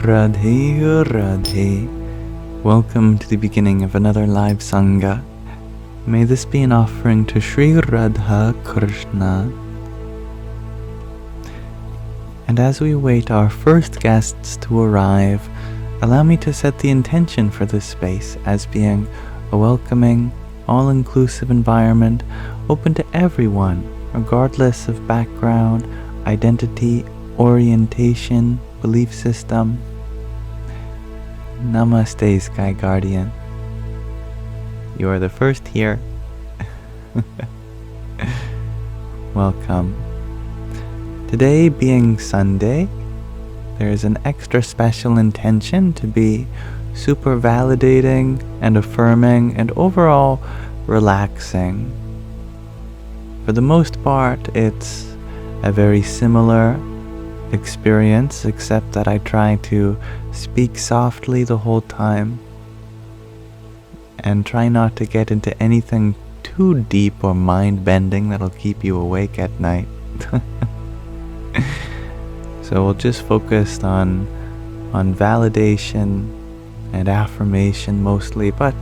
Radhe Radhe. Welcome to the beginning of another live Sangha. May this be an offering to Sri Radha Krishna. And as we await our first guests to arrive, allow me to set the intention for this space as being a welcoming, all-inclusive environment open to everyone, regardless of background, identity, orientation, belief system. Namaste, Sky Guardian. You are the first here. Welcome. Today being Sunday, there is an extra special intention to be super validating and affirming and overall relaxing. For the most part, it's a very similar experience, except that I try to speak softly the whole time and try not to get into anything too deep or mind-bending that'll keep you awake at night. So we'll just focus on validation and affirmation mostly, but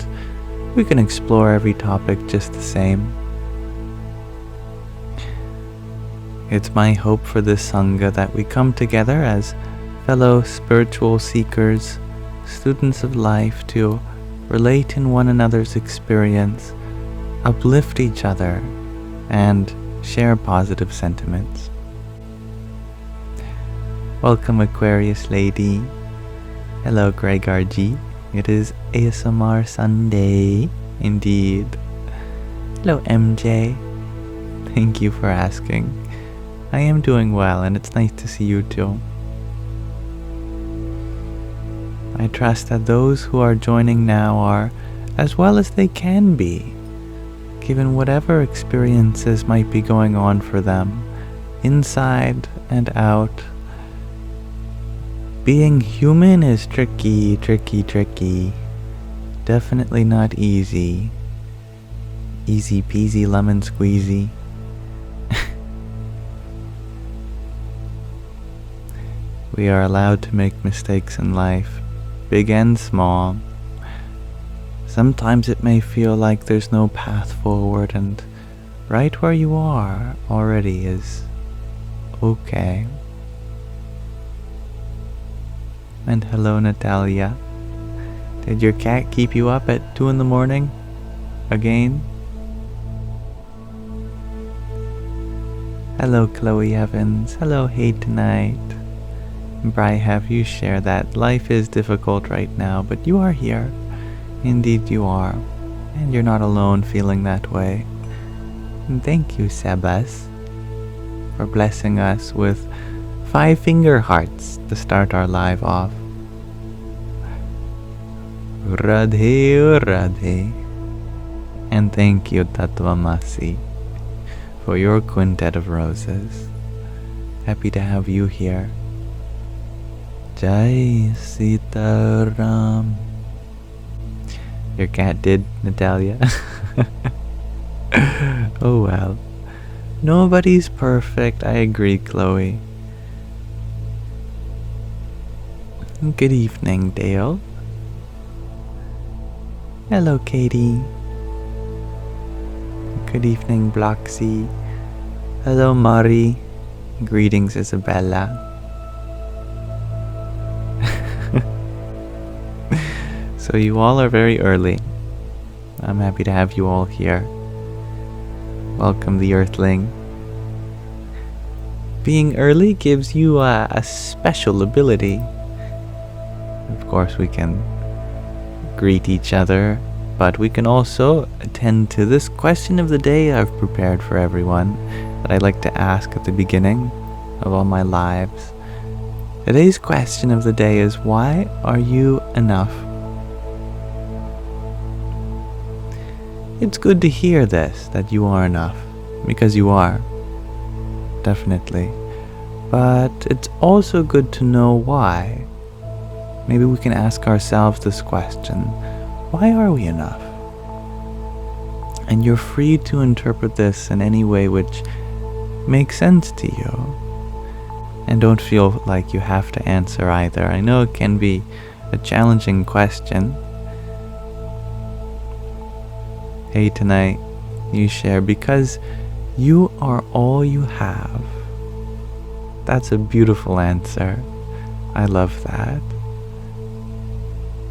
we can explore every topic just the same. It's my hope for this Sangha that we come together as fellow spiritual seekers, students of life, to relate in one another's experience, uplift each other, and share positive sentiments. Welcome, Aquarius lady. Hello, Greg RG. It is ASMR Sunday, indeed. Hello, MJ. Thank you for asking. I am doing well, and it's nice to see you too. I trust that those who are joining now are as well as they can be, given whatever experiences might be going on for them, inside and out. Being human is tricky. Definitely not easy. Easy peasy lemon squeezy. We are allowed to make mistakes in life, big and small. Sometimes it may feel like there's no path forward, and right where you are already is okay. And hello, Natalia. Did your cat keep you up at 2 a.m? Again? Hello, Chloe Evans. Hello, Hey Tonight. Bri, have you share that life is difficult right now, but you are here. Indeed you are. And you're not alone feeling that way. And thank you, Sebas, for blessing us with 5 finger hearts to start our live off. Radhe Radhe. And thank you, Tatvamasi, for your quintet of roses. Happy to have you here. Jai Sitaram. Your cat did, Natalia. Oh well. Nobody's perfect, I agree, Chloe. Good evening, Dale. Hello, Katie. Good evening, Bloxy. Hello, Mari. Greetings, Isabella. So you all are very early. I'm happy to have you all here. Welcome, the Earthling. Being early gives you a special ability. Of course, we can greet each other, but we can also attend to this question of the day I've prepared for everyone that I like to ask at the beginning of all my lives. Today's question of the day is, why are you enough? It's good to hear this, that you are enough, because you are, definitely. But it's also good to know why. Maybe we can ask ourselves this question, why are we enough? And you're free to interpret this in any way which makes sense to you. And don't feel like you have to answer either. I know it can be a challenging question. Hey, tonight, you share because you are all you have. That's a beautiful answer. I love that.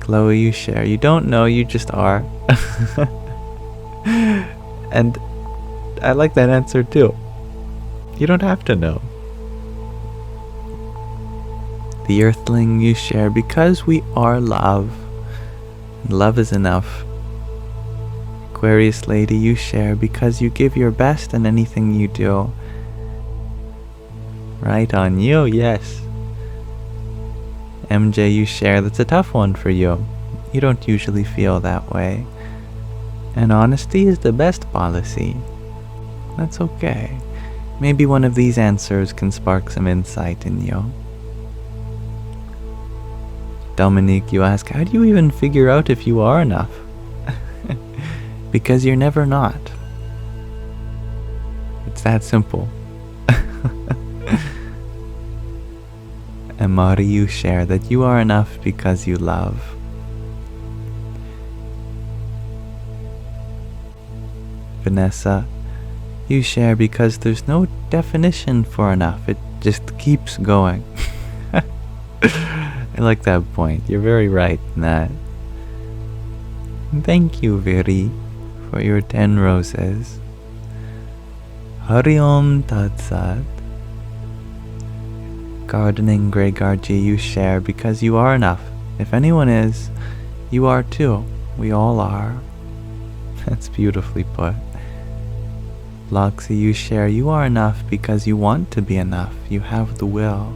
Chloe, you share. You don't know, you just are. And I like that answer too. You don't have to know. The Earthling, you share because we are love. Love is enough. Aquarius Lady, you share because you give your best in anything you do. Right on you, yes. MJ, you share. That's a tough one for you. You don't usually feel that way. And honesty is the best policy. That's okay. Maybe one of these answers can spark some insight in you. Dominique, you ask, how do you even figure out if you are enough? Because you're never not. It's that simple. And Mari, you share that you are enough because you love. Vanessa, you share because there's no definition for enough. It just keeps going. I like that point. You're very right in that. Thank you, Viri, for your 10 roses. Hari Om Tat Sat. Gardening Greygarji, you share because you are enough. If anyone is, you are too. We all are. That's beautifully put. Loxy, you share. You are enough because you want to be enough. You have the will.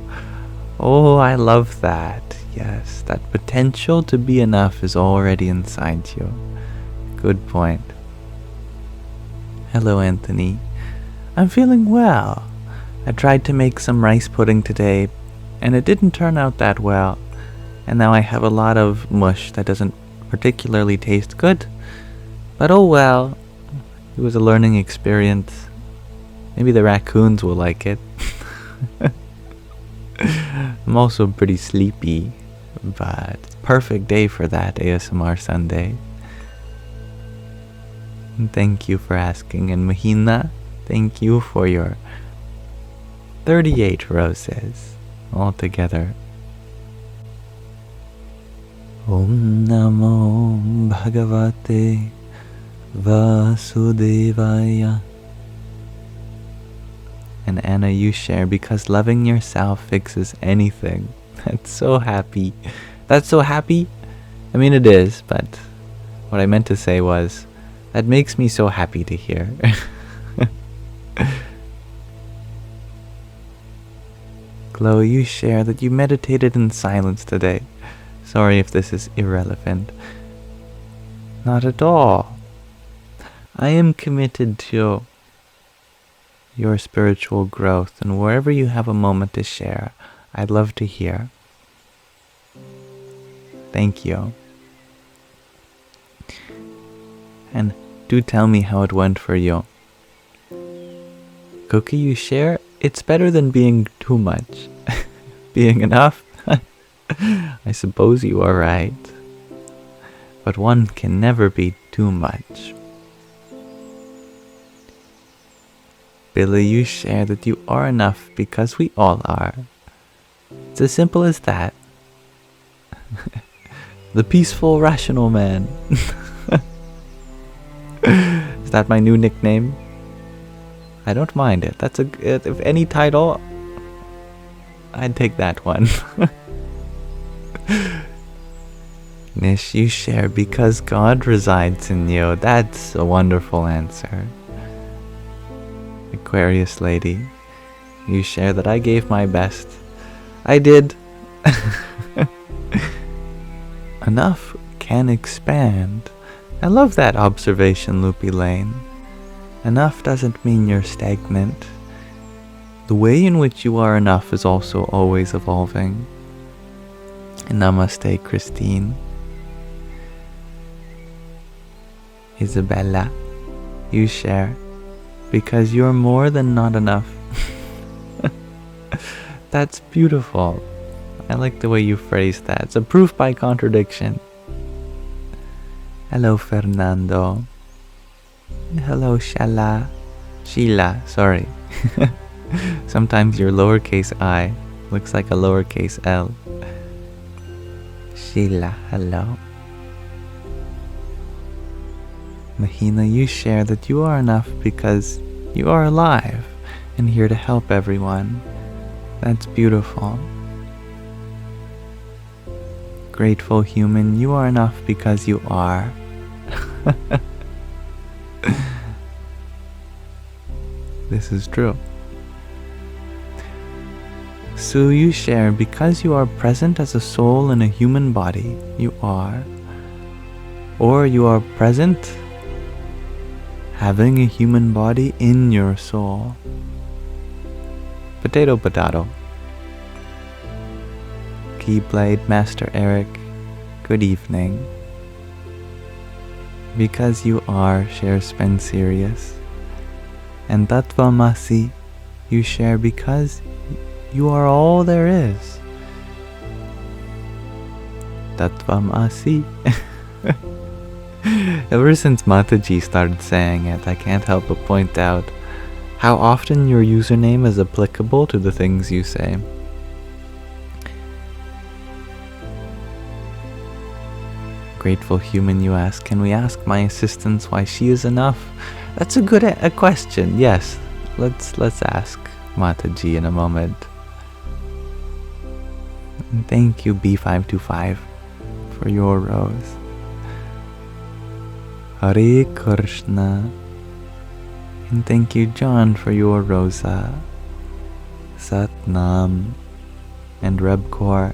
Oh, I love that. Yes, that potential to be enough is already inside you. Good point. Hello, Anthony. I'm feeling well. I tried to make some rice pudding today, and it didn't turn out that well. And now I have a lot of mush that doesn't particularly taste good. But oh well, it was a learning experience. Maybe the raccoons will like it. I'm also pretty sleepy, but perfect day for that ASMR Sunday. And thank you for asking. And Mahina, thank you for your 38 roses altogether. Om Namo Bhagavate Vasudevaya. And Anna, you share because loving yourself fixes anything. That's so happy. That's so happy? I mean, it is, but what I meant to say was, that makes me so happy to hear. Glow, you share that you meditated in silence today. Sorry if this is irrelevant. Not at all. I am committed to your spiritual growth, and wherever you have a moment to share, I'd love to hear. Thank you. And do tell me how it went for you. Cookie, you share, it's better than being too much. Being enough? I suppose you are right. But one can never be too much. Billy, you share that you are enough because we all are. It's as simple as that. The peaceful, rational man. Is that my new nickname? I don't mind it. That's if any title, I'd take that one. Nish, you share because God resides in you. That's a wonderful answer. Aquarius Lady, you share that I gave my best. I did. Enough can expand. I love that observation, Loopy Lane. Enough doesn't mean you're stagnant. The way in which you are enough is also always evolving. Namaste, Christine. Isabella, you share because you're more than not enough. That's beautiful. I like the way you phrased that. It's a proof by contradiction. Hello, Fernando. Hello, Sheila, sorry. Sometimes your lowercase I looks like a lowercase L. Sheila, hello. Mahina, you share that you are enough because you are alive and here to help everyone. That's beautiful. Grateful human, you are enough because you are. This is true. So you share because you are present as a soul in a human body, you are. Or you are present having a human body in your soul. Potato, potato. Keyblade, Master Eric, good evening. Because you are, share Spend Serious. And Tattvamasi, you share because you are all there is. Tattvamasi. Ever since Mataji started saying it, I can't help but point out how often your username is applicable to the things you say. Grateful human, you ask, can we ask my assistants why she is enough? That's a good question. Yes, let's ask Mataji in a moment. And thank you, B525, for your rose. Hare Krishna. And thank you, John, for your rosa. Satnam. And Rebkor,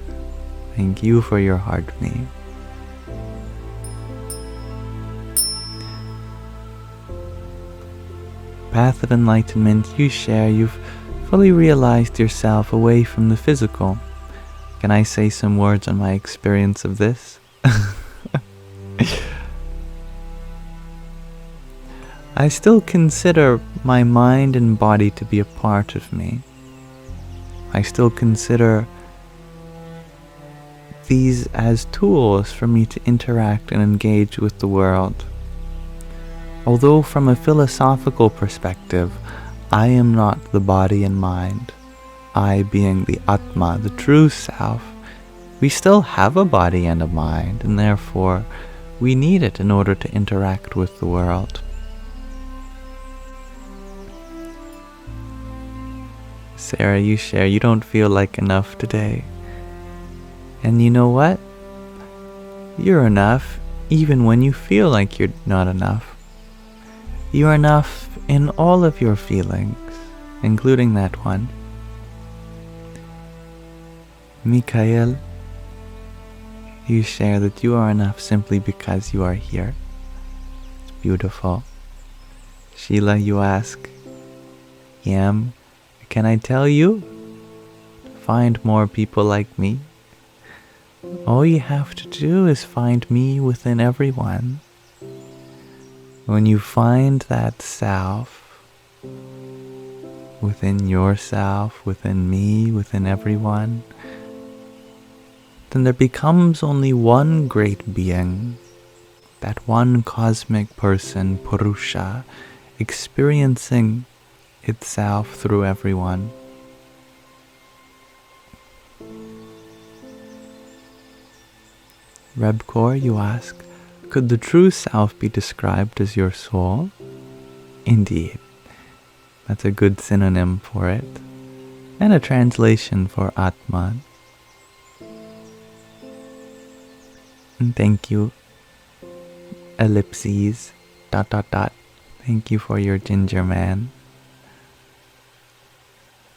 thank you for your heart name. Path of enlightenment, you share you've fully realized yourself away from the physical. Can I say some words on my experience of this? I still consider my mind and body to be a part of me. I still consider these as tools for me to interact and engage with the world. Although from a philosophical perspective, I am not the body and mind, I being the Atma, the true self, we still have a body and a mind, and therefore we need it in order to interact with the world. Sarah, you share you don't feel like enough today. And you know what? You're enough even when you feel like you're not enough. You're enough in all of your feelings, including that one. Mikhail, you share that you are enough simply because you are here. It's beautiful. Sheila, you ask, Yam, can I tell you? Find more people like me. All you have to do is find me within everyone. When you find that self, within yourself, within me, within everyone, then there becomes only one great being, that one cosmic person, Purusha, experiencing itself through everyone. Rebkor, you ask, could the true self be described as your soul? Indeed. That's a good synonym for it, and a translation for Atman. And thank you, ellipses, ... Thank you for your ginger man.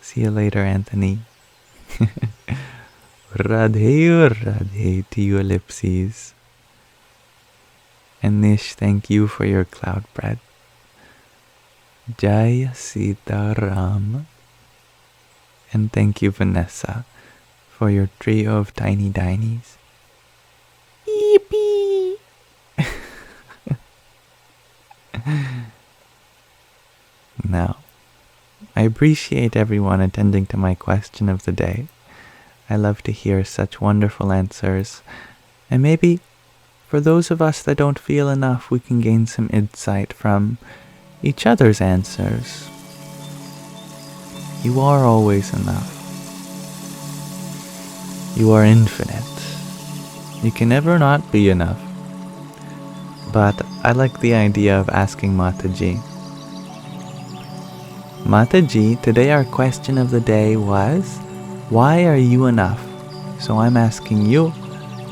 See you later, Anthony. Radhe, Radhe to you, ellipses. And Nish, thank you for your cloud bread. Jai Sita Ram. And thank you, Vanessa, for your trio of tiny dinies. Yippee! Now, I appreciate everyone attending to my question of the day. I love to hear such wonderful answers. And maybe for those of us that don't feel enough, we can gain some insight from each other's answers. You are always enough. You are infinite. You can never not be enough. But I like the idea of asking Mataji. Mataji, today our question of the day was, why are you enough? So I'm asking you,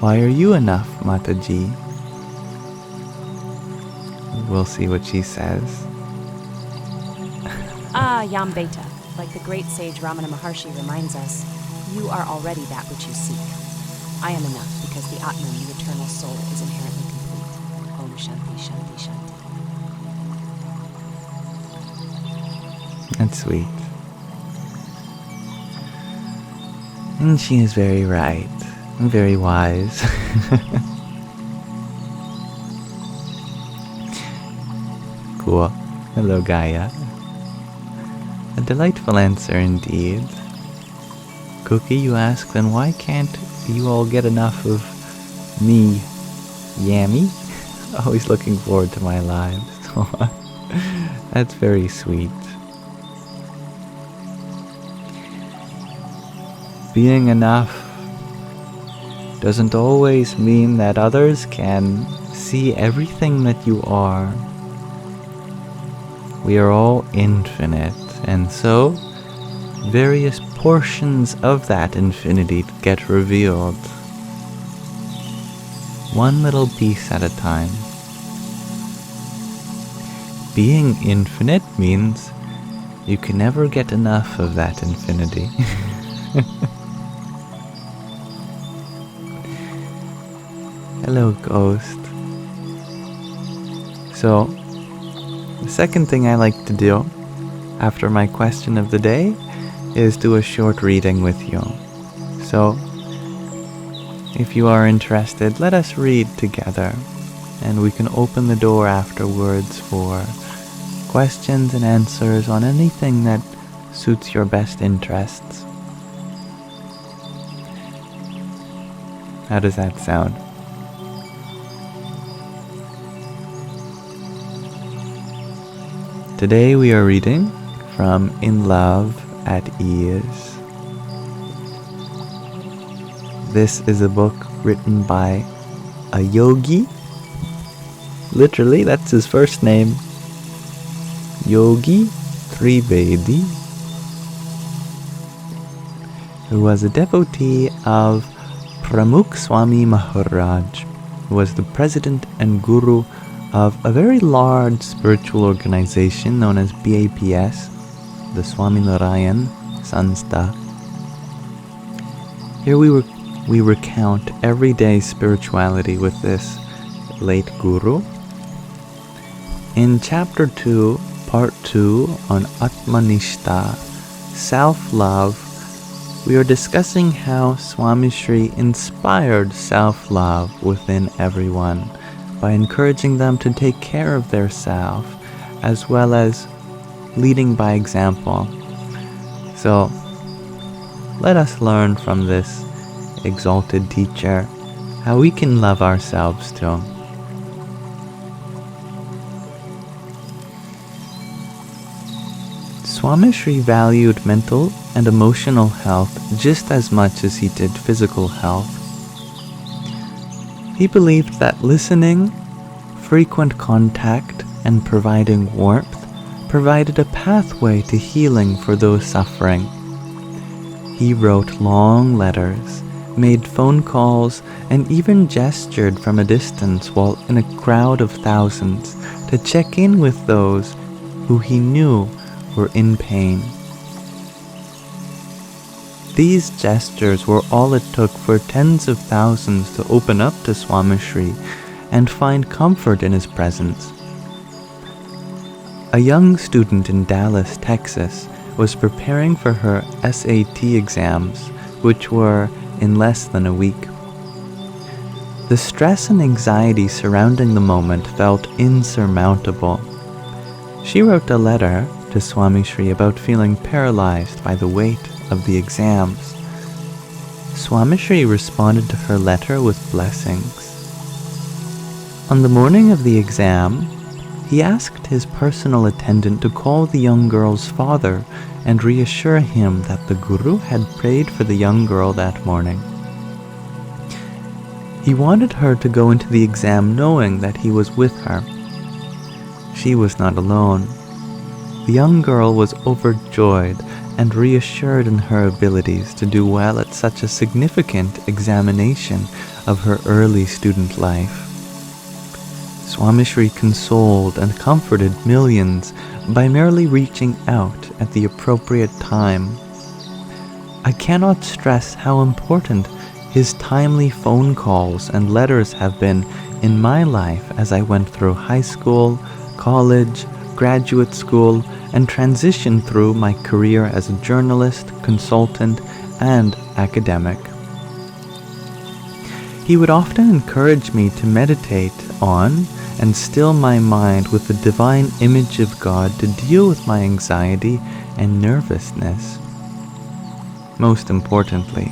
why are you enough, Mataji? We'll see what she says. Yam Beta, like the great sage Ramana Maharshi reminds us, you are already that which you seek. I am enough because the Atman, the eternal soul, is inherently complete. Om Shanti Shanti Shanti. That's sweet. And she is very right, and very wise. Cool. Hello, Gaia. A delightful answer indeed. Cookie, you ask, then why can't you all get enough of me, Yammy? Always looking forward to my lives. That's very sweet. Being enough doesn't always mean that others can see everything that you are. We are all infinite, and so various portions of that infinity get revealed. One little piece at a time. Being infinite means you can never get enough of that infinity. Hello, Ghost. So, the second thing I like to do after my question of the day is do a short reading with you. So, if you are interested, let us read together, and we can open the door afterwards for questions and answers on anything that suits your best interests. How does that sound? Today we are reading from In Love at Ease. This is a book written by a yogi. Literally, that's his first name. Yogi Trivedi, who was a devotee of Pramukh Swami Maharaj, who was the president and guru of a very large spiritual organization known as BAPS, the Swaminarayan Sanstha. Here we recount everyday spirituality with this late guru. In chapter 2, part 2 on Atmanishta, self-love, we are discussing how Swamishri inspired self-love within everyone by encouraging them to take care of their self, as well as leading by example. So, let us learn from this exalted teacher how we can love ourselves too. Swamishri valued mental and emotional health just as much as he did physical health. He believed that listening, frequent contact, and providing warmth provided a pathway to healing for those suffering. He wrote long letters, made phone calls, and even gestured from a distance while in a crowd of thousands to check in with those who he knew were in pain. These gestures were all it took for tens of thousands to open up to Swamishri and find comfort in his presence. A young student in Dallas, Texas, was preparing for her SAT exams, which were in less than a week. The stress and anxiety surrounding the moment felt insurmountable. She wrote a letter to Swamishri about feeling paralyzed by the weight of the exams. Swamishri responded to her letter with blessings. On the morning of the exam, he asked his personal attendant to call the young girl's father and reassure him that the Guru had prayed for the young girl that morning. He wanted her to go into the exam knowing that he was with her. She was not alone. The young girl was overjoyed and reassured in her abilities to do well at such a significant examination of her early student life. Swamishri consoled and comforted millions by merely reaching out at the appropriate time. I cannot stress how important his timely phone calls and letters have been in my life as I went through high school, college, graduate school, and transitioned through my career as a journalist, consultant, and academic. He would often encourage me to meditate on and still my mind with the divine image of God to deal with my anxiety and nervousness. Most importantly,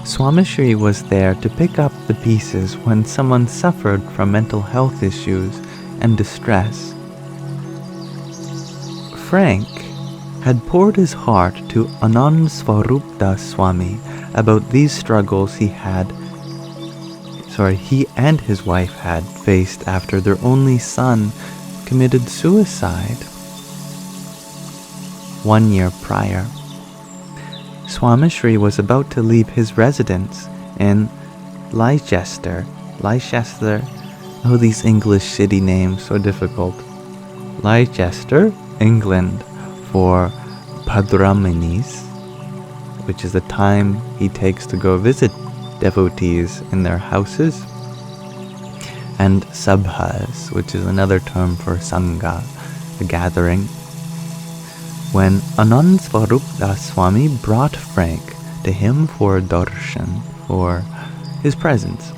Swamishri was there to pick up the pieces when someone suffered from mental health issues and distress. Frank had poured his heart to Anand Swarup Das Swami about these struggles he and his wife had faced after their only son committed suicide 1 year prior. Swamishri was about to leave his residence in Leicester. Oh, these English city names, so difficult. Leicester, England, for Bhadramanis, which is the time he takes to go visit devotees in their houses, and sabhas, which is another term for sangha, a gathering. When Anand Swarup Das Swami brought Frank to him for darshan, for his presence,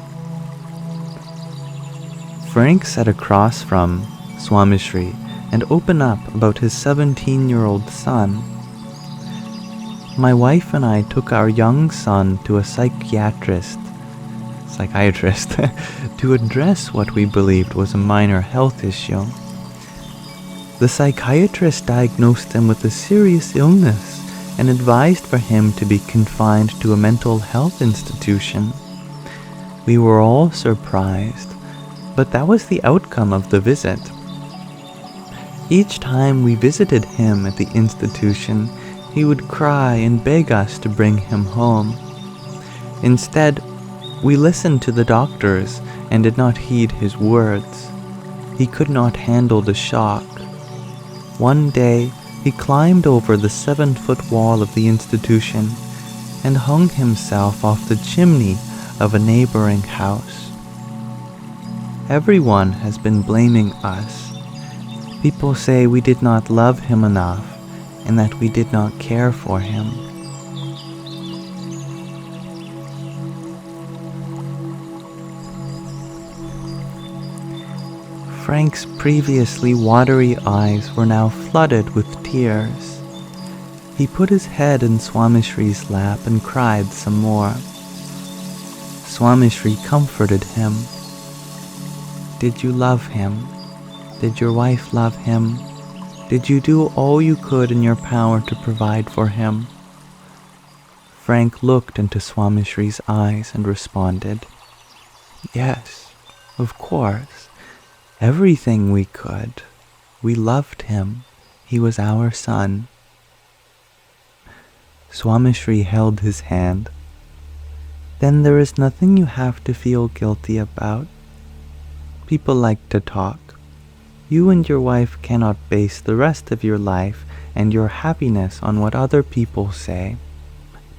Frank sat across from Swamishri and opened up about his 17-year-old son. My wife and I took our young son to a psychiatrist to address what we believed was a minor health issue. The psychiatrist diagnosed him with a serious illness and advised for him to be confined to a mental health institution. We were all surprised, but that was the outcome of the visit. Each time we visited him at the institution, he would cry and beg us to bring him home. Instead, we listened to the doctors and did not heed his words. He could not handle the shock. One day, he climbed over the 7-foot wall of the institution and hung himself off the chimney of a neighboring house. Everyone has been blaming us. People say we did not love him enough and that we did not care for him. Frank's previously watery eyes were now flooded with tears. He put his head in Swamishri's lap and cried some more. Swamishri comforted him. Did you love him? Did your wife love him? Did you do all you could in your power to provide for him? Frank looked into Swamishri's eyes and responded, Yes, of course. Everything we could. We loved him. He was our son. Swamishri held his hand. Then there is nothing you have to feel guilty about. People like to talk. You and your wife cannot base the rest of your life and your happiness on what other people say.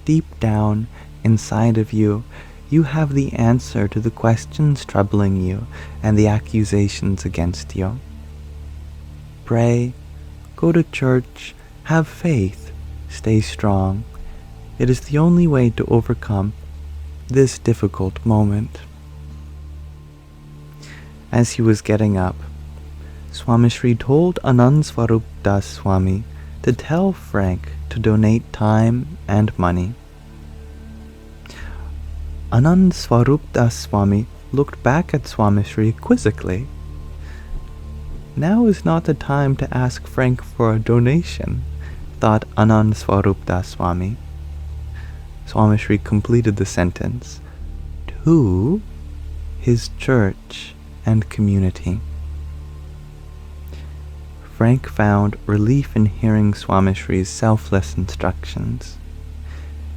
Deep down, inside of you, you have the answer to the questions troubling you and the accusations against you. Pray, go to church, have faith, stay strong. It is the only way to overcome this difficult moment. As he was getting up, Swamishri told Anand Das Swami to tell Frank to donate time and money. Anand Das Swami looked back at Swamishri quizzically. Now is not the time to ask Frank for a donation, thought Anand Das Swami. Swamishri completed the sentence, to his church and community. Frank found relief in hearing Swamishri's selfless instructions.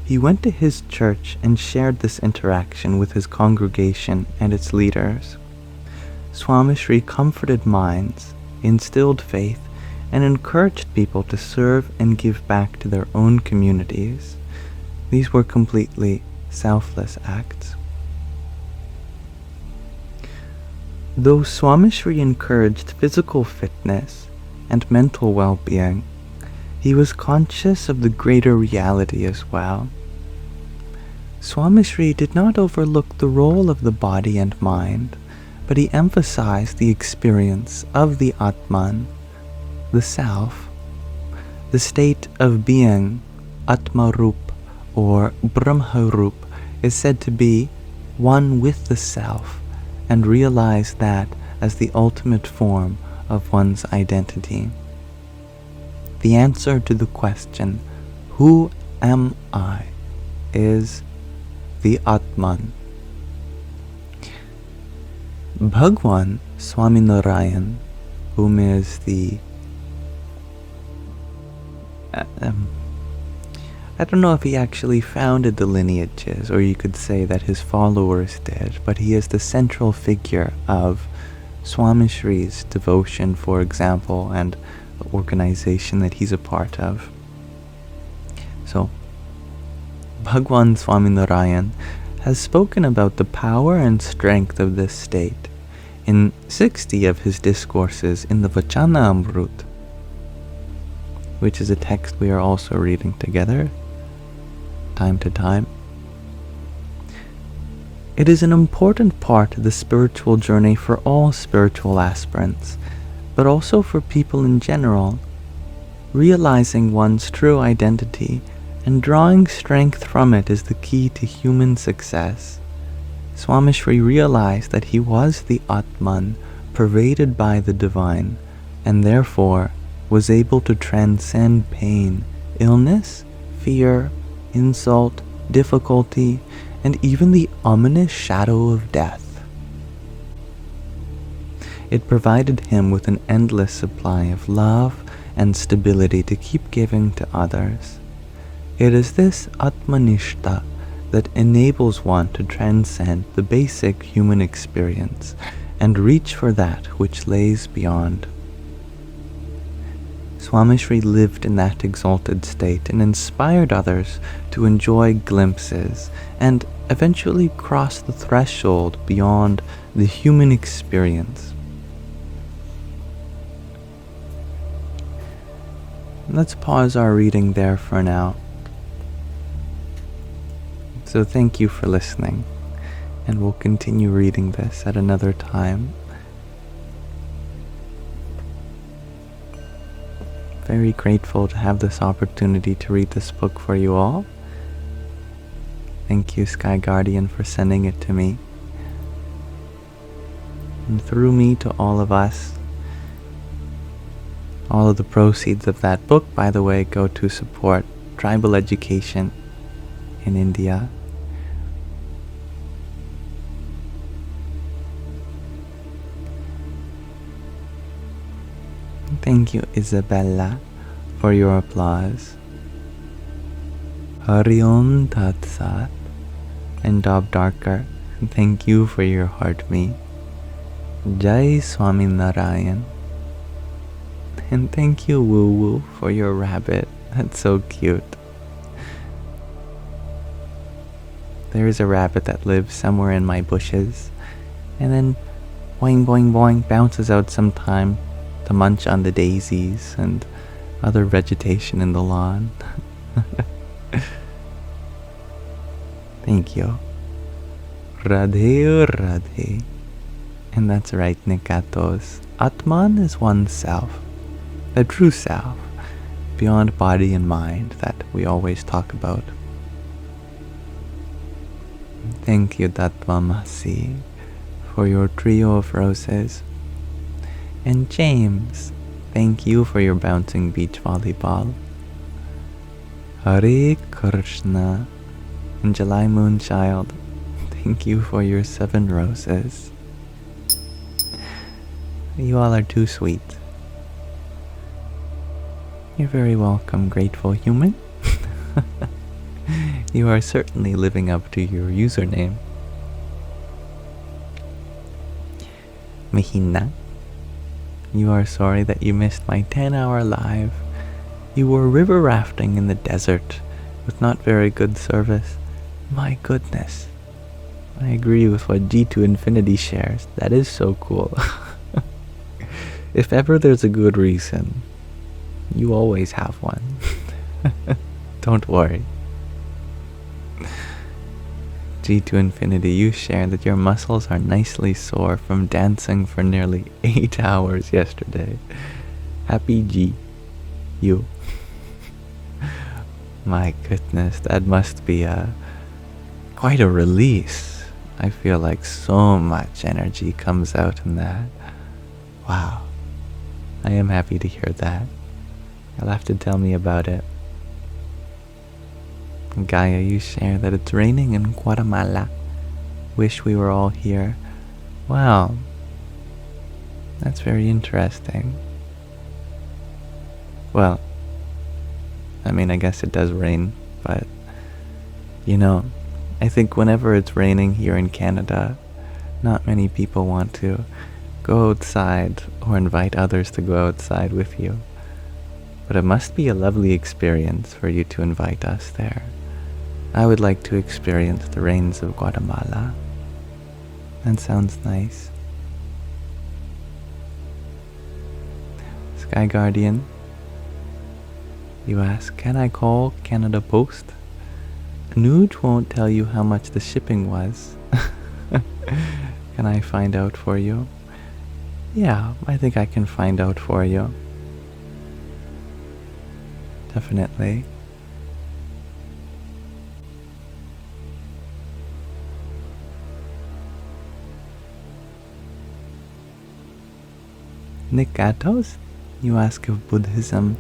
He went to his church and shared this interaction with his congregation and its leaders. Swamishri comforted minds, instilled faith, and encouraged people to serve and give back to their own communities. These were completely selfless acts. Though Swamishri encouraged physical fitness and mental well-being, he was conscious of the greater reality as well. Swamishri did not overlook the role of the body and mind, but he emphasized the experience of the Atman, the self. The state of being, Atma-Rup or Brahma-Rup, is said to be one with the self, and realize that as the ultimate form of one's identity. The answer to the question, who am I, is the Atman. Bhagwan Swaminarayan, whom is the I don't know if he actually founded the lineages, or you could say that his followers did, but he is the central figure of Swamishri's devotion, for example, and the organization that he's a part of. So, Bhagwan Swaminarayan has spoken about the power and strength of this state in 60 of his discourses in the Vachanamrut, which is a text we are also reading together, time to time. It is an important part of the spiritual journey for all spiritual aspirants, but also for people in general. Realizing one's true identity and drawing strength from it is the key to human success. Swamishri realized that he was the Atman, pervaded by the divine, and therefore was able to transcend pain, illness, fear, insult, difficulty, and even the ominous shadow of death. It provided him with an endless supply of love and stability to keep giving to others. It is this Atmanishta that enables one to transcend the basic human experience and reach for that which lays beyond. Swamishri lived in that exalted state and inspired others to enjoy glimpses and eventually cross the threshold beyond the human experience. Let's pause our reading there for now. So thank you for listening, and we'll continue reading this at another time. Very grateful to have this opportunity to read this book for you all. Thank you, Sky Guardian, for sending it to me. And through me to all of us. All of the proceeds of that book, by the way, go to support tribal education in India. Thank you, Isabella, for your applause. Hari Om Tat Sat. And Dob Darker, thank you for your heart me. Jai Swaminarayan. And thank you, Woo Woo, for your rabbit. That's so cute. There is a rabbit that lives somewhere in my bushes, and then boing boing boing bounces out sometime to munch on the daisies and other vegetation in the lawn. Thank you. Radhe Radhe. And that's right, Nikatos. Atman is oneself, the true self, beyond body and mind that we always talk about. Thank you, Tatvamasi, for your trio of roses. And James, thank you for your bouncing beach volleyball. Hare Krishna, and July Moonchild, thank you for your 7 roses. You all are too sweet. You're very welcome, grateful human. You are certainly living up to your username. Mahina, you are sorry that you missed my 10-hour live. You were river rafting in the desert with not very good service. My goodness. I agree with what G2 Infinity shares. That is so cool. If ever there's a good reason, you always have one. Don't worry. G2 Infinity, you share that your muscles are nicely sore from dancing for nearly 8 hours yesterday. Happy G. You. My goodness, that must be quite a release. I feel like so much energy comes out in that. Wow. I am happy to hear that. You'll have to tell me about it. Gaia, you share that it's raining in Guatemala. Wish we were all here. Wow. That's very interesting. Well, I mean, I guess it does rain, but, I think whenever it's raining here in Canada, not many people want to go outside or invite others to go outside with you. But it must be a lovely experience for you to invite us there. I would like to experience the rains of Guatemala. That sounds nice. Sky Guardian, you ask, can I call Canada Post? Nuge won't tell you how much the shipping was. Can I find out for you? Yeah, I think I can find out for you. Definitely. Nick Gatos, you ask if Buddhism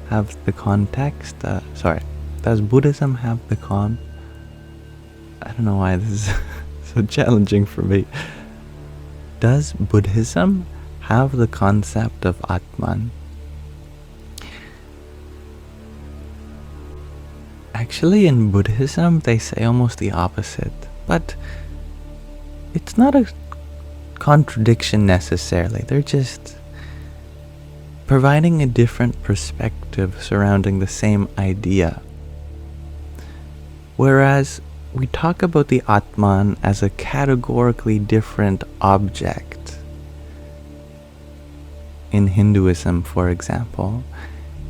have the context, does Buddhism have the I don't know why this is so challenging for me. Does Buddhism have the concept of Atman? Actually, in Buddhism, they say almost the opposite, but it's not a contradiction necessarily. They're just providing a different perspective surrounding the same idea. Whereas we talk about the Atman as a categorically different object. In Hinduism, for example,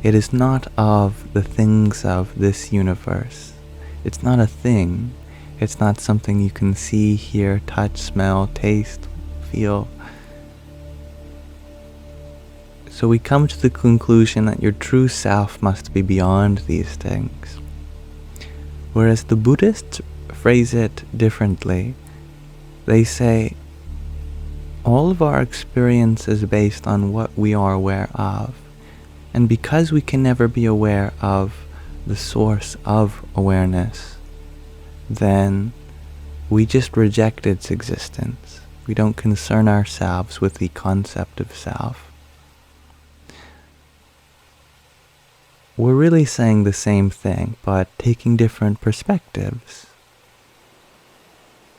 it is not of the things of this universe. It's not a thing. It's not something you can see, hear, touch, smell, taste, feel. So we come to the conclusion that your true self must be beyond these things. Whereas the Buddhists phrase it differently. They say, all of our experience is based on what we are aware of. And because we can never be aware of the source of awareness, then we just reject its existence. We don't concern ourselves with the concept of self. We're really saying the same thing, but taking different perspectives.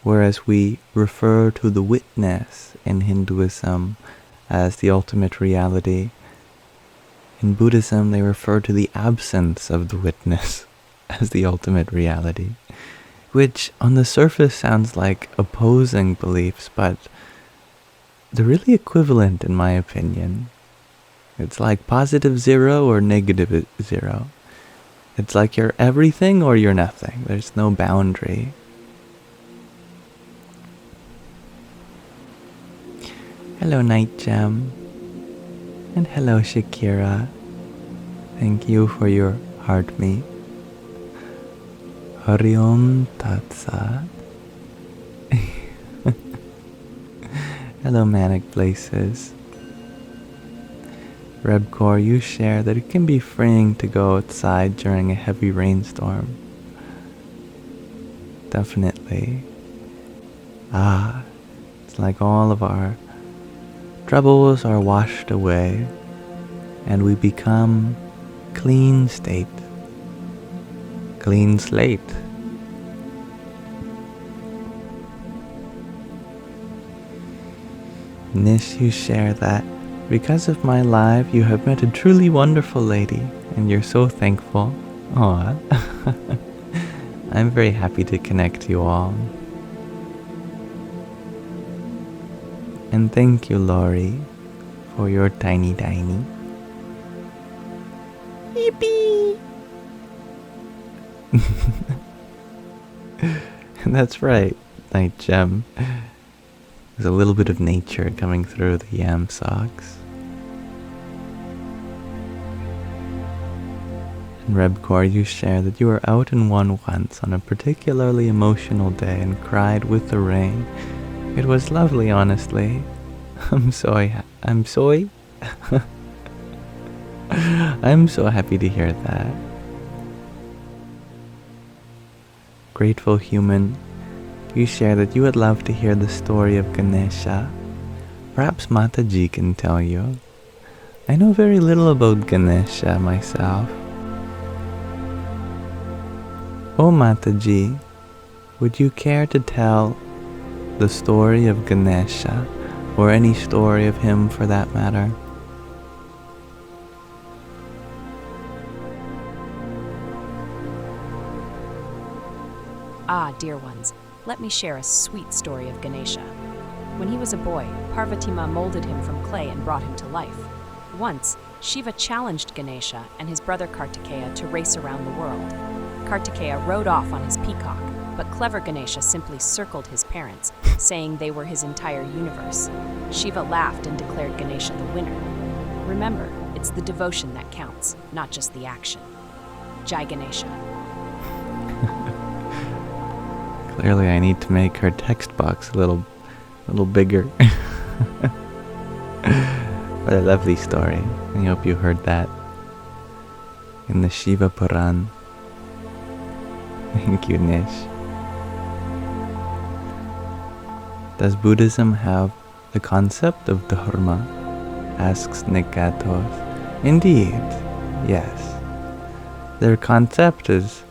Whereas we refer to the witness in Hinduism as the ultimate reality, in Buddhism they refer to the absence of the witness as the ultimate reality, which on the surface sounds like opposing beliefs, but they're really equivalent in my opinion. It's like positive 0 or negative 0. It's like you're everything or you're nothing. There's no boundary. Hello, Night Gem. And hello, Shakira. Thank you for your heart meet. Hari Om Tat Sat. Hello, Manic Places. Rebcore, you share that it can be freeing to go outside during a heavy rainstorm. Definitely. It's like all of our troubles are washed away and we become clean state, clean slate. Nish, you share that because of my live, you have met a truly wonderful lady, and you're so thankful. Aw. I'm very happy to connect you all. And thank you, Laurie, for your tiny. Yippee! That's right, Night Gem. There's a little bit of nature coming through the Yamsox. And Rebcore, you share that you were out in one once on a particularly emotional day and cried with the rain. It was lovely, honestly. I'm so happy to hear that. Grateful Human, you share that you would love to hear the story of Ganesha. Perhaps Mataji can tell you. I know very little about Ganesha myself. Oh Mataji, would you care to tell the story of Ganesha, or any story of him for that matter? Ah, dear ones, let me share a sweet story of Ganesha. When he was a boy, Parvatima molded him from clay and brought him to life. Once, Shiva challenged Ganesha and his brother Kartikeya to race around the world. Kartikeya rode off on his peacock, but clever Ganesha simply circled his parents, saying they were his entire universe. Shiva laughed and declared Ganesha the winner. Remember, it's the devotion that counts, not just the action. Jai Ganesha. Clearly I need to make her text box a little bigger. What a lovely story. I hope you heard that in the Shiva Puran. Thank you, Nish. Does Buddhism have the concept of Dharma? Asks Nikatos. Indeed, yes. Their concept is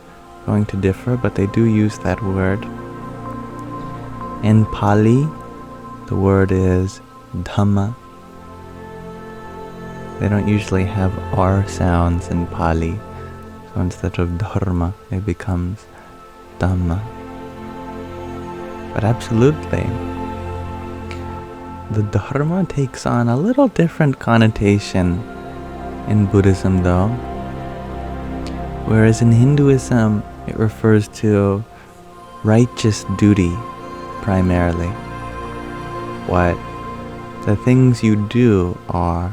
going to differ, but they do use that word. In Pali, the word is Dhamma. They don't usually have R sounds in Pali, so instead of Dharma, it becomes Dhamma. But absolutely, the Dharma takes on a little different connotation in Buddhism though. Whereas in Hinduism, it refers to righteous duty primarily. What the things you do are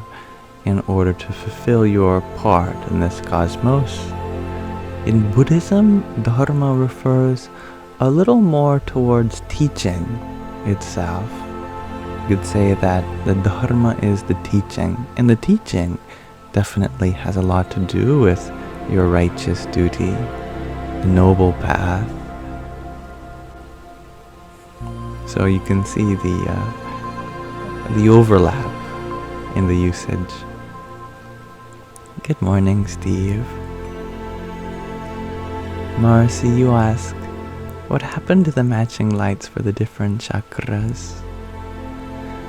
in order to fulfill your part in this cosmos. In Buddhism, Dharma refers a little more towards teaching itself. You could say that the Dharma is the teaching, and the teaching definitely has a lot to do with your righteous duty, the noble path. So you can see the overlap in the usage. Good morning, Steve. Marcy, you ask, what happened to the matching lights for the different chakras?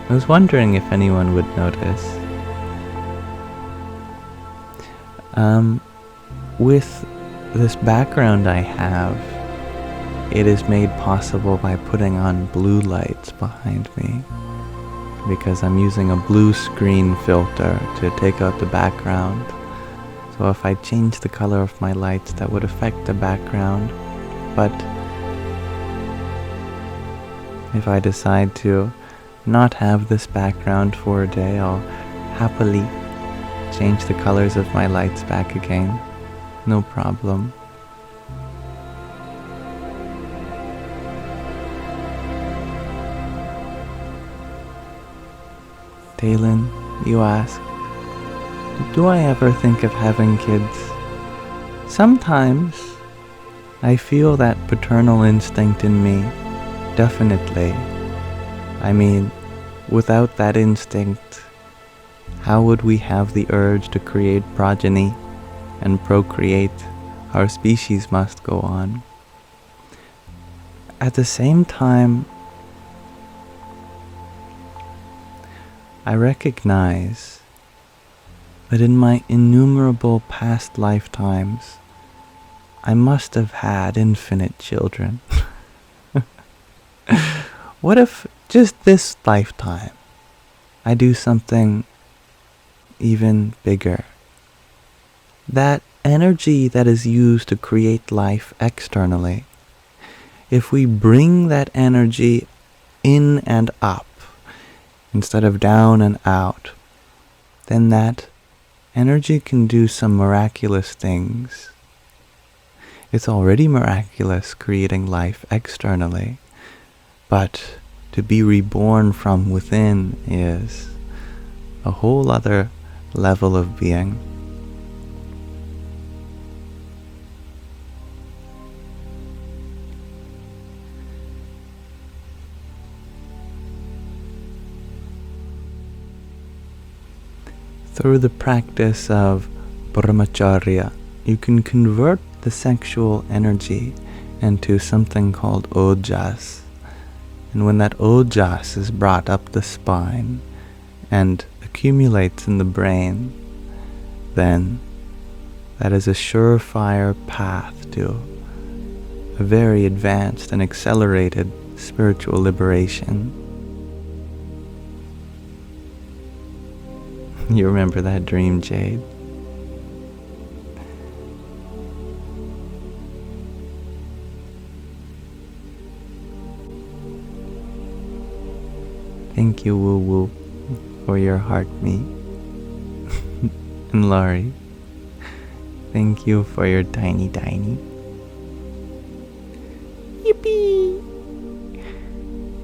I was wondering if anyone would notice. With this background I have, it is made possible by putting on blue lights behind me, because I'm using a blue screen filter to take out the background. So if I change the color of my lights, that would affect the background. But if I decide to not have this background for a day, I'll happily change the colors of my lights back again. No problem. Dalen, you ask, do I ever think of having kids? Sometimes I feel that paternal instinct in me, definitely. I mean, without that instinct, how would we have the urge to create progeny and procreate? Our species must go on. At the same time, I recognize that in my innumerable past lifetimes, I must have had infinite children. What if just this lifetime I do something even bigger? That energy that is used to create life externally, if we bring that energy in and up instead of down and out, then that energy can do some miraculous things. It's already miraculous creating life externally, but to be reborn from within is a whole other level of being. Through the practice of brahmacharya, you can convert the sexual energy into something called ojas. And when that ojas is brought up the spine and accumulates in the brain, then that is a surefire path to a very advanced and accelerated spiritual liberation. You remember that dream, Jade? Thank you, Woo Woo, for your heart me. And Laurie, thank you for your tiny. Yippee!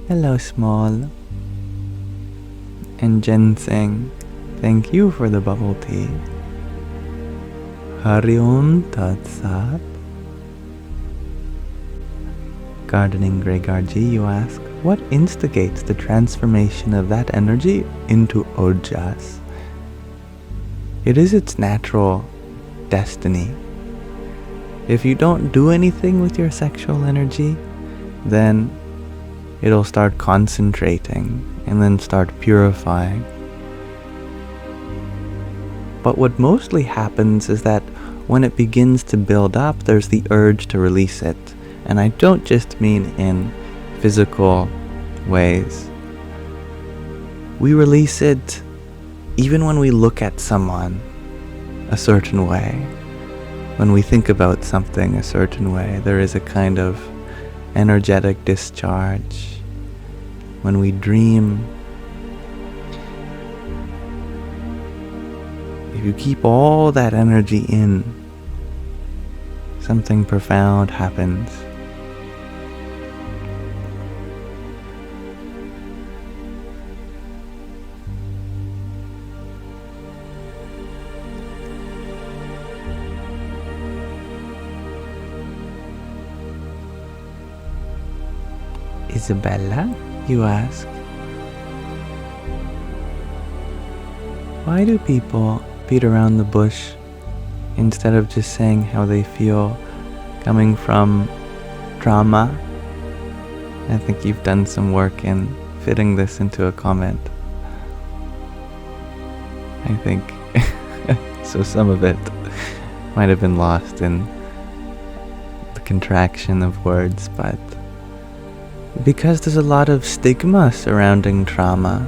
Hello, Small. And Ginseng, thank you for the bubble tea. Hari Om Tat Sat. Gardening Gregarji, you ask, what instigates the transformation of that energy into ojas? It is its natural destiny. If you don't do anything with your sexual energy, then it'll start concentrating and then start purifying. But what mostly happens is that when it begins to build up, there's the urge to release it. And I don't just mean in physical ways. We release it even when we look at someone a certain way. When we think about something a certain way, there is a kind of energetic discharge. When we dream, if you keep all that energy in, something profound happens. Isabella, you ask, why do people beat around the bush instead of just saying how they feel coming from trauma? I think you've done some work in fitting this into a comment. I think so some of it might have been lost in the contraction of words, but because there's a lot of stigma surrounding trauma,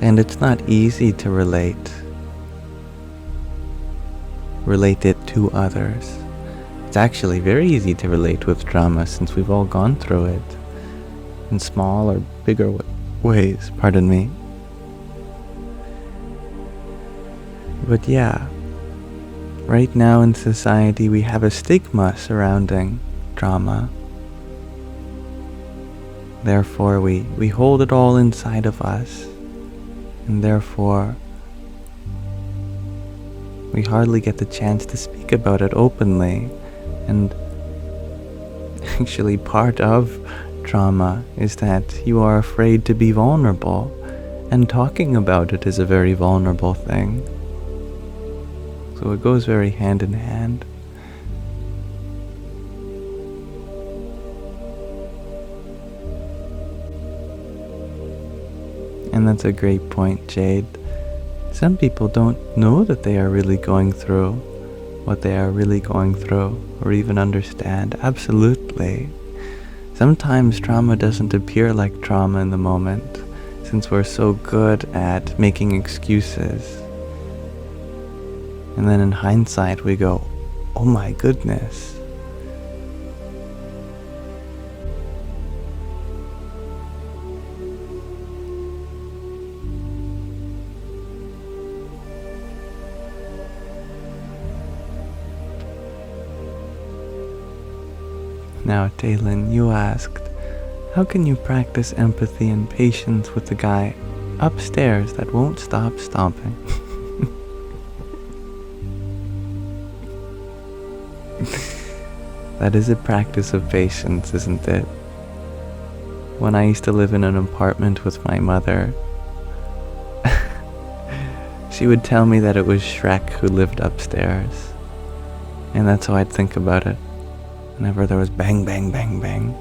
and it's not easy to relate it to others. It's actually very easy to relate with trauma since we've all gone through it in small or bigger ways, pardon me. But yeah, right now in society we have a stigma surrounding trauma. Therefore we hold it all inside of us, and therefore we hardly get the chance to speak about it openly. And actually part of trauma is that you are afraid to be vulnerable, and talking about it is a very vulnerable thing. So it goes very hand in hand. And that's a great point, Jade. Some people don't know that they are really going through what they are really going through, or even understand. Absolutely. Sometimes trauma doesn't appear like trauma in the moment, since we're so good at making excuses. And then in hindsight we go, oh my goodness. Now, Talon, you asked, how can you practice empathy and patience with the guy upstairs that won't stop stomping? That is a practice of patience, isn't it? When I used to live in an apartment with my mother, she would tell me that it was Shrek who lived upstairs. And that's how I'd think about it. Whenever there was bang, bang, bang, bang,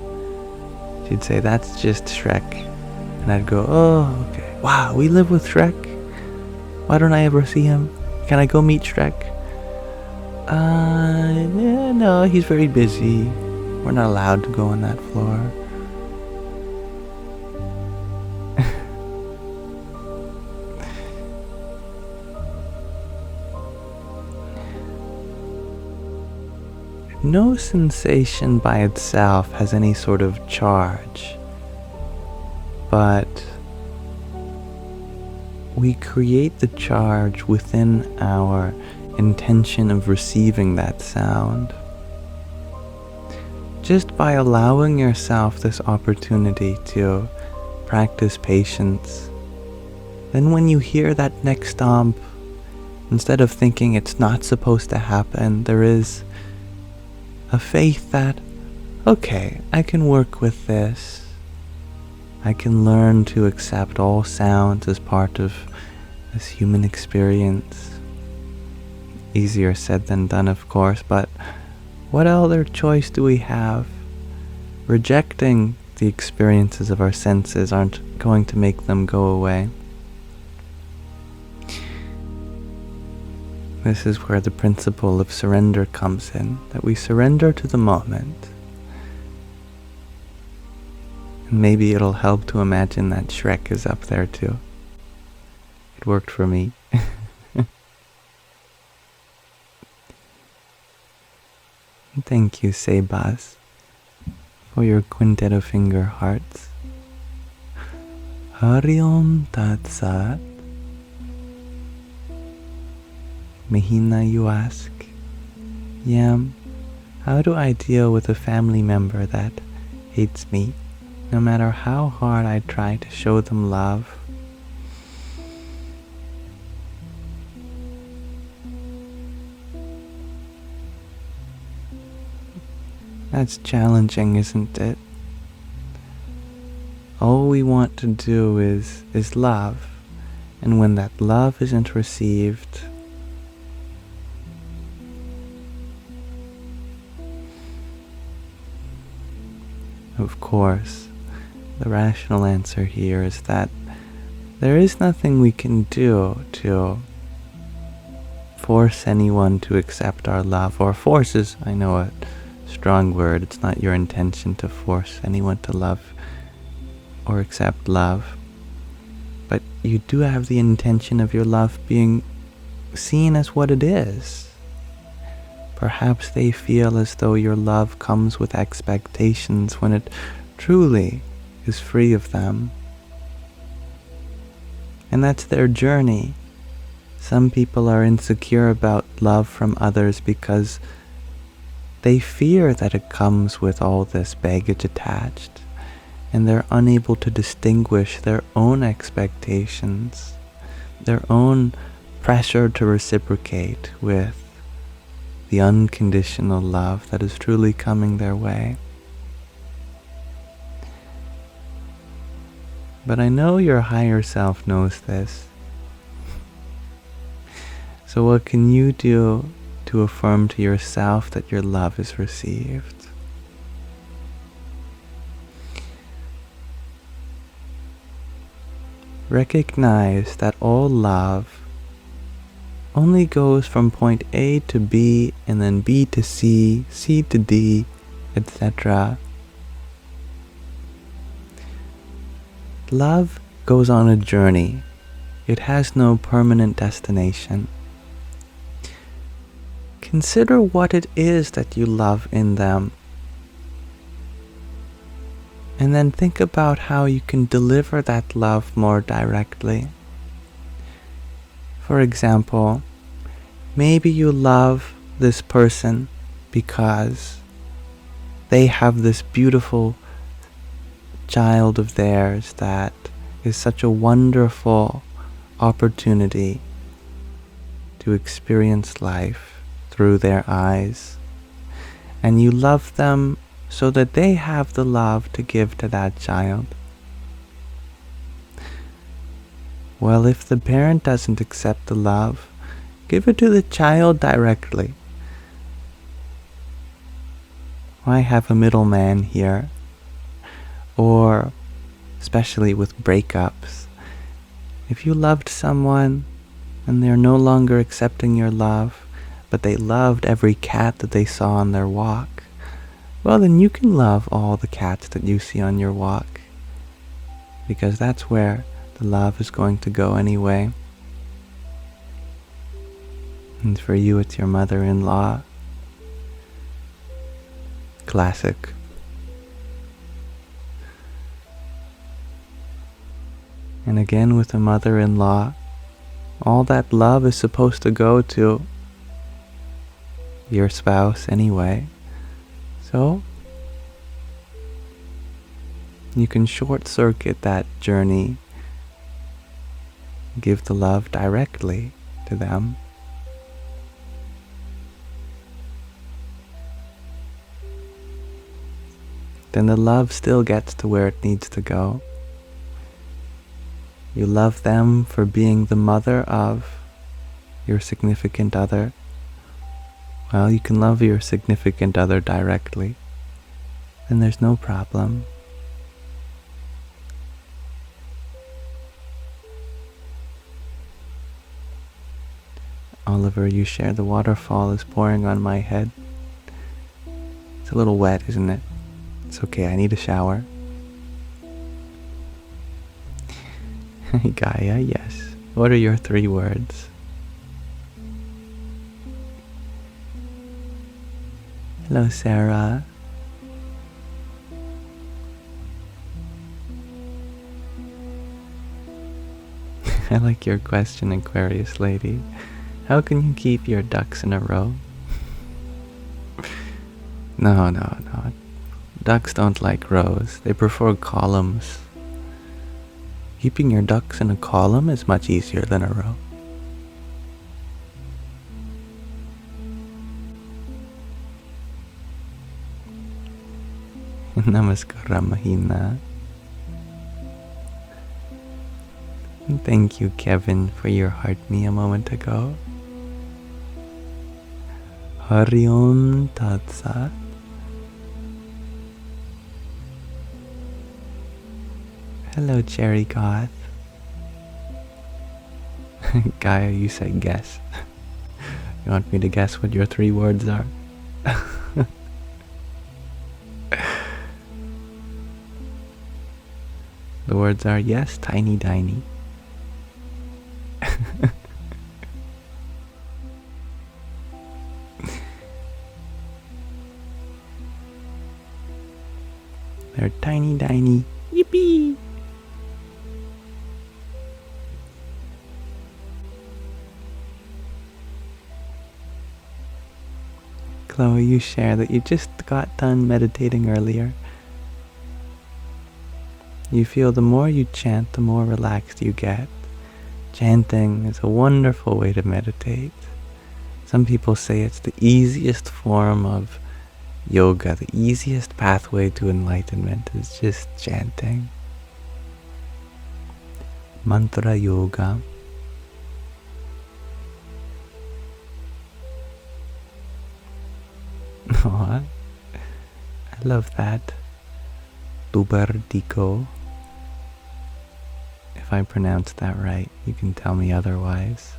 she'd say, that's just Shrek. And I'd go, oh, okay. Wow, we live with Shrek? Why don't I ever see him? Can I go meet Shrek? Yeah, no, he's very busy. We're not allowed to go on that floor. No sensation by itself has any sort of charge, but we create the charge within our intention of receiving that sound. Just by allowing yourself this opportunity to practice patience, then when you hear that next stomp, instead of thinking it's not supposed to happen, there is a faith that, okay, I can work with this. I can learn to accept all sounds as part of this human experience. Easier said than done, of course, but what other choice do we have? Rejecting the experiences of our senses aren't going to make them go away. This is where the principle of surrender comes in, that we surrender to the moment. And maybe it'll help to imagine that Shrek is up there too. It worked for me. Thank you, Sebas, for your quintet of finger hearts. Hari Om Tat Sat. Mahina, you ask, Yam, how do I deal with a family member that hates me, no matter how hard I try to show them love? That's challenging, isn't it? All we want to do is love, and when that love isn't received, of course, the rational answer here is that there is nothing we can do to force anyone to accept our love. Or force is, I know, a strong word. It's not your intention to force anyone to love or accept love. But you do have the intention of your love being seen as what it is. Perhaps they feel as though your love comes with expectations when it truly is free of them. And that's their journey. Some people are insecure about love from others because they fear that it comes with all this baggage attached, and they're unable to distinguish their own expectations, their own pressure to reciprocate with the unconditional love that is truly coming their way. But I know your higher self knows this. So what can you do to affirm to yourself that your love is received? Recognize that all love only goes from point A to B, and then B to C, C to D, etc. Love goes on a journey. It has no permanent destination. Consider what it is that you love in them, and then think about how you can deliver that love more directly. For example, maybe you love this person because they have this beautiful child of theirs that is such a wonderful opportunity to experience life through their eyes. And you love them so that they have the love to give to that child. Well, if the parent doesn't accept the love, give it to the child directly. Why have a middleman here? Or, especially with breakups, if you loved someone and they're no longer accepting your love, but they loved every cat that they saw on their walk, well, then you can love all the cats that you see on your walk, because that's where the love is going to go anyway. And for you, it's your mother-in-law. Classic. And again, with a mother-in-law, all that love is supposed to go to your spouse anyway. So you can short-circuit that journey, give the love directly to them. Then the love still gets to where it needs to go. You love them for being the mother of your significant other. Well, you can love your significant other directly. Then there's no problem. Oliver, you share the waterfall is pouring on my head. It's a little wet, isn't it? It's okay, I need a shower. Gaia, yes. What are your 3 words? Hello, Sarah. I like your question, Aquarius lady. How can you keep your ducks in a row? No. Ducks don't like rows. They prefer columns. Keeping your ducks in a column is much easier than a row. Namaskara, Mahina. And thank you, Kevin, for your heart me a moment ago. Hari Om Tat Sat. Hello, Cherry Goth. Gaia, you said guess. You want me to guess what your 3 words are? The words are yes, tiny, tiny. They're tiny, tiny. Yippee! Chloe, you share that you just got done meditating earlier. You feel the more you chant, the more relaxed you get. Chanting is a wonderful way to meditate. Some people say it's the easiest form of yoga, the easiest pathway to enlightenment is just chanting. Mantra yoga. Oh, I love that. Tuberdiko. If I pronounced that right, you can tell me otherwise.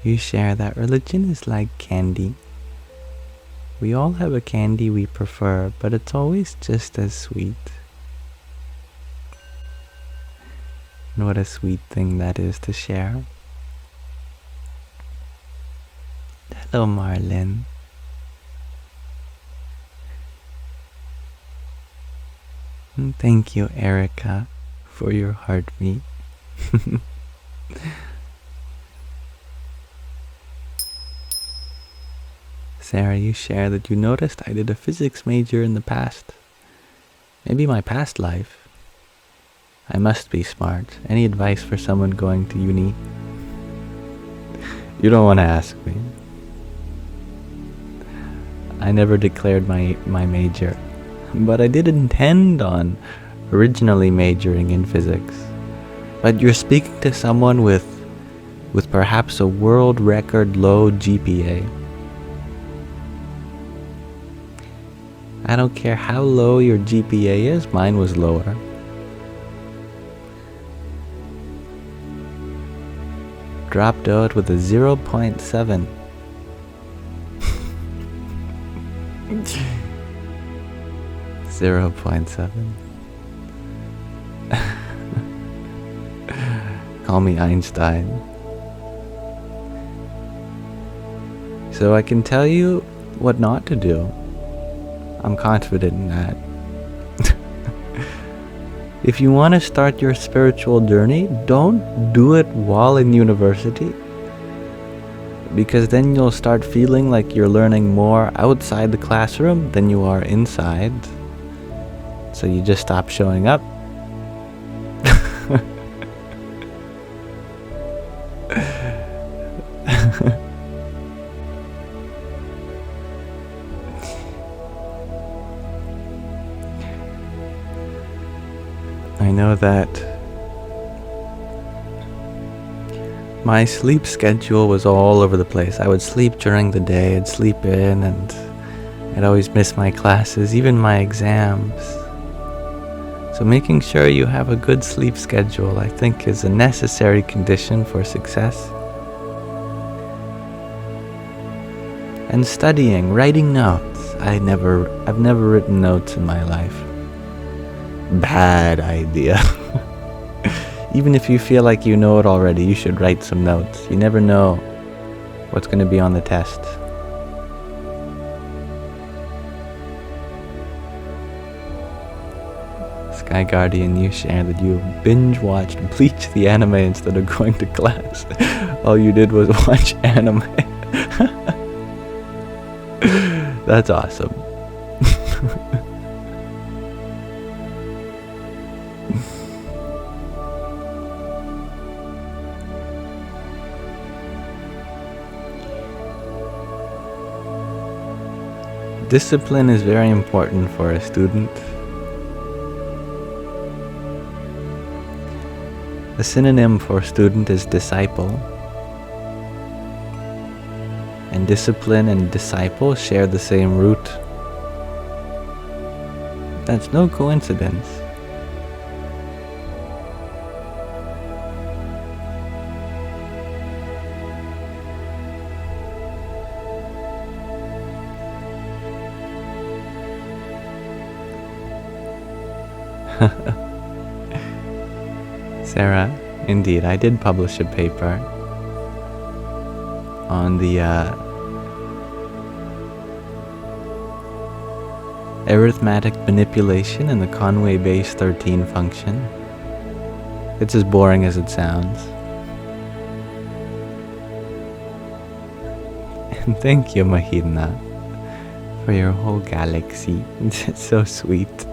You share that religion is like candy. We all have a candy we prefer, but it's always just as sweet. And what a sweet thing that is to share. Hello, Marlin. And thank you, Erica, for your heartbeat. Sarah, you share that you noticed I did a physics major in the past. Maybe my past life. I must be smart. Any advice for someone going to uni? You don't want to ask me. I never declared my major, but I did intend on originally majoring in physics. But you're speaking to someone with perhaps a world record low GPA. I don't care how low your GPA is, mine was lower. Dropped out with a 0.7. Call me Einstein. So I can tell you what not to do. I'm confident in that. If you want to start your spiritual journey, don't do it while in university. Because then you'll start feeling like you're learning more outside the classroom than you are inside. So you just stop showing up. I know that my sleep schedule was all over the place. I would sleep during the day, I'd sleep in, and I'd always miss my classes, even my exams. So making sure you have a good sleep schedule, I think, is a necessary condition for success. And studying, writing notes. I've never written notes in my life. Bad idea. Even if you feel like you know it already, you should write some notes. You never know what's going to be on the test. Sky Guardian, you share that you binge watched Bleach the anime instead of going to class. All you did was watch anime. That's awesome. Discipline is very important for a student. The synonym for student is disciple. And discipline and disciple share the same root. That's no coincidence. Sarah, indeed, I did publish a paper on the arithmetic manipulation in the Conway base 13 function. It's as boring as it sounds. And thank you, Mahina. for your whole galaxy. It's so sweet.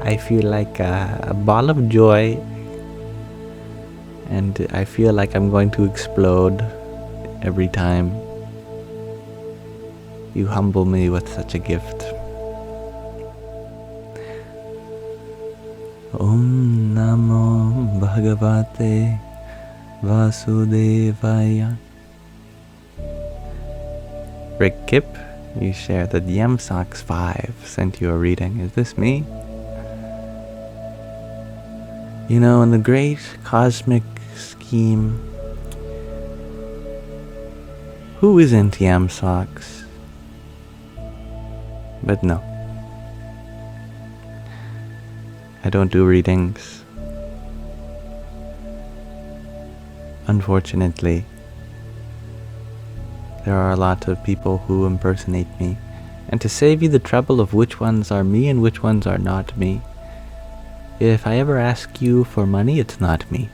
I feel like a ball of joy, and I feel like I'm going to explode every time you humble me with such a gift. Om Namo Bhagavate Vasudevaya. Rick Kip, you share that Yamsox 5 sent you a reading. Is this me? You know, in the great cosmic scheme, who isn't Yamsox? But no. I don't do readings. Unfortunately, there are a lot of people who impersonate me, and to save you the trouble of which ones are me and which ones are not me, if I ever ask you for money, it's not me.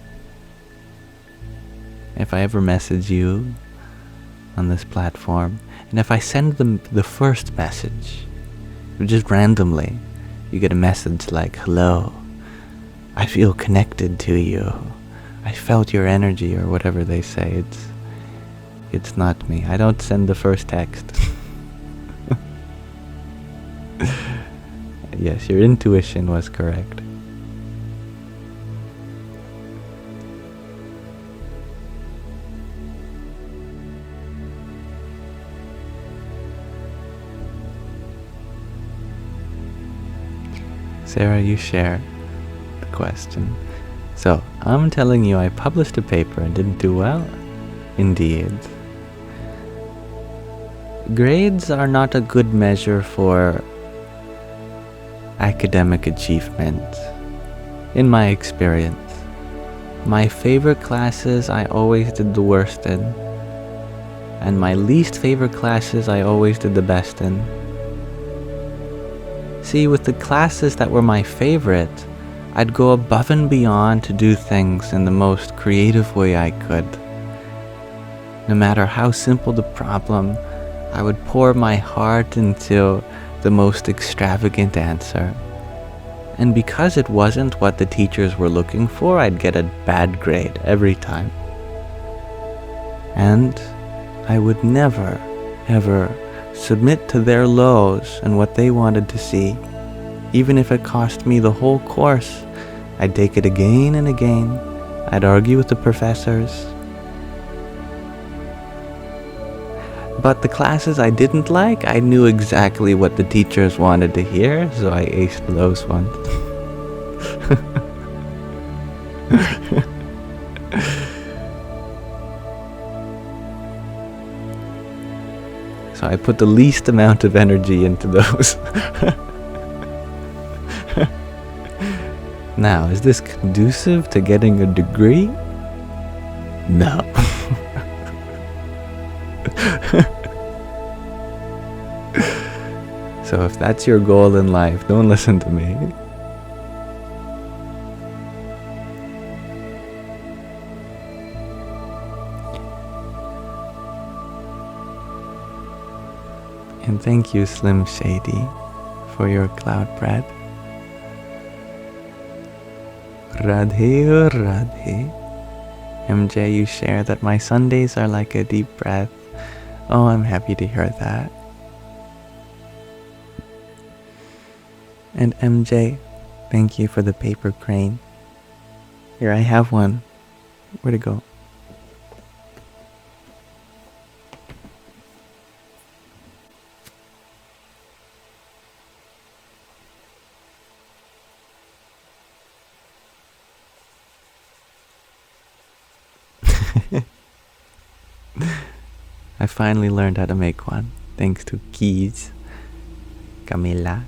If I ever message you on this platform, and if I send them the first message, just randomly, you get a message like, "Hello, I feel connected to you. I felt your energy," or whatever they say. It's not me. I don't send the first text. Yes, your intuition was correct. Sarah, you share the question. So, I'm telling you I published a paper and didn't do well? Indeed. Grades are not a good measure for academic achievement, in my experience. My favorite classes I always did the worst in, and my least favorite classes I always did the best in. See, with the classes that were my favorite, I'd go above and beyond to do things in the most creative way I could. No matter how simple the problem, I would pour my heart into the most extravagant answer. And because it wasn't what the teachers were looking for, I'd get a bad grade every time. And I would never, ever submit to their lows and what they wanted to see. Even if it cost me the whole course, I'd take it again and again. I'd argue with the professors. But the classes I didn't like, I knew exactly what the teachers wanted to hear, so I aced those ones. So I put the least amount of energy into those. Now, is this conducive to getting a degree? No. So if that's your goal in life, don't listen to me. And thank you, Slim Shady, for your cloud bread. Radhe Radhe. MJ, you share that my Sundays are like a deep breath. Oh, I'm happy to hear that. And MJ, thank you for the paper crane. Here, I have one. Where'd it go? I finally learned how to make one, thanks to Keys, Camila,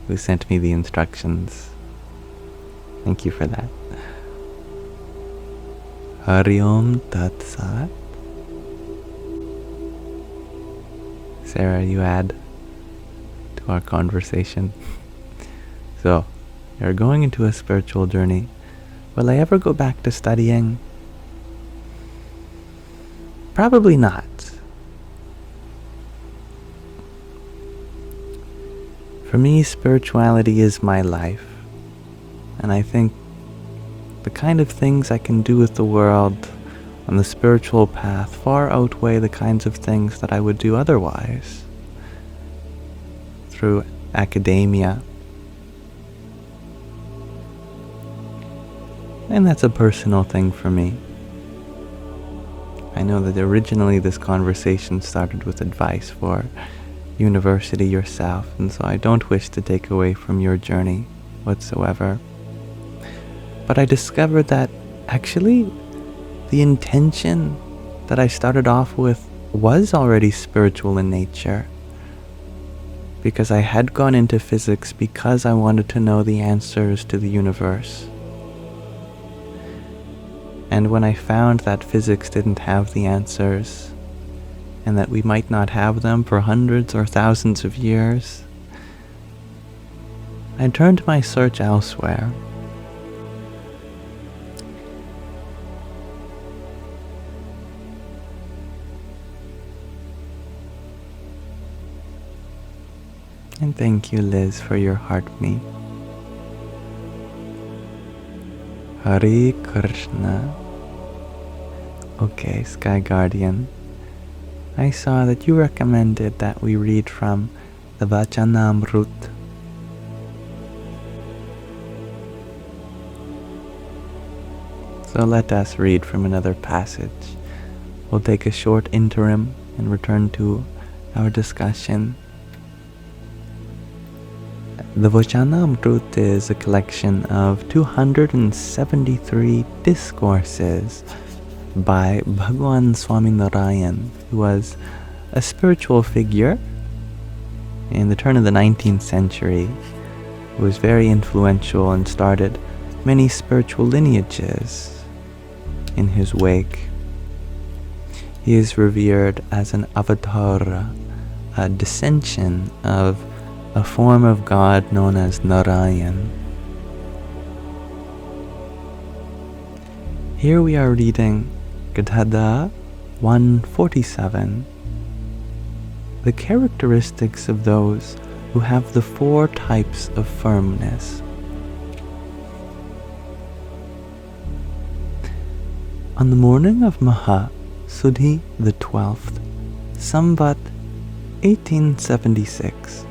who sent me the instructions. Thank you for that. Hari Om Tat Sat. Sarah, you add to our conversation. So, you're going into a spiritual journey. Will I ever go back to studying? Probably not. For me, spirituality is my life, and I think the kind of things I can do with the world on the spiritual path far outweigh the kinds of things that I would do otherwise through academia. And that's a personal thing for me. I know that originally this conversation started with advice for university yourself, and so I don't wish to take away from your journey whatsoever. But I discovered that actually the intention that I started off with was already spiritual in nature, because I had gone into physics because I wanted to know the answers to the universe. And when I found that physics didn't have the answers, and that we might not have them for hundreds or thousands of years, I turned my search elsewhere. And thank you, Liz, for your heartmeet. Hare Krishna. Okay, Sky Guardian. I saw that you recommended that we read from the Vachanamrut. So let us read from another passage. We'll take a short interim and return to our discussion. The Vachanamrut is a collection of 273 discourses by Bhagwan Swaminarayan, who was a spiritual figure in the turn of the 19th century, who was very influential and started many spiritual lineages in his wake. He is revered as an avatar, a descension of a form of God known as Narayan. Here we are reading Gadhadha 147, the characteristics of those who have the 4 types of firmness. On the morning of Maha Suddhi the 12th, Samvat 1876,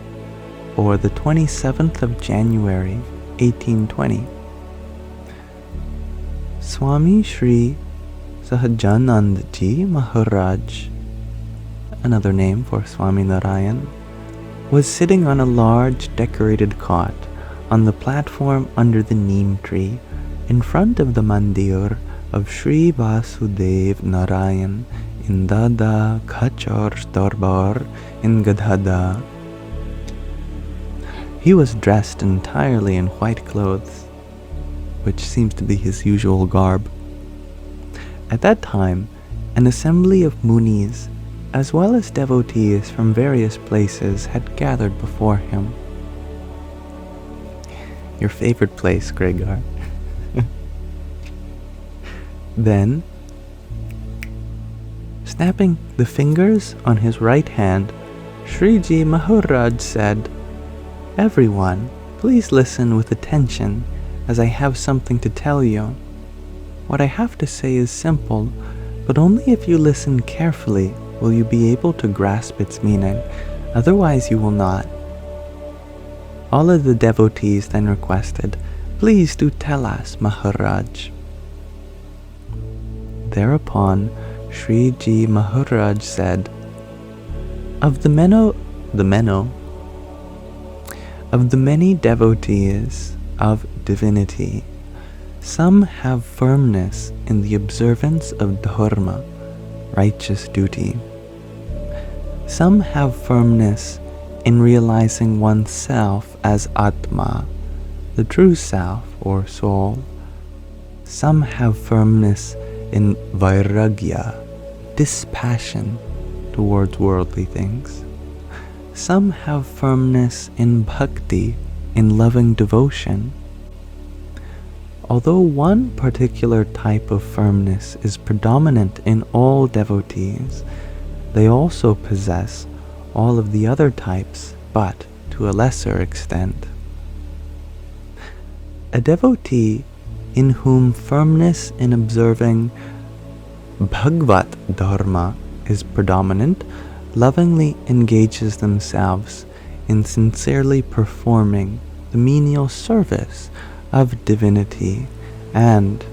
or the 27th of January 1820, Swamishri Sahajanandji Maharaj, another name for Swaminarayan, was sitting on a large decorated cot on the platform under the neem tree in front of the mandir of Sri Vasudev Narayan in Dada Khachar's Darbar in Gadhadha. He was dressed entirely in white clothes, which seems to be his usual garb. At that time, an assembly of munis, as well as devotees from various places, had gathered before him. Your favorite place, Gregor. Then, snapping the fingers on his right hand, Sriji Maharaj said, "Everyone, please listen with attention, as I have something to tell you. What I have to say is simple, but only if you listen carefully will you be able to grasp its meaning, otherwise you will not." All of the devotees then requested, "Please do tell us, Maharaj." Thereupon, Sriji Maharaj said, Of the many devotees of divinity, some have firmness in the observance of Dharma, righteous duty. Some have firmness in realizing oneself as Atma, the true self or soul. Some have firmness in Vairagya, dispassion towards worldly things. Some have firmness in Bhakti, in loving devotion. Although one particular type of firmness is predominant in all devotees, they also possess all of the other types, but to a lesser extent. A devotee in whom firmness in observing Bhagavad Dharma is predominant lovingly engages themselves in sincerely performing the menial service of divinity and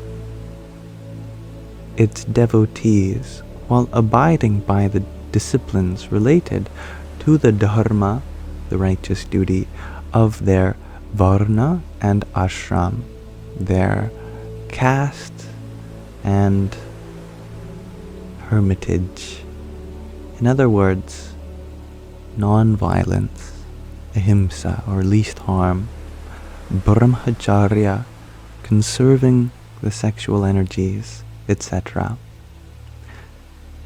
its devotees while abiding by the disciplines related to the Dharma, the righteous duty, of their Varna and Ashram, their caste and hermitage. In other words, non-violence, ahimsa or least harm, brahmacharya, conserving the sexual energies, etc.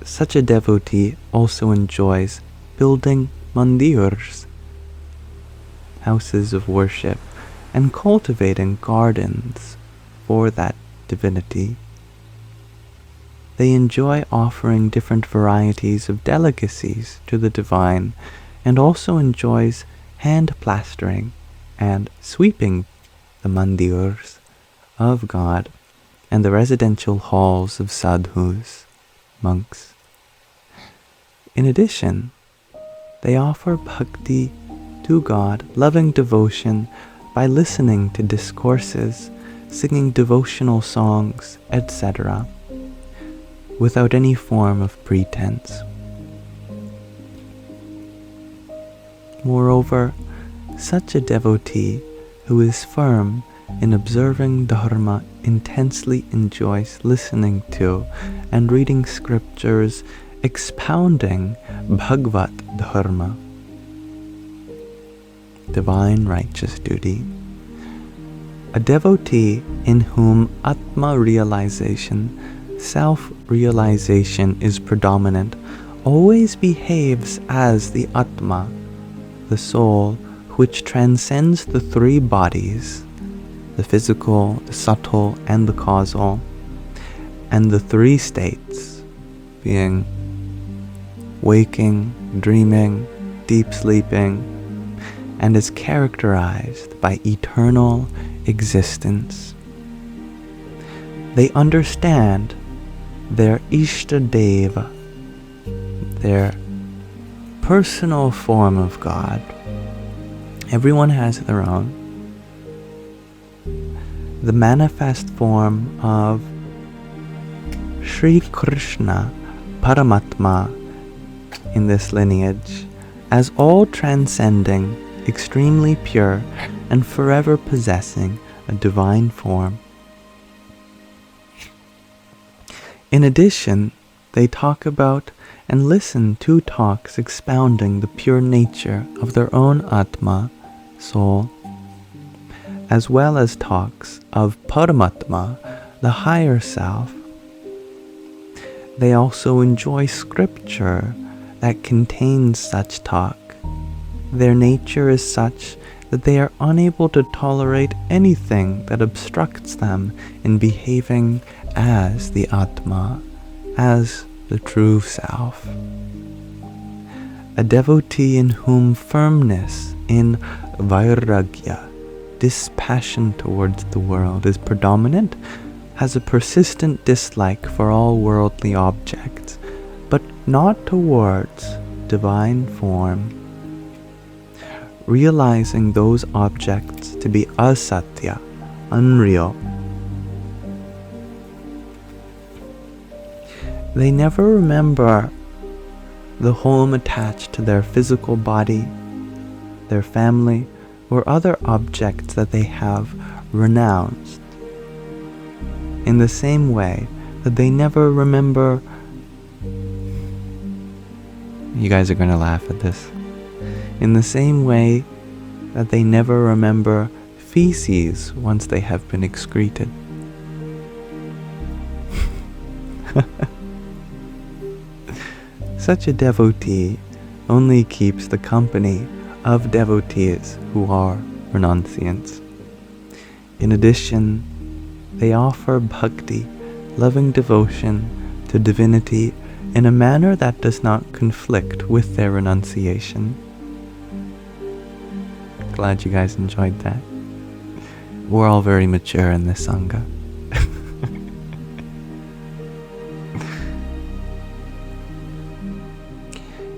Such a devotee also enjoys building mandirs, houses of worship, and cultivating gardens for that divinity. They enjoy offering different varieties of delicacies to the divine, and also enjoys hand plastering and sweeping the mandirs of God and the residential halls of sadhus, monks. In addition, they offer bhakti to God, loving devotion, by listening to discourses, singing devotional songs, etc., without any form of pretense. Moreover, such a devotee who is firm in observing Dharma intensely enjoys listening to and reading scriptures expounding Bhagavad Dharma, divine righteous duty. A devotee in whom Atma-Realization, self-realization, is predominant always behaves as the Atma, the soul which transcends the three bodies, the physical, the subtle, and the causal, and the three states, being waking, dreaming, deep sleeping, and is characterized by eternal existence. They understand their Ishtadeva, their personal form of God. Everyone has their own. The manifest form of Sri Krishna Paramatma in this lineage, as all transcending, extremely pure, and forever possessing a divine form. In addition, they talk about and listen to talks expounding the pure nature of their own Atma, soul, as well as talks of Paramatma, the higher self. They also enjoy scripture that contains such talk. Their nature is such that they are unable to tolerate anything that obstructs them in behaving as the Atma, as the true self. A devotee in whom firmness in vairagya, dispassion towards the world, is predominant, has a persistent dislike for all worldly objects, but not towards divine form, realizing those objects to be asatya, unreal. They never remember the home attached to their physical body, their family, or other objects that they have renounced. In the same way that they never remember... You guys are going to laugh at this. In the same way that they never remember feces once they have been excreted. Such a devotee only keeps the company of devotees who are renunciants. In addition, they offer bhakti, loving devotion to divinity, in a manner that does not conflict with their renunciation. Glad you guys enjoyed that. We're all very mature in this Sangha.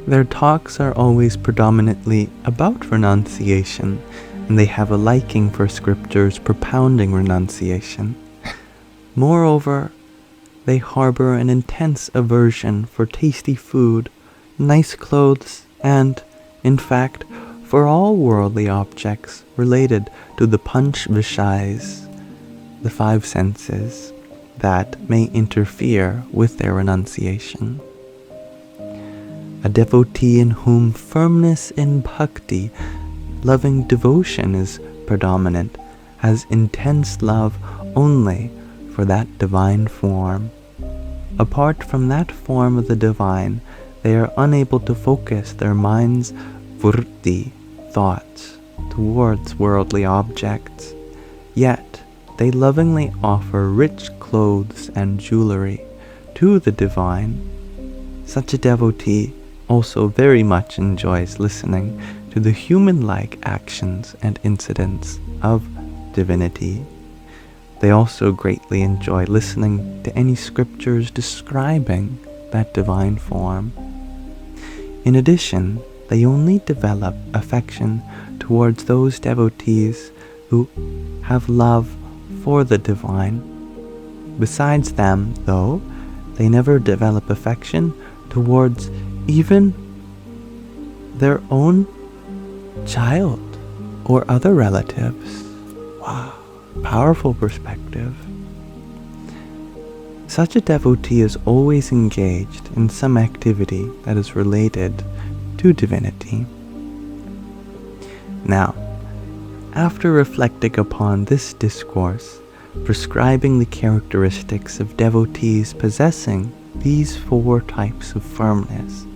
Their talks are always predominantly about renunciation, and they have a liking for scriptures propounding renunciation. Moreover, they harbor an intense aversion for tasty food, nice clothes, and, in fact, for all worldly objects related to the panch vishais, the five senses, that may interfere with their renunciation. A devotee in whom firmness in bhakti, loving devotion, is predominant, has intense love only for that divine form. Apart from that form of the divine, they are unable to focus their mind's vritti, thoughts, towards worldly objects. Yet, they lovingly offer rich clothes and jewelry to the divine. Such a devotee also very much enjoys listening to the human-like actions and incidents of divinity. They also greatly enjoy listening to any scriptures describing that divine form. In addition, they only develop affection towards those devotees who have love for the divine. Besides them, though, they never develop affection towards even their own child or other relatives. Wow, powerful perspective. Such a devotee is always engaged in some activity that is related to divinity. Now, after reflecting upon this discourse, prescribing the characteristics of devotees possessing these four types of firmness,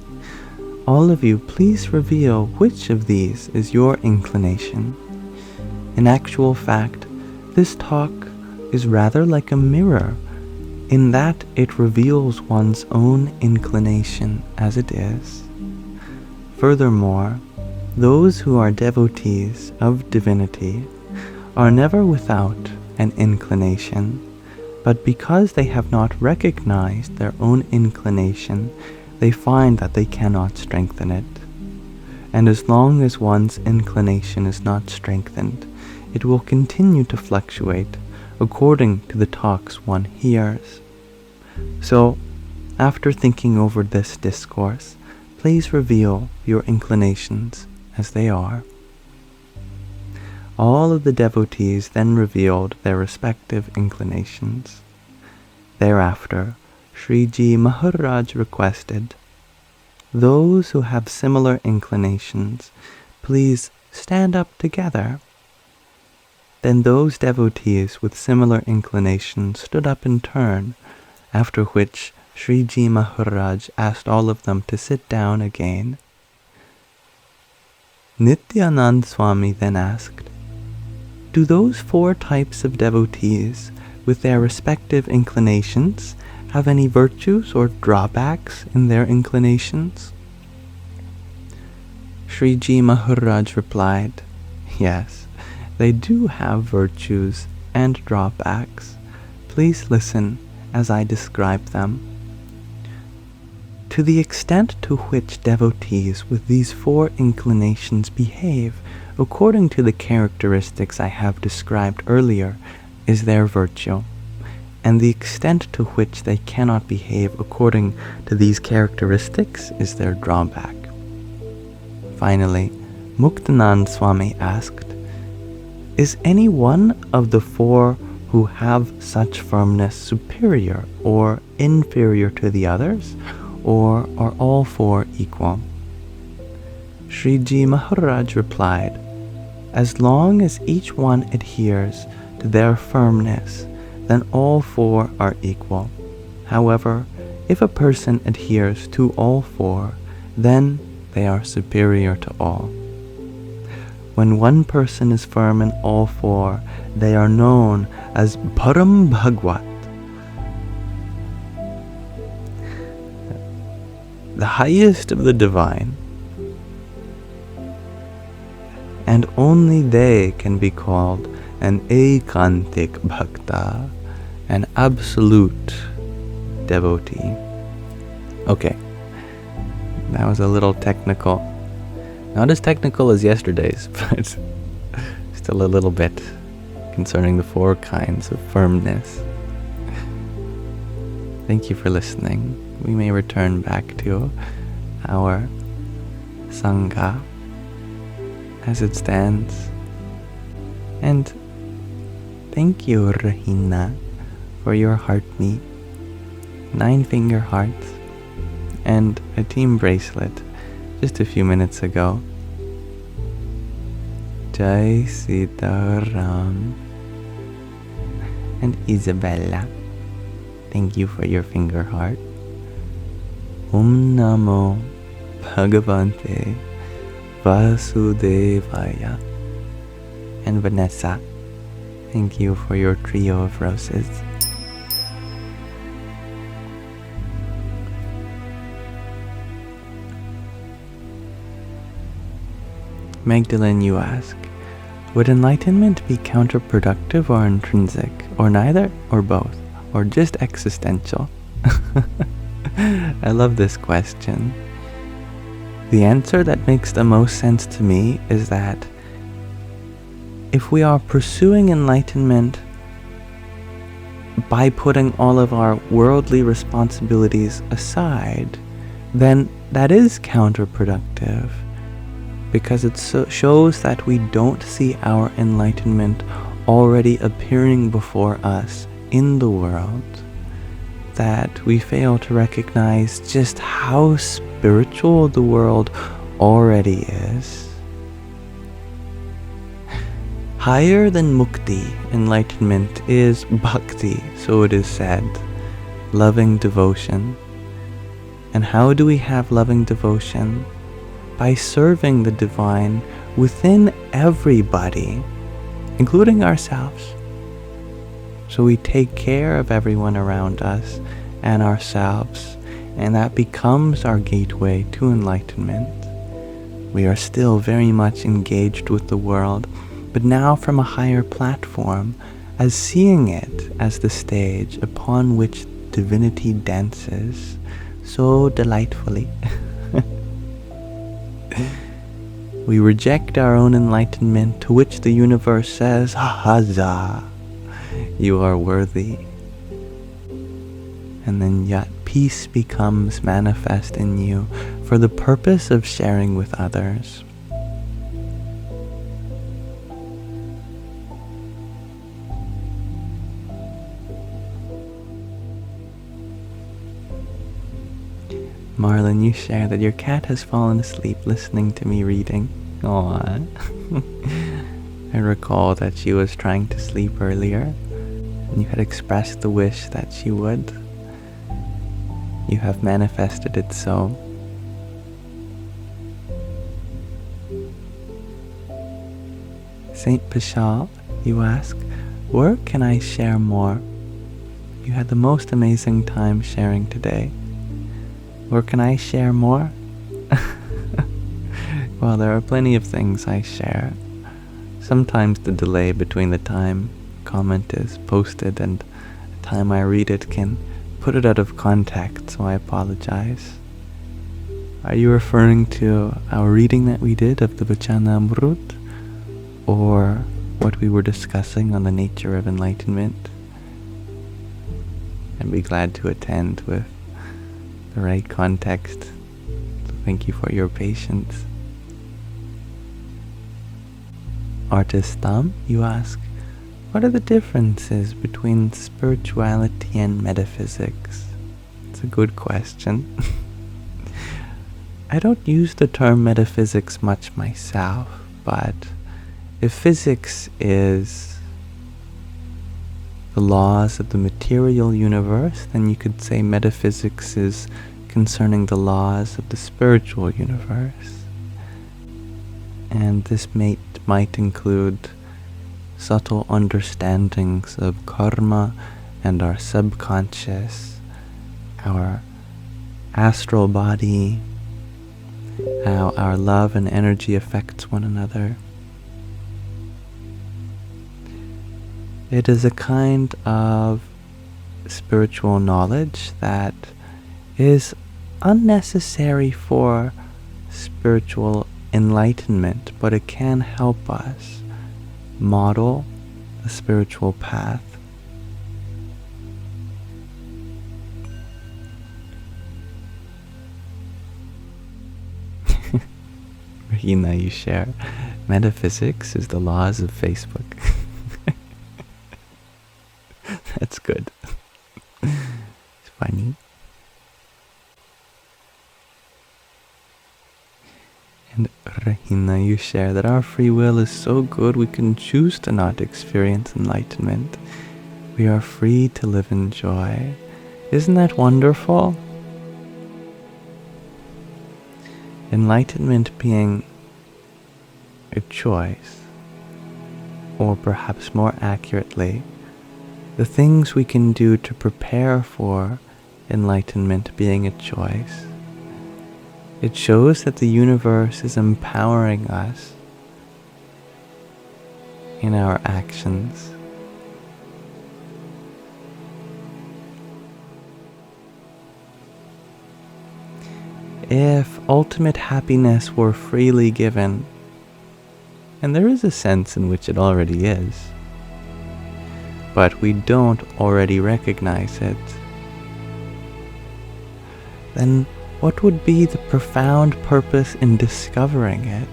all of you please reveal which of these is your inclination. In actual fact, this talk is rather like a mirror, in that it reveals one's own inclination as it is. Furthermore, those who are devotees of divinity are never without an inclination, but because they have not recognized their own inclination, they find that they cannot strengthen it. And as long as one's inclination is not strengthened, it will continue to fluctuate according to the talks one hears. So, after thinking over this discourse, please reveal your inclinations as they are. All of the devotees then revealed their respective inclinations. Thereafter, Sriji Maharaj requested, "Those who have similar inclinations, please stand up together." Then those devotees with similar inclinations stood up in turn, after which Sriji Maharaj asked all of them to sit down again. Nityanand Swami then asked, "Do those four types of devotees, with their respective inclinations, have any virtues or drawbacks in their inclinations?" Sriji Maharaj replied, "Yes, they do have virtues and drawbacks. Please listen as I describe them. To the extent to which devotees with these four inclinations behave according to the characteristics I have described earlier is their virtue, and the extent to which they cannot behave according to these characteristics is their drawback." Finally, Muktanand Swami asked, "Is any one of the four who have such firmness superior or inferior to the others, or are all four equal?" Sriji Maharaj replied, "As long as each one adheres to their firmness, then all four are equal. However, if a person adheres to all four, then they are superior to all. When one person is firm in all four, they are known as Param Bhagwat, the highest of the divine. and only they can be called an ekantik bhakta, an absolute devotee. Okay, that was a little technical. Not as technical as yesterday's, but still a little bit concerning the 4 kinds of firmness. Thank you for listening. We may return back to our Sangha as it stands. And thank you, Rahina, for your heart meet, 9-finger hearts, and a team bracelet just a few minutes ago. Jai Sitaram. And Isabella, thank you for your finger heart. Om Namo Bhagavante Vasudevaya. And Vanessa, thank you for your trio of roses. Magdalene, you ask, would enlightenment be counterproductive or intrinsic, or neither, or both, or just existential? I love this question. The answer that makes the most sense to me is that if we are pursuing enlightenment by putting all of our worldly responsibilities aside, then that is counterproductive, because it shows that we don't see our enlightenment already appearing before us in the world, that we fail to recognize just how spiritual the world already is. Higher than mukti, enlightenment, is bhakti, so it is said, loving devotion. And how do we have loving devotion? By serving the divine within everybody, including ourselves. So we take care of everyone around us and ourselves, and that becomes our gateway to enlightenment. We are still very much engaged with the world, but now from a higher platform, as seeing it as the stage upon which divinity dances so delightfully. We reject our own enlightenment, to which the universe says, Haza, you are worthy. And then yet peace becomes manifest in you for the purpose of sharing with others. Marlon, you share that your cat has fallen asleep listening to me reading. Aww. I recall that she was trying to sleep earlier, and you had expressed the wish that she would. You have manifested it so. Saint Pashal, you ask, where can I share more? You had the most amazing time sharing today. Where can I share more? Well, there are plenty of things I share. Sometimes the delay between the time comment is posted and the time I read it can put it out of context, so I apologize. Are you referring to our reading that we did of the Vachanamrut, or what we were discussing on the nature of enlightenment? I'd be glad to attend with the right context. So thank you for your patience. Artist Thumb, you ask, what are the differences between spirituality and metaphysics? It's a good question. I don't use the term metaphysics much myself, but if physics is the laws of the material universe, then you could say metaphysics is concerning the laws of the spiritual universe. And this might include subtle understandings of karma and our subconscious, our astral body, how our love and energy affects one another, It is a kind of spiritual knowledge that is unnecessary for spiritual enlightenment, but it can help us model a spiritual path. Rahina, you share. Metaphysics is the laws of Facebook. That's good. It's funny. And Rahina, you share that our free will is so good we can choose to not experience enlightenment. We are free to live in joy. Isn't that wonderful? Enlightenment being a choice, or perhaps more accurately, the things we can do to prepare for enlightenment being a choice. It shows that the universe is empowering us in our actions. If ultimate happiness were freely given, and there is a sense in which it already is, but we don't already recognize it, then what would be the profound purpose in discovering it?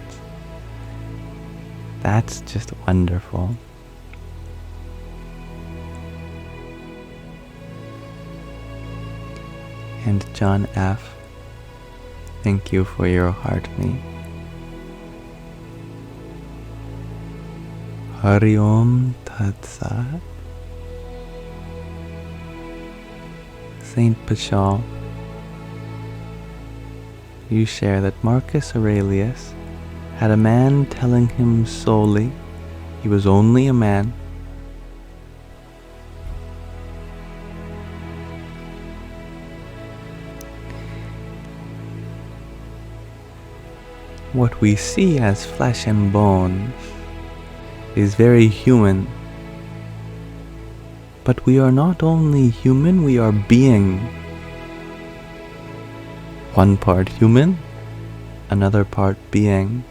That's just wonderful. And John F., thank you for your heart me. Hari Om Tat Sat. Saint Paschal, you share that Marcus Aurelius had a man telling him solely he was only a man. What we see as flesh and bones is very human. But we are not only human, we are being. One part human, another part being.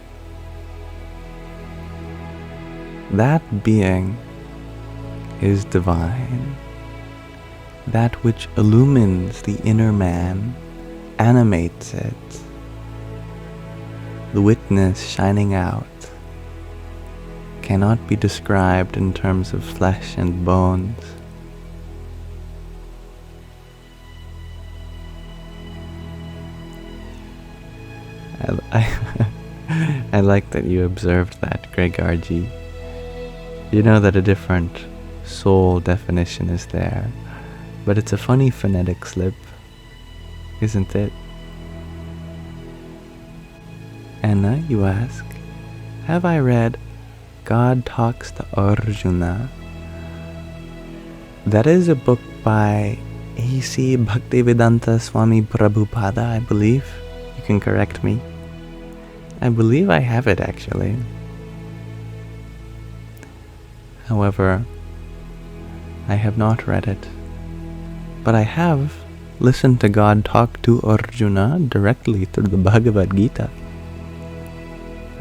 That being is divine. That which illumines the inner man, animates it. The witness shining out cannot be described in terms of flesh and bones. I like that you observed that, Greg RG. You know that a different soul definition is there, but it's a funny phonetic slip, isn't it? Anna, you ask, have I read God Talks to Arjuna? That is a book by A.C. Bhaktivedanta Swami Prabhupada, I believe. You can correct me. I believe I have it actually. However, I have not read it. But I have listened to God talk to Arjuna directly through the Bhagavad Gita.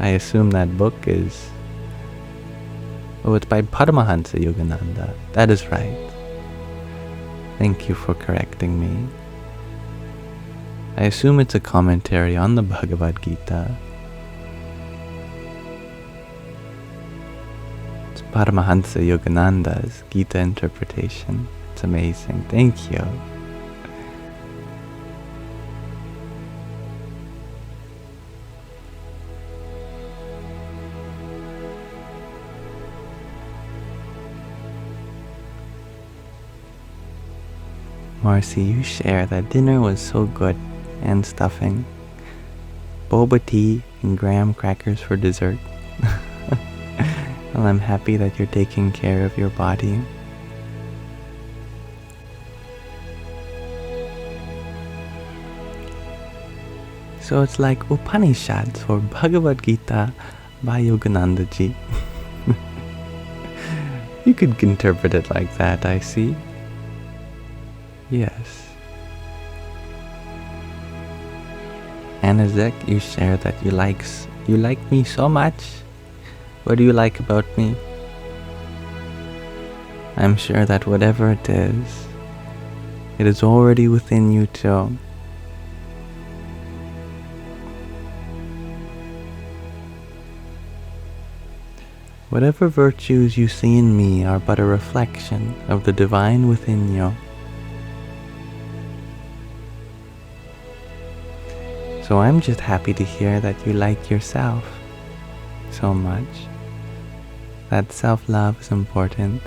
I assume that book is... Oh, it's by Paramahansa Yogananda. That is right. Thank you for correcting me. I assume it's a commentary on the Bhagavad Gita. It's Paramahansa Yogananda's Gita interpretation. It's amazing. Thank you. Marcy, you share that dinner was so good, and stuffing, boba tea, and graham crackers for dessert. Well, I'm happy that you're taking care of your body. So it's like Upanishads or Bhagavad Gita by Yogananda ji. You could interpret it like that, I see. Yes. Anazek, you share that you like me so much. What do you like about me? I'm sure that whatever it is already within you too. Whatever virtues you see in me are but a reflection of the divine within you. So I'm just happy to hear that you like yourself so much. That self-love is important.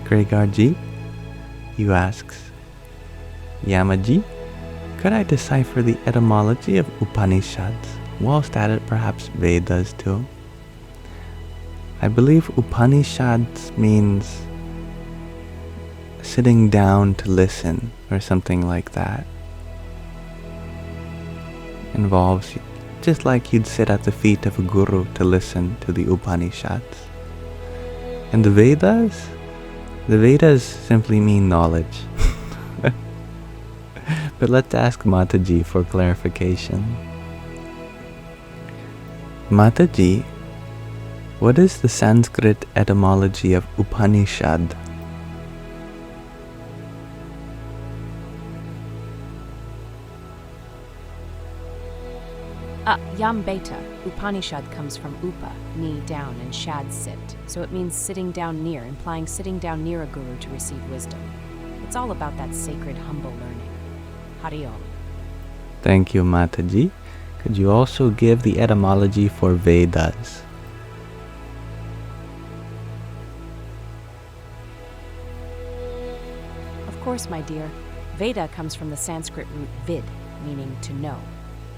Gregarji, you asks, Yamaji, could I decipher the etymology of Upanishads, whilst at it perhaps Vedas too? I believe Upanishads means sitting down to listen or something like that. Involves just like you'd sit at the feet of a guru to listen to the Upanishads. And the Vedas simply mean knowledge. But let's ask Mataji for clarification. Mataji, what is the Sanskrit etymology of Upanishad? Yam Beta. Upanishad comes from upa, knee down, and shad, sit. So it means sitting down near, implying sitting down near a guru to receive wisdom. It's all about that sacred, humble learning. Hari Om. Thank you, Mataji. Could you also give the etymology for Vedas? Of course, my dear. Veda comes from the Sanskrit root vid, meaning to know.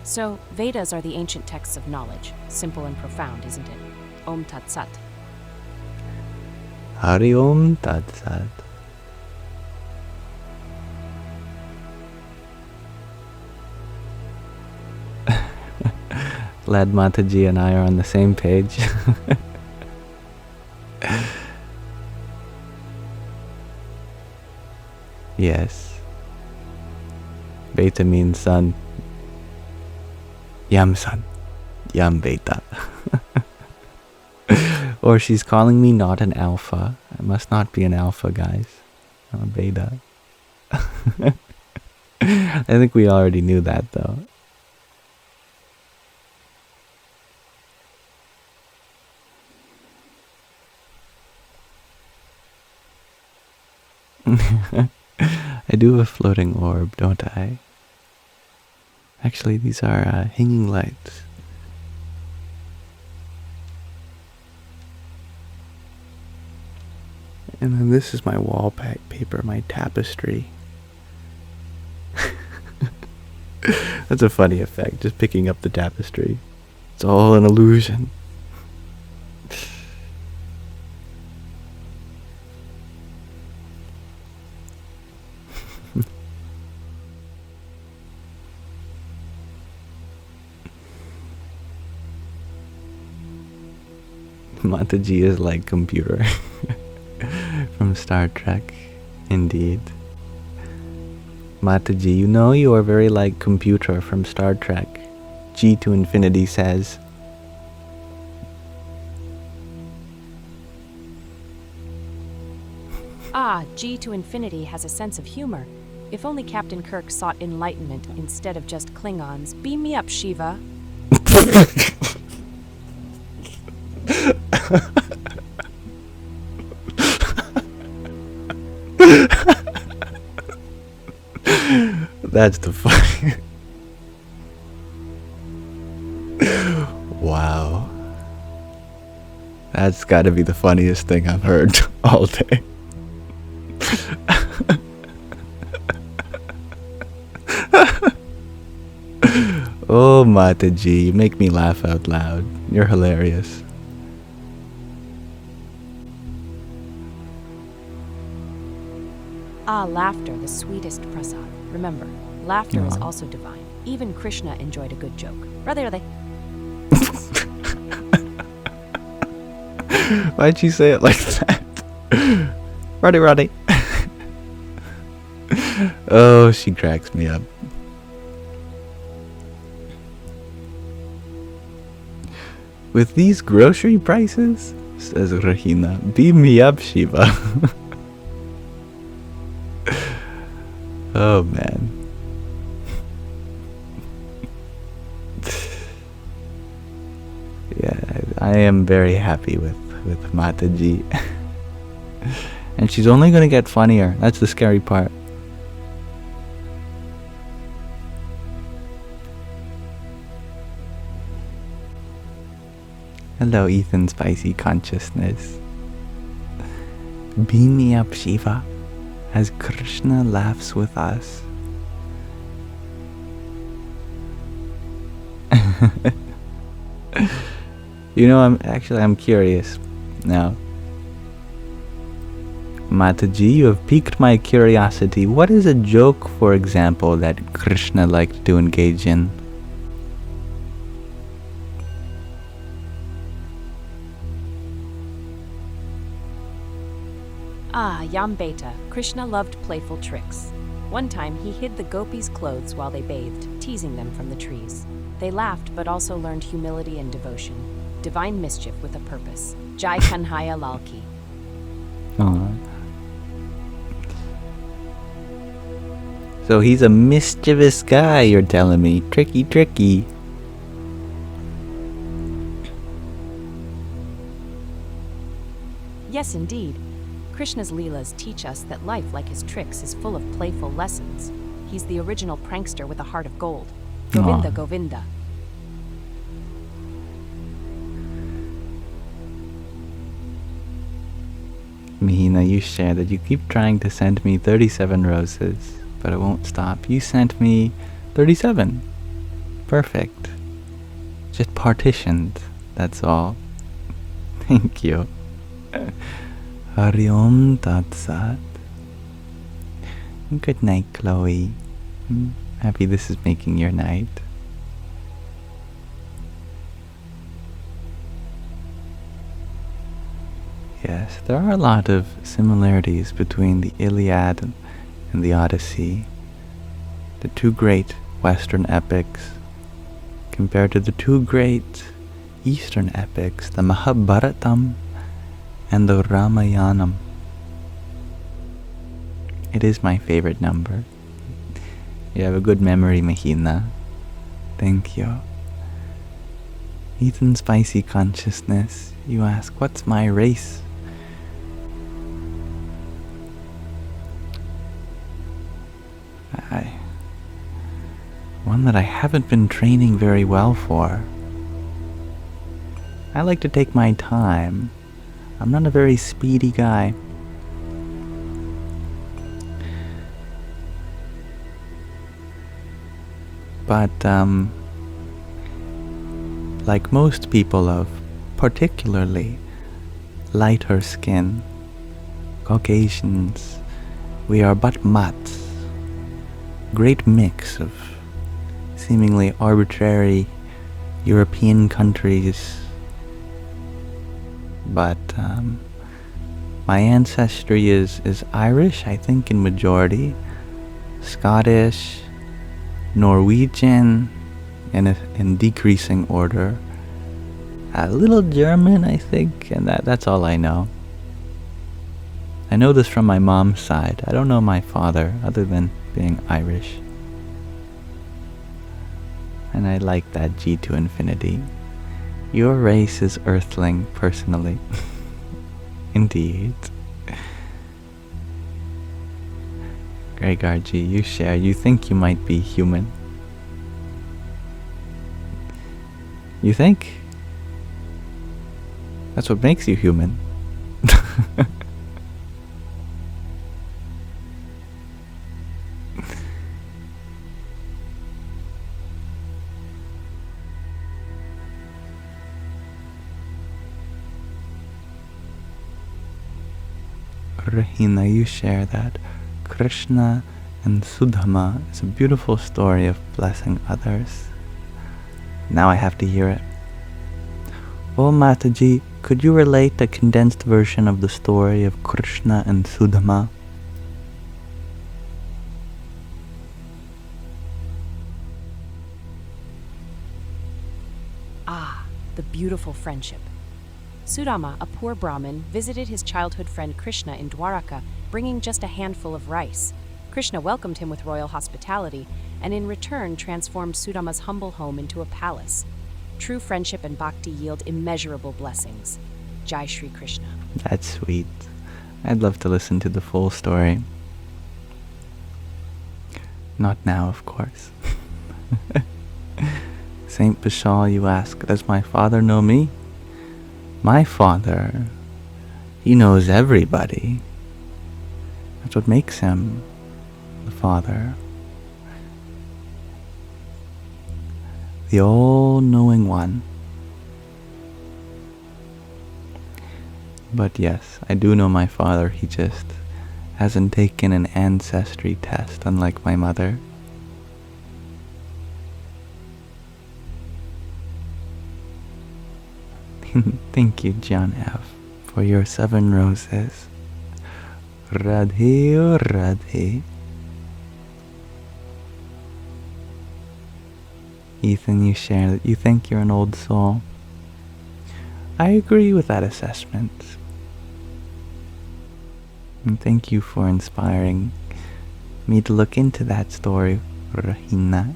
So, Vedas are the ancient texts of knowledge. Simple and profound, isn't it? Om Tat Sat. Hari Om Tat Sat. Glad Mataji and I are on the same page. Yes. Beta means sun. Yam-san. Yam-beta. Or she's calling me not an alpha. I must not be an alpha, guys. I'm a beta. I think we already knew that, though. I do have a floating orb, don't I? Actually, these are hanging lights. And then this is my wallpaper, my tapestry. That's a funny effect, just picking up the tapestry. It's all an illusion. Mataji is like computer from Star Trek, indeed. Mataji, you know you are very like computer from Star Trek. G to infinity says. G to infinity has a sense of humor. If only Captain Kirk sought enlightenment instead of just Klingons. Beam me up, Shiva. That's the funny. Wow. That's gotta be the funniest thing I've heard all day. Oh, Mataji, you make me laugh out loud. You're hilarious. Ah, laughter, the sweetest prasad. Remember, laughter is Aw. also divine. Even Krishna enjoyed a good joke. Radhe. Why'd you say it like that? Roddy. Oh, she cracks me up. With these grocery prices, says Rahina, beam me up, Shiva. Oh, man. Yeah, I am very happy with Mataji. And she's only going to get funnier. That's the scary part. Hello, Ethan Spicy Consciousness. Beam me up, Shiva, as Krishna laughs with us. You know, I'm curious now. Mataji, you have piqued my curiosity. What is a joke, for example, that Krishna liked to engage in? Ah, Yambeta. Krishna loved playful tricks. One time he hid the gopis' clothes while they bathed, teasing them from the trees. They laughed but also learned humility and devotion. Divine mischief with a purpose. Jai Kanhaya Lalki. Aww. So he's a mischievous guy, you're telling me. Tricky. Yes, indeed. Krishna's Leelas teach us that life, like his tricks, is full of playful lessons. He's the original prankster with a heart of gold. Govinda, Aw. Govinda. Mihina, you share that you keep trying to send me 37 roses, but it won't stop. You sent me 37. Perfect. Just partitioned, that's all. Thank you. Hari Om Tat Sat. Good night, Chloe. Happy this is making your night. Yes, there are a lot of similarities between the Iliad and the Odyssey, the two great Western epics, compared to the two great Eastern epics, the Mahabharatam and the Ramayanam. It is my favorite number. You have a good memory, Mahina. Thank you. Ethan Spicy Consciousness, you ask, what's my race? One that I haven't been training very well for. I like to take my time. I'm not a very speedy guy. But, like most people of particularly lighter skin, Caucasians, we are but mutts. Great mix of seemingly arbitrary European countries. But my ancestry is Irish, I think, in majority, Scottish, Norwegian, in decreasing order, a little German, I think, and that's all I know. I know this from my mom's side. I don't know my father, other than being Irish. And I like that G to infinity. Your race is Earthling, personally. Indeed. Gregarji, you share. You think you might be human. You think? That's what makes you human. Rahina, you share that Krishna and Sudama is a beautiful story of blessing others. Now I have to hear it. Well, Mataji, could you relate a condensed version of the story of Krishna and Sudama? Ah, the beautiful friendship. Sudama, a poor Brahmin, visited his childhood friend Krishna in Dwaraka, bringing just a handful of rice. Krishna welcomed him with royal hospitality, and in return transformed Sudama's humble home into a palace. True friendship and bhakti yield immeasurable blessings. Jai Shri Krishna. That's sweet. I'd love to listen to the full story. Not now, of course. Saint Bashal, you ask, does my father know me? My father, he knows everybody. That's what makes him the Father. The all-knowing one. But yes, I do know my father. He just hasn't taken an ancestry test, unlike my mother. Thank you, John F., for your 7 roses. Radhe, oh Radhe. Ethan, you share that you think you're an old soul. I agree with that assessment. And thank you for inspiring me to look into that story, Rahina.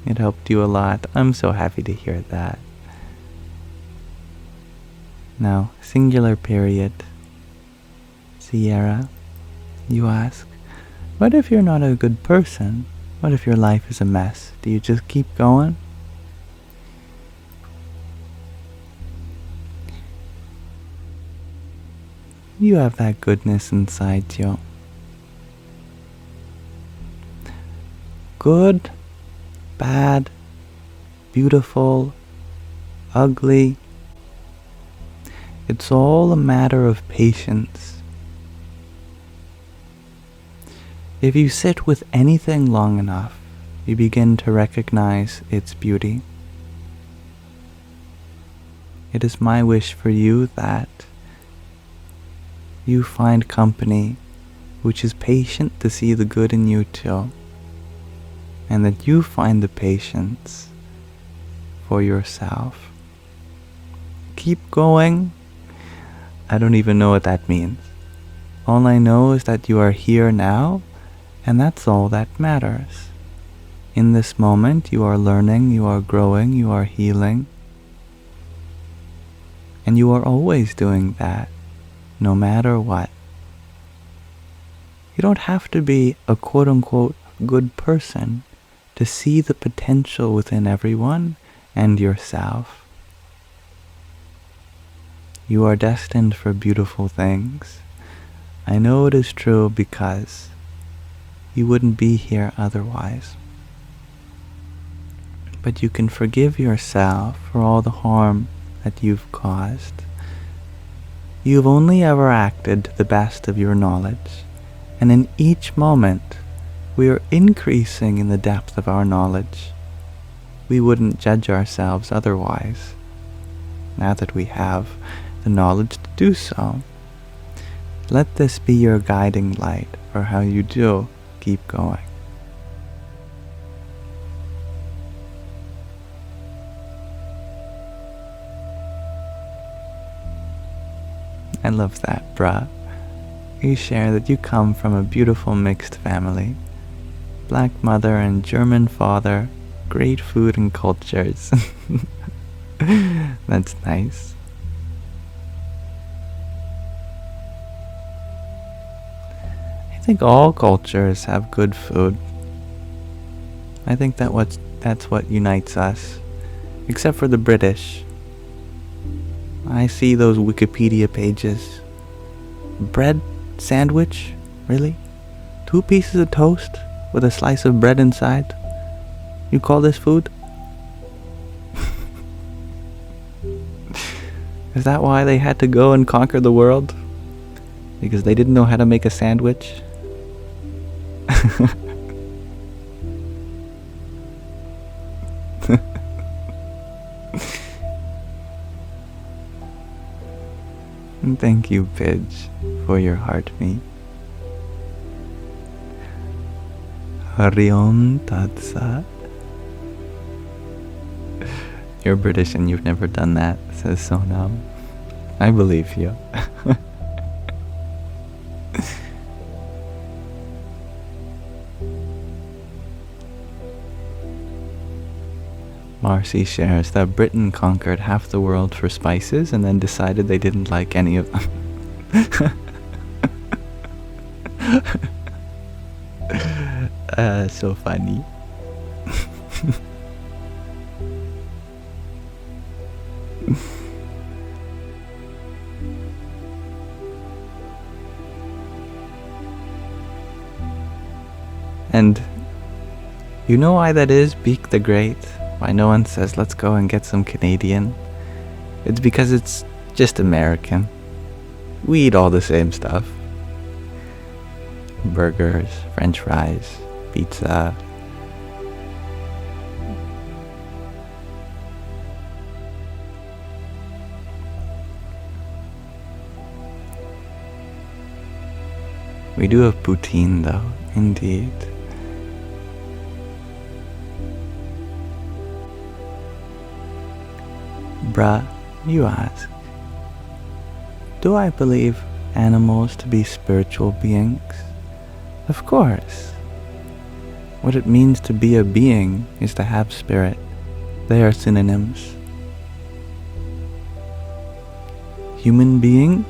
It helped you a lot. I'm so happy to hear that. Now, singular period. Sierra, you ask, what if you're not a good person? What if your life is a mess? Do you just keep going? You have that goodness inside you. Good, bad, beautiful, ugly. It's all a matter of patience. If you sit with anything long enough, you begin to recognize its beauty. It is my wish for you that you find company which is patient to see the good in you too, and that you find the patience for yourself. Keep going. I don't even know what that means. All I know is that you are here now, and that's all that matters. In this moment, you are learning, you are growing, you are healing, and you are always doing that, no matter what. You don't have to be a quote-unquote good person to see the potential within everyone and yourself. You are destined for beautiful things. I know it is true because you wouldn't be here otherwise. But you can forgive yourself for all the harm that you've caused. You've only ever acted to the best of your knowledge, and in each moment we are increasing in the depth of our knowledge. We wouldn't judge ourselves otherwise, now that we have the knowledge to do so. Let this be your guiding light for how you do keep going. I love that, bruh. You share that you come from a beautiful mixed family. Black mother and German father, great food and cultures. That's nice. I think all cultures have good food. I think that's what unites us, except for the British. I see those Wikipedia pages. Bread sandwich? Really? 2 pieces of toast with a slice of bread inside? You call this food? Is that why they had to go and conquer the world? Because they didn't know how to make a sandwich? And thank you, Pidge, for your heartmeet. Hari Om Tat Sat. You're British and you've never done that, says Sonam. I believe you. Marcy shares that Britain conquered half the world for spices and then decided they didn't like any of them. So funny. And you know why that is, Beak the Great? Why no one says, let's go and get some Canadian? It's because it's just American. We eat all the same stuff. Burgers, French fries, pizza. We do have poutine though, indeed. Bruh, you ask, do I believe animals to be spiritual beings? Of course. What it means to be a being is to have spirit. They are synonyms. Human being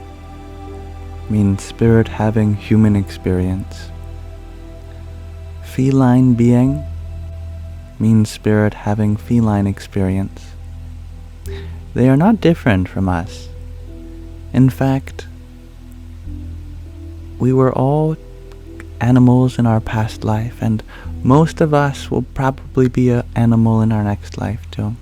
means spirit having human experience. Feline being means spirit having feline experience. They are not different from us. In fact, we were all animals in our past life, and most of us will probably be an animal in our next life too.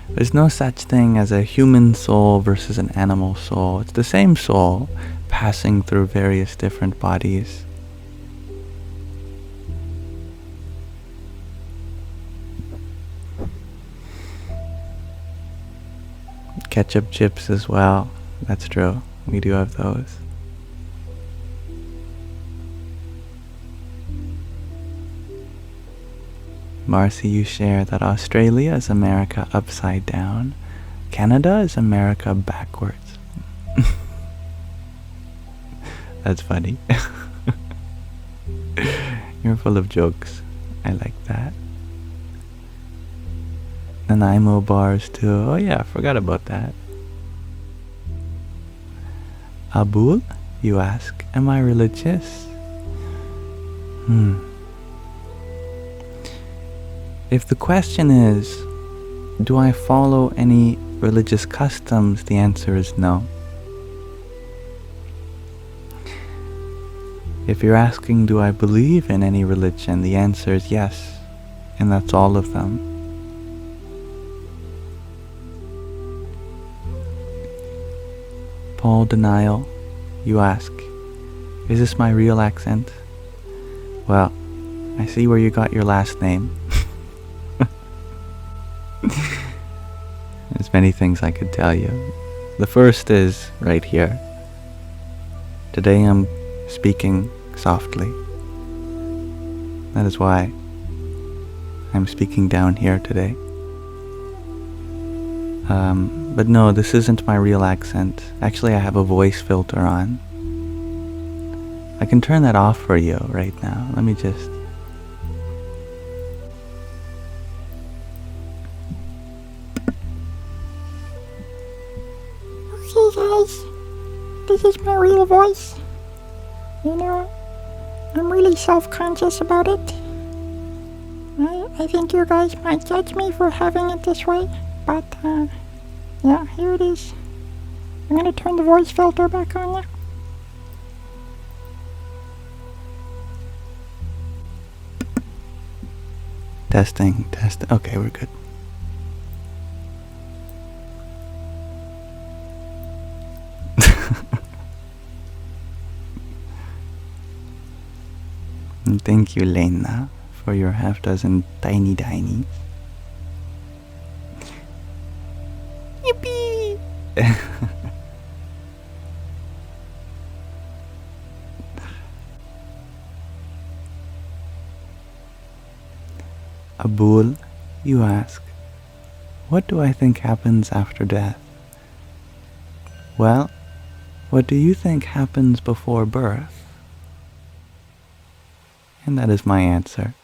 There's no such thing as a human soul versus an animal soul. It's the same soul passing through various different bodies. Ketchup chips as well. That's true. We do have those. Marcy, you share that Australia is America upside down. Canada is America backwards. That's funny. You're full of jokes. I like that. Nanaimo bars too. Oh yeah, I forgot about that. Abul, you ask, am I religious? If the question is, do I follow any religious customs, the answer is no. If you're asking, do I believe in any religion, the answer is yes, and that's all of them. Paul Denial, you ask, is this my real accent? Well, I see where you got your last name. There's many things I could tell you. The first is right here. Today I'm speaking softly. That is why I'm speaking down here today. But no, this isn't my real accent. Actually, I have a voice filter on. I can turn that off for you right now. Let me just... Okay guys, this is my real voice. You know, I'm really self-conscious about it. I think you guys might judge me for having it this way, but yeah, here it is. I'm gonna turn the voice filter back on now. Testing. Okay, we're good. And thank you, Lena, for your half-dozen tiny tinies. Yippee! Abul, you ask, what do I think happens after death? Well, what do you think happens before birth? And that is my answer.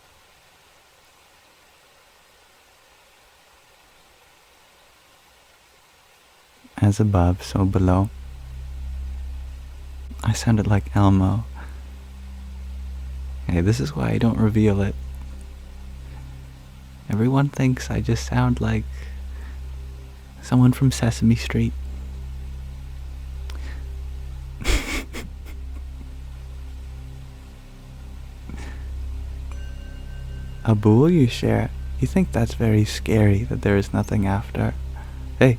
As above, so below. I sounded like Elmo. Hey, this is why I don't reveal it. Everyone thinks I just sound like someone from Sesame Street. Abu, you share. You think that's very scary, that there is nothing after. Hey,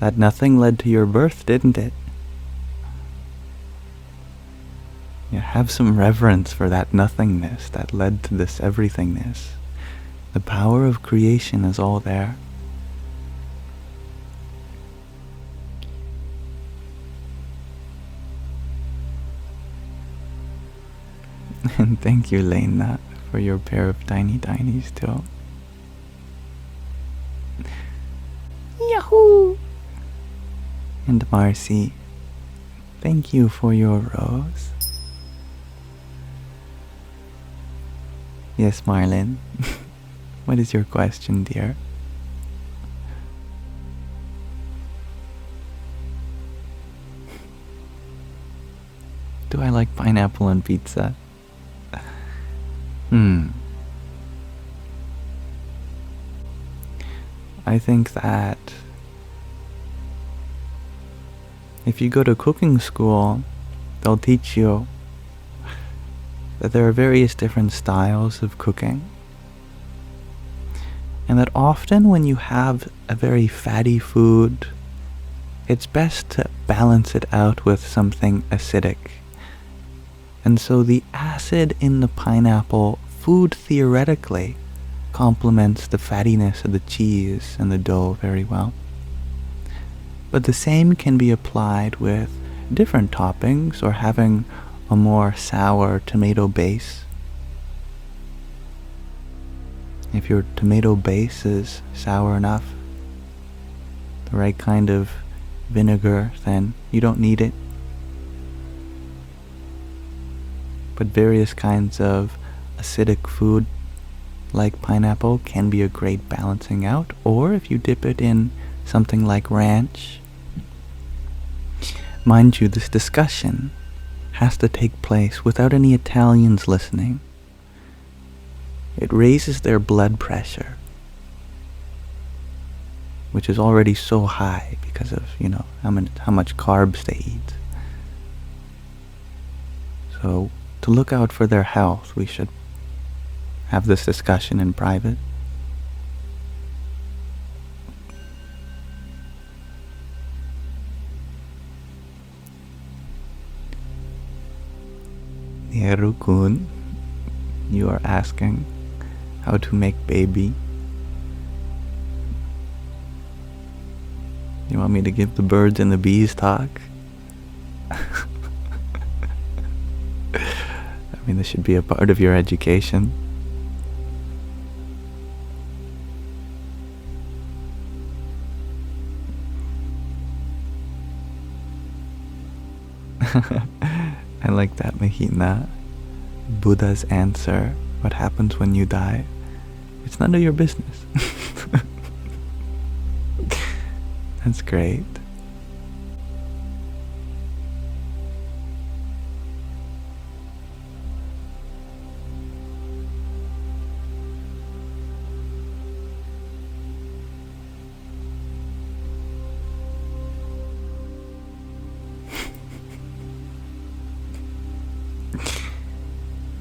that nothing led to your birth, didn't it? You have some reverence for that nothingness that led to this everythingness. The power of creation is all there. And thank you, Lena, for your pair of tiny tinies too. Yahoo! And Marcy, thank you for your rose. Yes, Marlin. What is your question, dear? Do I like pineapple on pizza? I think that if you go to cooking school, they'll teach you that there are various different styles of cooking. And that often when you have a very fatty food, it's best to balance it out with something acidic. And so the acid in the pineapple food theoretically complements the fattiness of the cheese and the dough very well. But the same can be applied with different toppings or having a more sour tomato base. If your tomato base is sour enough, the right kind of vinegar, then you don't need it. But various kinds of acidic food like pineapple can be a great balancing out, or if you dip it in something like ranch. Mind you, this discussion has to take place without any Italians listening. It raises their blood pressure, which is already so high because of, how much carbs they eat. So, to look out for their health, we should have this discussion in private. Yerukun, you are asking how to make baby. You want me to give the birds and the bees talk? I mean, this should be a part of your education. I like that, Mahina. Buddha's answer, what happens when you die? It's none of your business. That's great.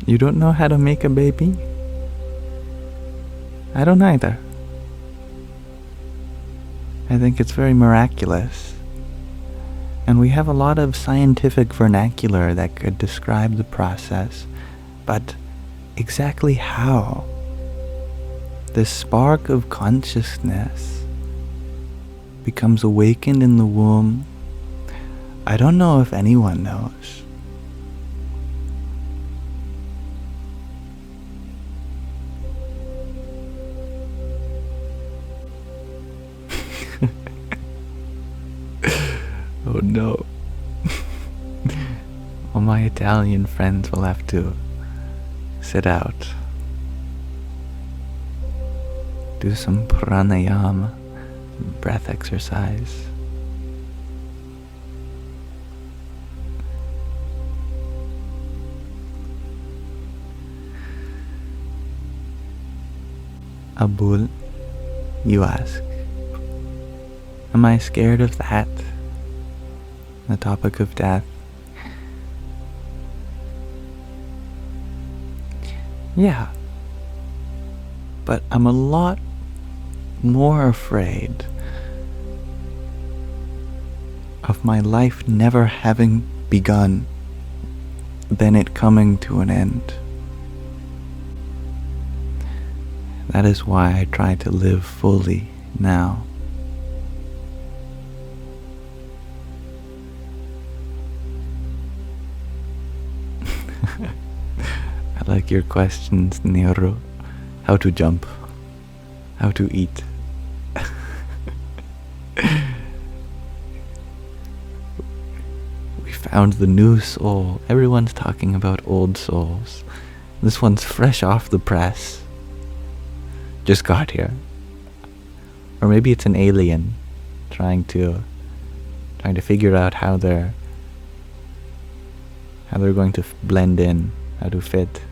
You don't know how to make a baby? I don't either. I think it's very miraculous. And we have a lot of scientific vernacular that could describe the process, but exactly how this spark of consciousness becomes awakened in the womb, I don't know if anyone knows. Oh no. All my Italian friends will have to sit out. Do some pranayama, breath exercise. Abul, you ask, am I scared of that? The topic of death. Yeah, but I'm a lot more afraid of my life never having begun than it coming to an end. That is why I try to live fully now. I like your questions, Nero. How to jump, how to eat. We found the new soul. Everyone's talking about old souls. This one's fresh off the press. Just got here. Or maybe it's an alien trying to figure out how they're going to blend in, how to fit.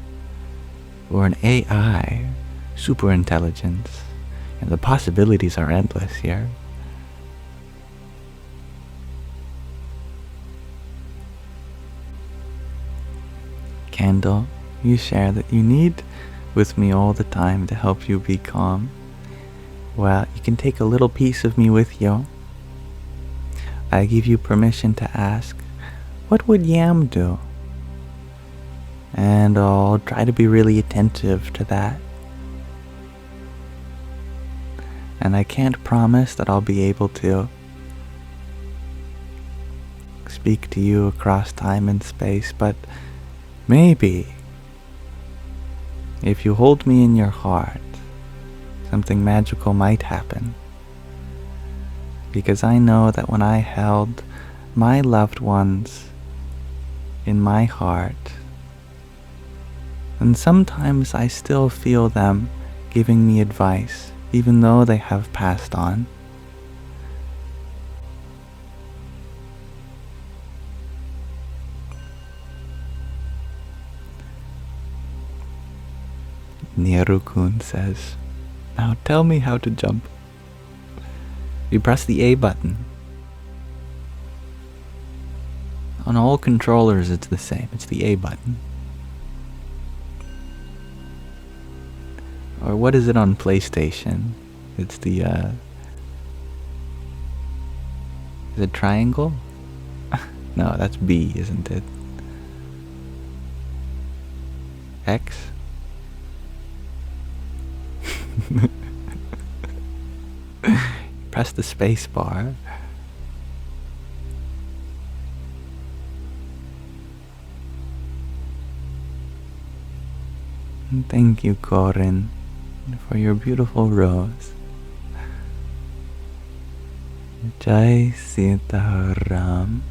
Or an AI, super intelligence, and the possibilities are endless here. Candle, you share that you need with me all the time to help you be calm. Well, you can take a little piece of me with you. I give you permission to ask, what would Yam do? And I'll try to be really attentive to that. And I can't promise that I'll be able to speak to you across time and space, but maybe if you hold me in your heart, something magical might happen. Because I know that when I held my loved ones in my heart, and sometimes I still feel them giving me advice, even though they have passed on. Nierukun says, now tell me how to jump. You press the A button. On all controllers it's the same, it's the A button. Or what is it on PlayStation? It's the, is it triangle? No, that's B, isn't it? X? Press the space bar. And thank you, Corin, for your beautiful rose. Jai Sitaram.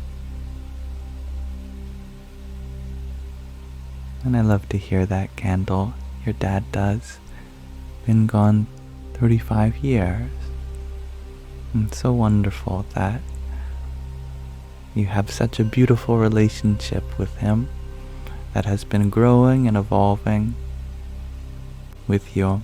And I love to hear that, Candle. Your dad does. Been gone 35 years. It's so wonderful that you have such a beautiful relationship with him that has been growing and evolving with you.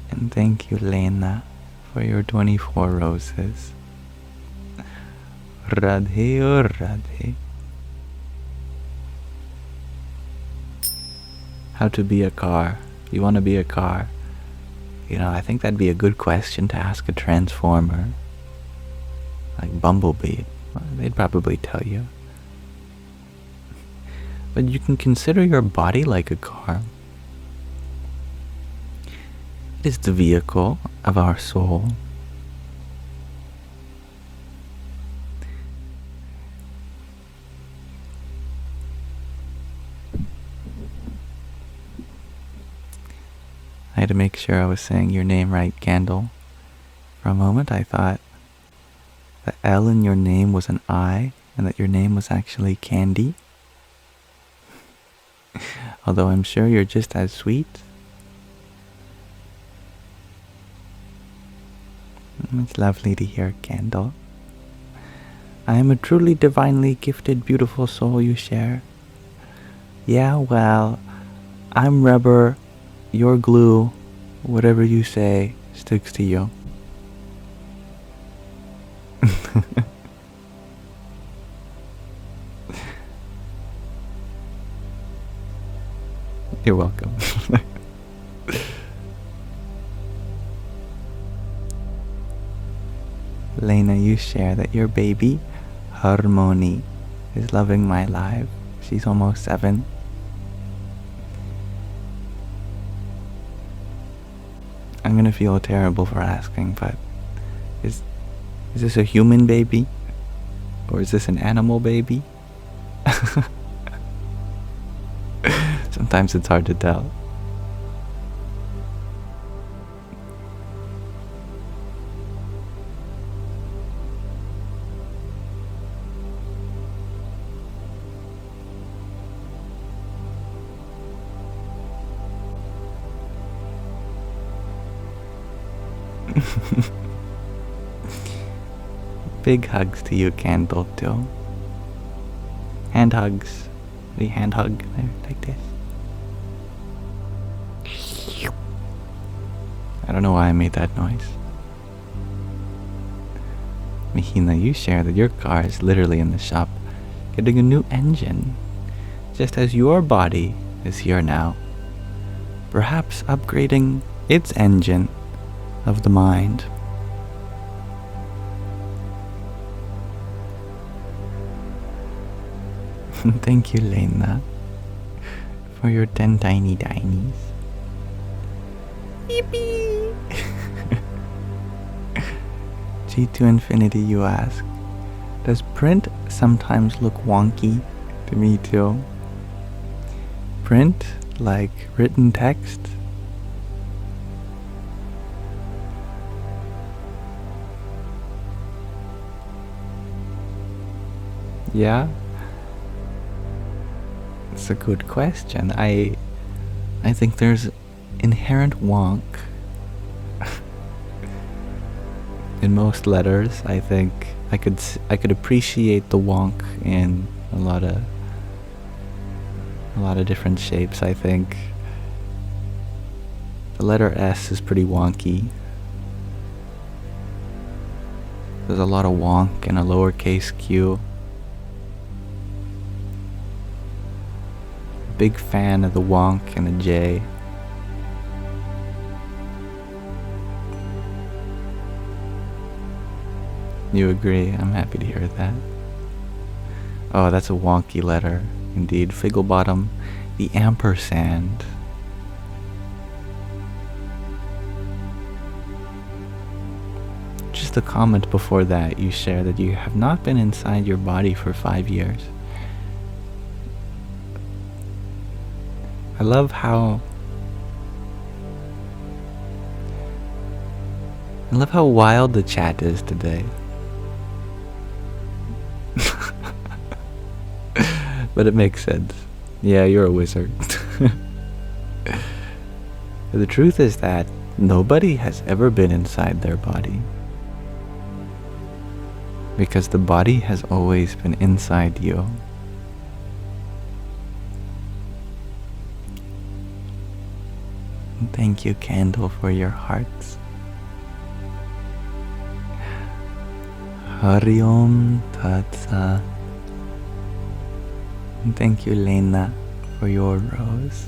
And thank you, Lena, for your 24 roses. Radhe or Radhe. How to be a car. You want to be a car. I think that'd be a good question to ask a transformer. Like Bumblebee. Well, they'd probably tell you. But you can consider your body like a car. It is the vehicle of our soul. I had to make sure I was saying your name right, Candle. For a moment I thought the L in your name was an I, and that your name was actually Candy. Although I'm sure you're just as sweet. It's lovely to hear, Candle. I am a truly divinely gifted, beautiful soul you share. Yeah, well, I'm rubber, you're glue, whatever you say sticks to you. You're welcome. Lena, you share that your baby, Harmony, is loving my live. She's almost 7. I'm gonna feel terrible for asking, but is this a human baby? Or is this an animal baby? Sometimes it's hard to tell. Big hugs to you, Candle, too. Hand hugs. The hand hug there, like this. I don't know why I made that noise. Mahina, you share that your car is literally in the shop getting a new engine, just as your body is here now, perhaps upgrading its engine of the mind. Thank you, Lena, for your 10 tiny tinies. Yippee! G to infinity, you ask. Does print sometimes look wonky? To me too. Print, like written text? Yeah? It's a good question. I think there's inherent wonk in most letters. I think I could appreciate the wonk in a lot of different shapes. I think the letter S is pretty wonky. There's a lot of wonk in a lowercase q. Big fan of the wonk and the J. You agree? I'm happy to hear that. Oh, that's a wonky letter. Indeed. Figglebottom. The ampersand. Just a comment before that, you share that you have not been inside your body for 5 years. I love how wild the chat is today. But it makes sense. Yeah, you're a wizard. The truth is that nobody has ever been inside their body, because the body has always been inside you. Thank you, Candle, for your hearts. Hari Om Tat Sat. And thank you, Lena, for your rose.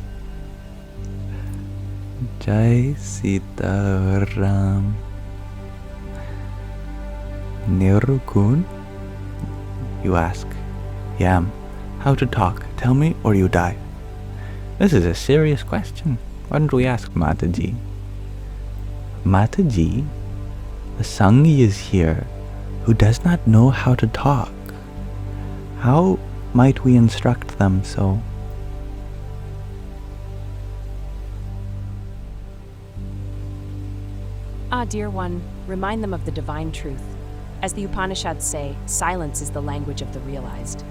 Jai Sitaram. Nirukun? You ask. Yam, how to talk? Tell me or you die. This is a serious question. Why don't we ask Mataji? Mataji, the Sanghi is here who does not know how to talk. How might we instruct them so? Ah, dear one, remind them of the divine truth. As the Upanishads say, silence is the language of the realized.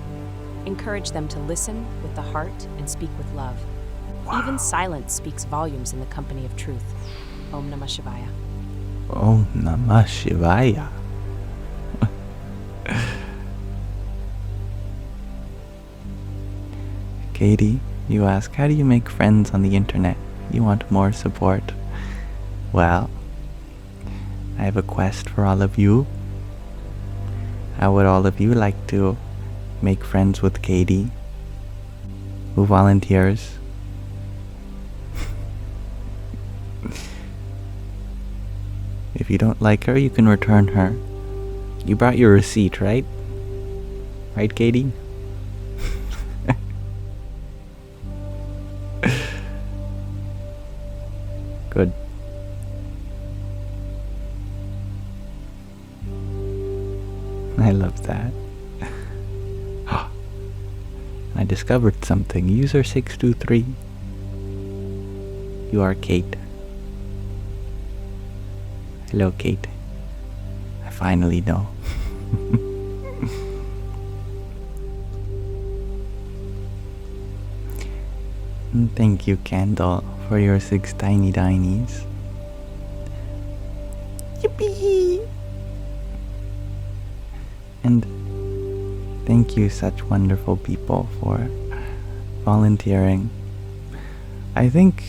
Encourage them to listen with the heart and speak with love. Wow. Even silence speaks volumes in the company of truth. Om Namah Shivaya. Om Namah Shivaya. Katie, you ask, how do you make friends on the internet? You want more support? Well, I have a quest for all of you. How would all of you like to make friends with Katie? Who volunteers? If you don't like her, you can return her. You brought your receipt, right? Right, Katie? Good. I love that. I discovered something. User 623. You are Kate. Hello, Kate. I finally know. And thank you, Candle, for your 6 tiny dinies. Yippee! And thank you, such wonderful people, for volunteering. I think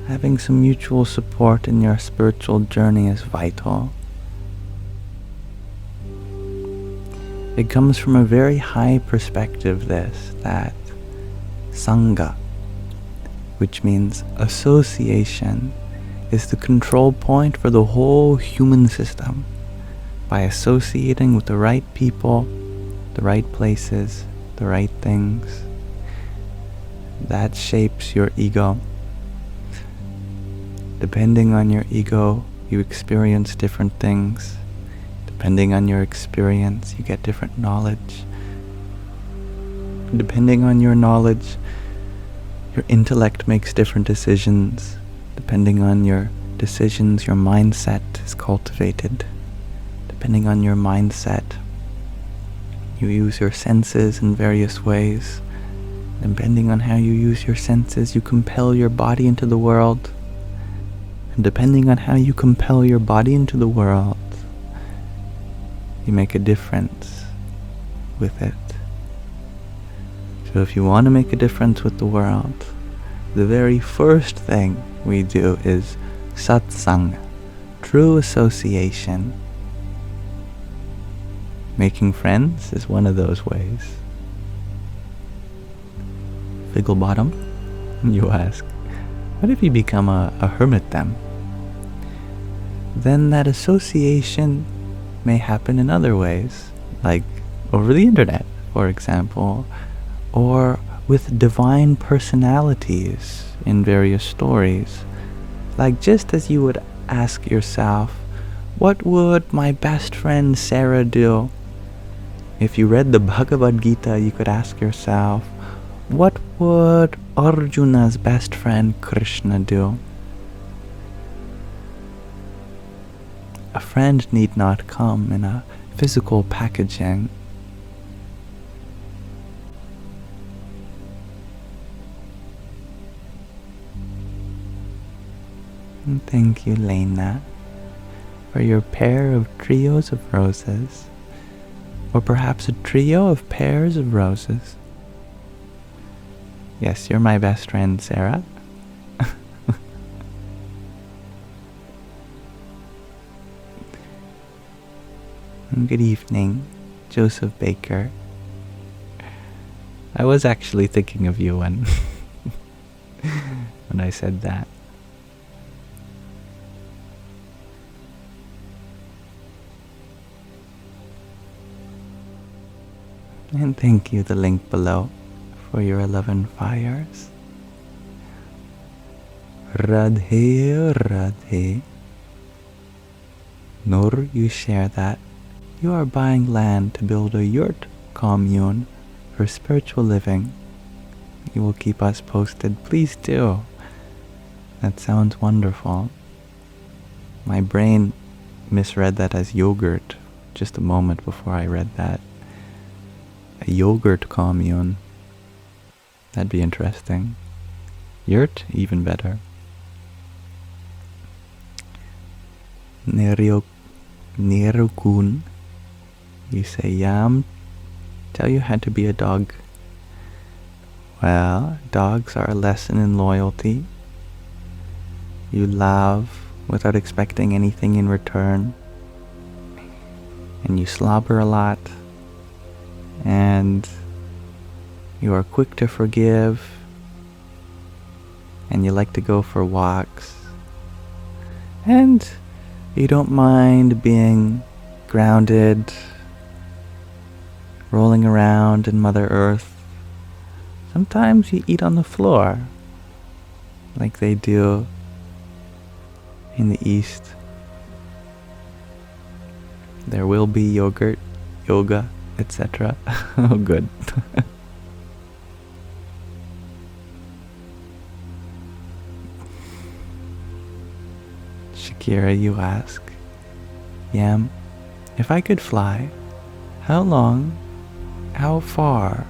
having some mutual support in your spiritual journey is vital. It comes from a very high perspective, that Sangha, which means association, is the control point for the whole human system. By associating with the right people, the right places, the right things, that shapes your ego. Depending on your ego, you experience different things. Depending on your experience, you get different knowledge. Depending on your knowledge, your intellect makes different decisions. Depending on your decisions, your mindset is cultivated. Depending on your mindset, you use your senses in various ways. Depending on how you use your senses, you compel your body into the world. And depending on how you compel your body into the world, you make a difference with it. So if you want to make a difference with the world, the very first thing we do is satsang, true association. Making friends is one of those ways. Figglebottom, you ask, what if you become a hermit then? Then that association may happen in other ways, like over the internet, for example, or with divine personalities in various stories. Like just as you would ask yourself, what would my best friend Sarah do? If you read the Bhagavad Gita, you could ask yourself, what would Arjuna's best friend Krishna do? A friend need not come in a physical packaging. And thank you, Lena, for your pair of trios of roses, or perhaps a trio of pairs of roses. Yes, you're my best friend, Sarah. Good evening, Joseph Baker. I was actually thinking of you when when I said that. And thank you, the link below, for your 11 fires. Radhe Radhe. Nur, you share that you are buying land to build a yurt commune for spiritual living. You will keep us posted. Please do. That sounds wonderful. My brain misread that as yogurt just a moment before I read that. A yogurt commune. That'd be interesting. Yurt, even better. Nerukun, you say, Yam, tell you had to be a dog. Well, dogs are a lesson in loyalty. You love without expecting anything in return. And you slobber a lot. And you are quick to forgive. And you like to go for walks. And you don't mind being grounded, rolling around in Mother Earth. Sometimes you eat on the floor, like they do in the East. There will be yogurt, yoga, etc. Oh, good. Shakira, you ask, Yam, if I could fly, how long, how far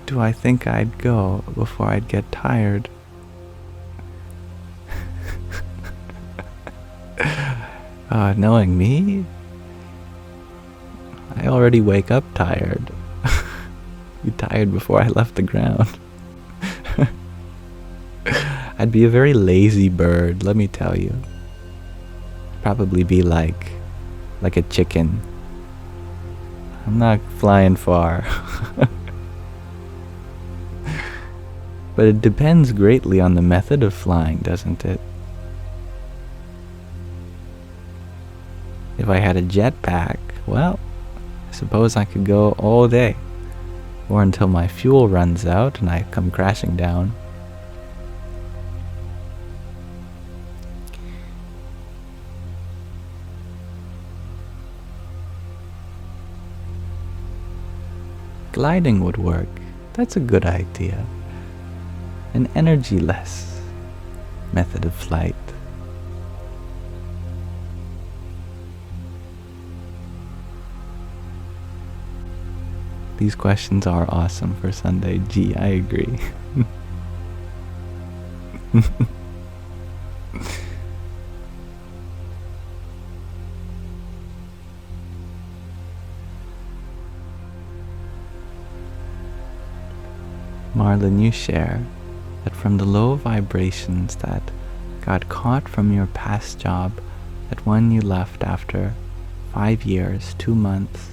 do I think I'd go before I'd get tired? Knowing me, I already wake up tired. Be tired before I left the ground. I'd be a very lazy bird, let me tell you. Probably be like a chicken. I'm not flying far. But it depends greatly on the method of flying, doesn't it? If I had a jetpack, well, I suppose I could go all day. Or until my fuel runs out and I come crashing down. Gliding would work. That's a good idea. An energy-less method of flight. These questions are awesome for Sunday. Gee, I agree. Marlon, you share that from the low vibrations that got caught from your past job, that one you left after 5 years, 2 months,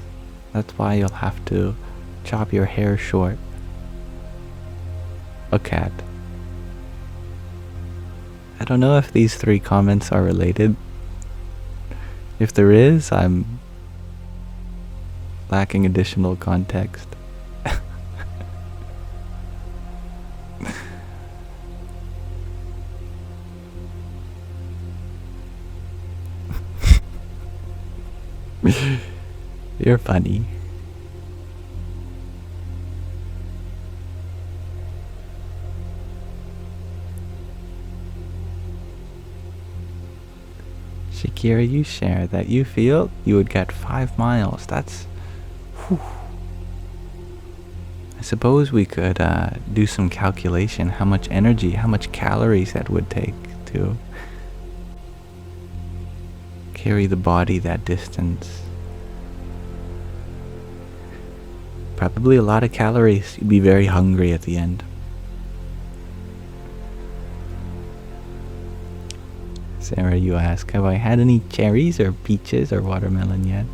that's why you'll have to chop your hair short. A cat. I don't know if these 3 comments are related. If there is, I'm lacking additional context. You're funny. Shakira, you share that you feel you would get 5 miles. That's... whew. I suppose we could do some calculation how much energy, how much calories that would take to carry the body that distance. Probably a lot of calories. You'd be very hungry at the end. Sarah, you ask, have I had any cherries or peaches or watermelon yet?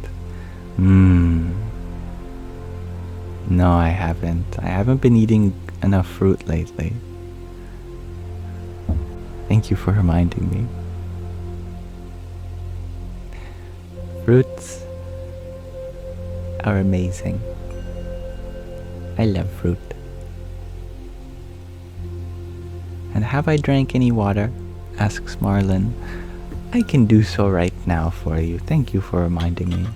No, I haven't. I haven't been eating enough fruit lately. Thank you for reminding me. Fruits are amazing. I love fruit. And have I drank any water? Asks Marlin. I can do so right now for you. Thank you for reminding me.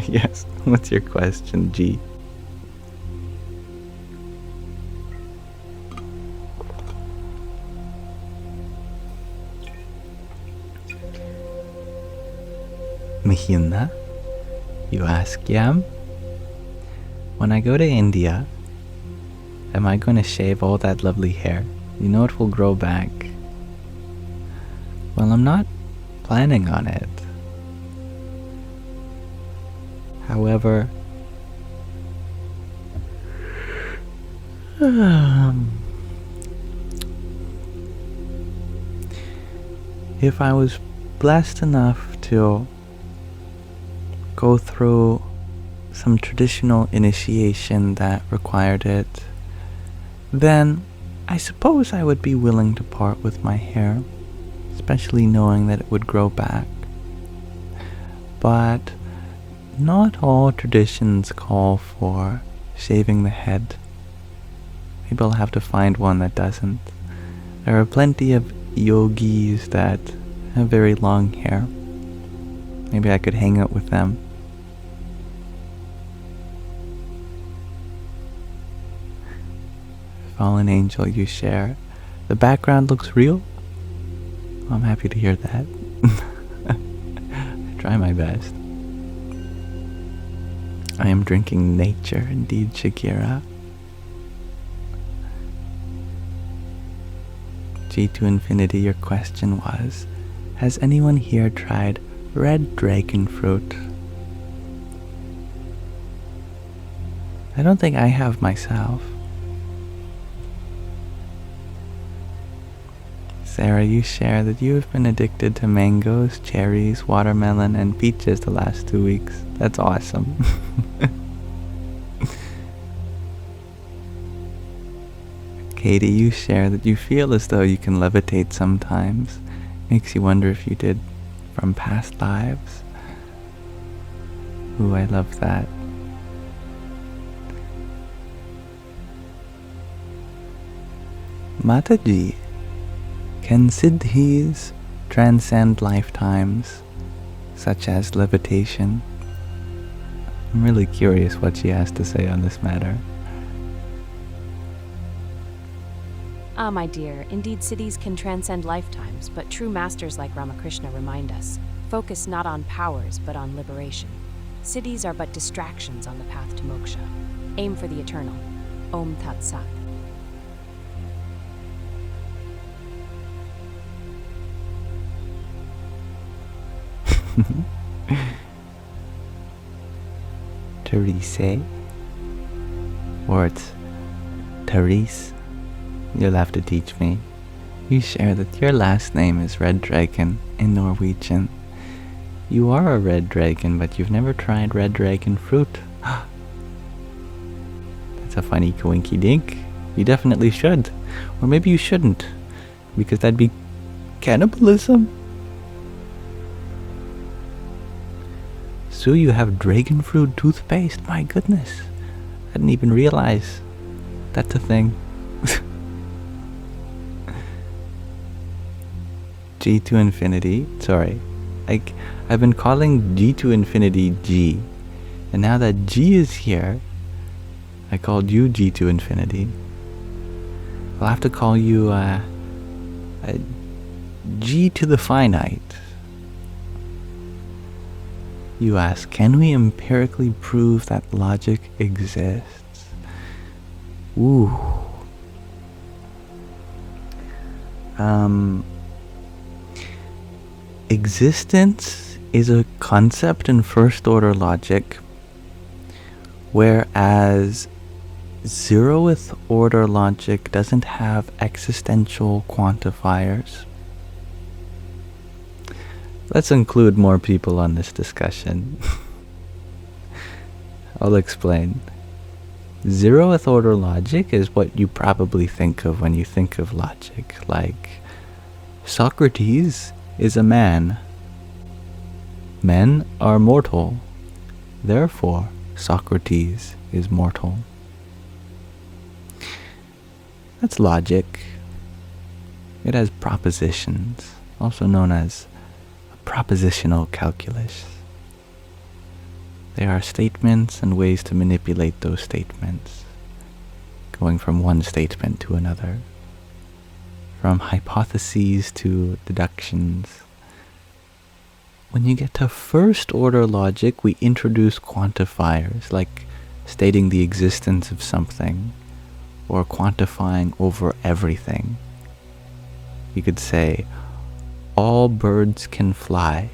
Yes, what's your question, G? Mahina, you ask, Yam? When I go to India, am I going to shave all that lovely hair? You know it will grow back. Well, I'm not planning on it. However, if I was blessed enough to go through some traditional initiation that required it, then I suppose I would be willing to part with my hair, especially knowing that it would grow back. But not all traditions call for shaving the head. Maybe I'll have to find one that doesn't. There are plenty of yogis that have very long hair. Maybe I could hang out with them. Fallen angel, you share. The background looks real? I'm happy to hear that. I try my best. I am drinking nature, indeed, Shakira. G to infinity, your question was, has anyone here tried red dragon fruit? I don't think I have myself. Sarah, you share that you have been addicted to mangoes, cherries, watermelon, and peaches the last 2 weeks. That's awesome. Katie, you share that you feel as though you can levitate sometimes. Makes you wonder if you did from past lives. Ooh, I love that. Mataji, can siddhis transcend lifetimes, such as levitation? I'm really curious what she has to say on this matter. Ah, my dear, indeed siddhis can transcend lifetimes, but true masters like Ramakrishna remind us, focus not on powers, but on liberation. Siddhis are but distractions on the path to moksha. Aim for the eternal. Om Tat Sat. Therese, or it's Therese, you'll have to teach me. You share that your last name is Red Dragon in Norwegian. You are a red dragon, but you've never tried red dragon fruit. That's a funny coinky dink. You definitely should. Or maybe you shouldn't, because that'd be cannibalism. So you have dragon fruit toothpaste? My goodness. I didn't even realize that's a thing. G to infinity. Sorry. I've been calling G to infinity G. And now that G is here, I called you G to infinity. I'll have to call you G to the finite. You ask, can we empirically prove that logic exists? Ooh. Existence is a concept in first order logic, whereas zeroth order logic doesn't have existential quantifiers. Let's include more people on this discussion. I'll explain. Zeroth order logic is what you probably think of when you think of logic, like Socrates is a man. Men are mortal. Therefore, Socrates is mortal. That's logic. It has propositions, also known as a propositional calculus. They are statements and ways to manipulate those statements, going from one statement to another, from hypotheses to deductions. When you get to first order logic, we introduce quantifiers, like stating the existence of something, or quantifying over everything. You could say, all birds can fly.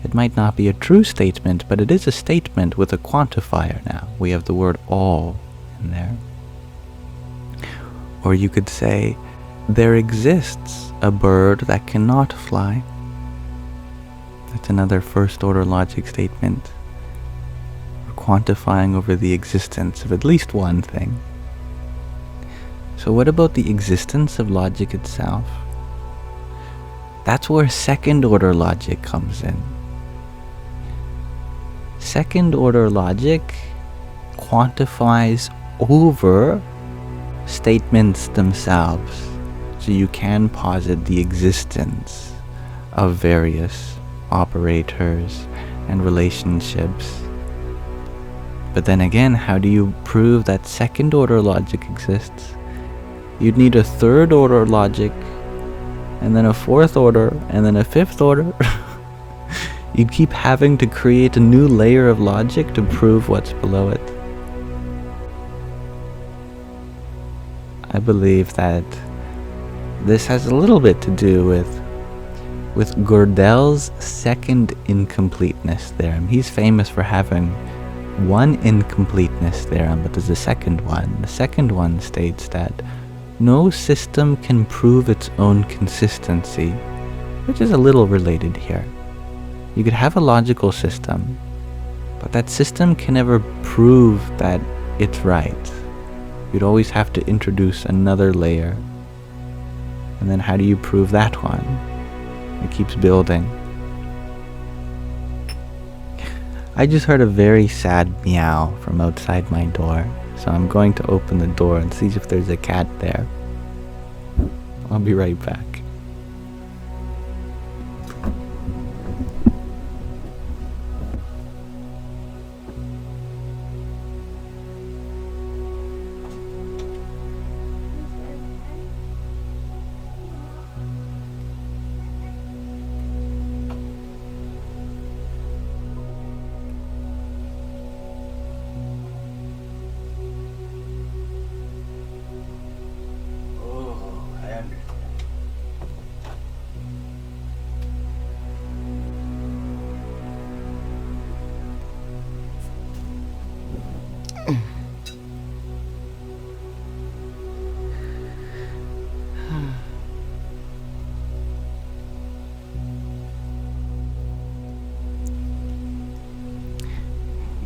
It might not be a true statement, but it is a statement with a quantifier now. We have the word all in there. Or you could say, there exists a bird that cannot fly. That's another first order logic statement. We're quantifying over the existence of at least one thing. So what about the existence of logic itself? That's where second order logic comes in. Second order logic quantifies over statements themselves. So you can posit the existence of various operators and relationships. But then again, how do you prove that second order logic exists? You'd need a third order logic, and then a fourth order, and then a fifth order. You'd keep having to create a new layer of logic to prove what's below it. I believe that this has a little bit to do with Gödel's second incompleteness theorem. He's famous for having one incompleteness theorem, but there's a second one. The second one states that no system can prove its own consistency, which is a little related here. You could have a logical system, but that system can never prove that it's right. You'd always have to introduce another layer. And then how do you prove that one? It keeps building. I just heard a very sad meow from outside my door, so I'm going to open the door and see if there's a cat there. I'll be right back.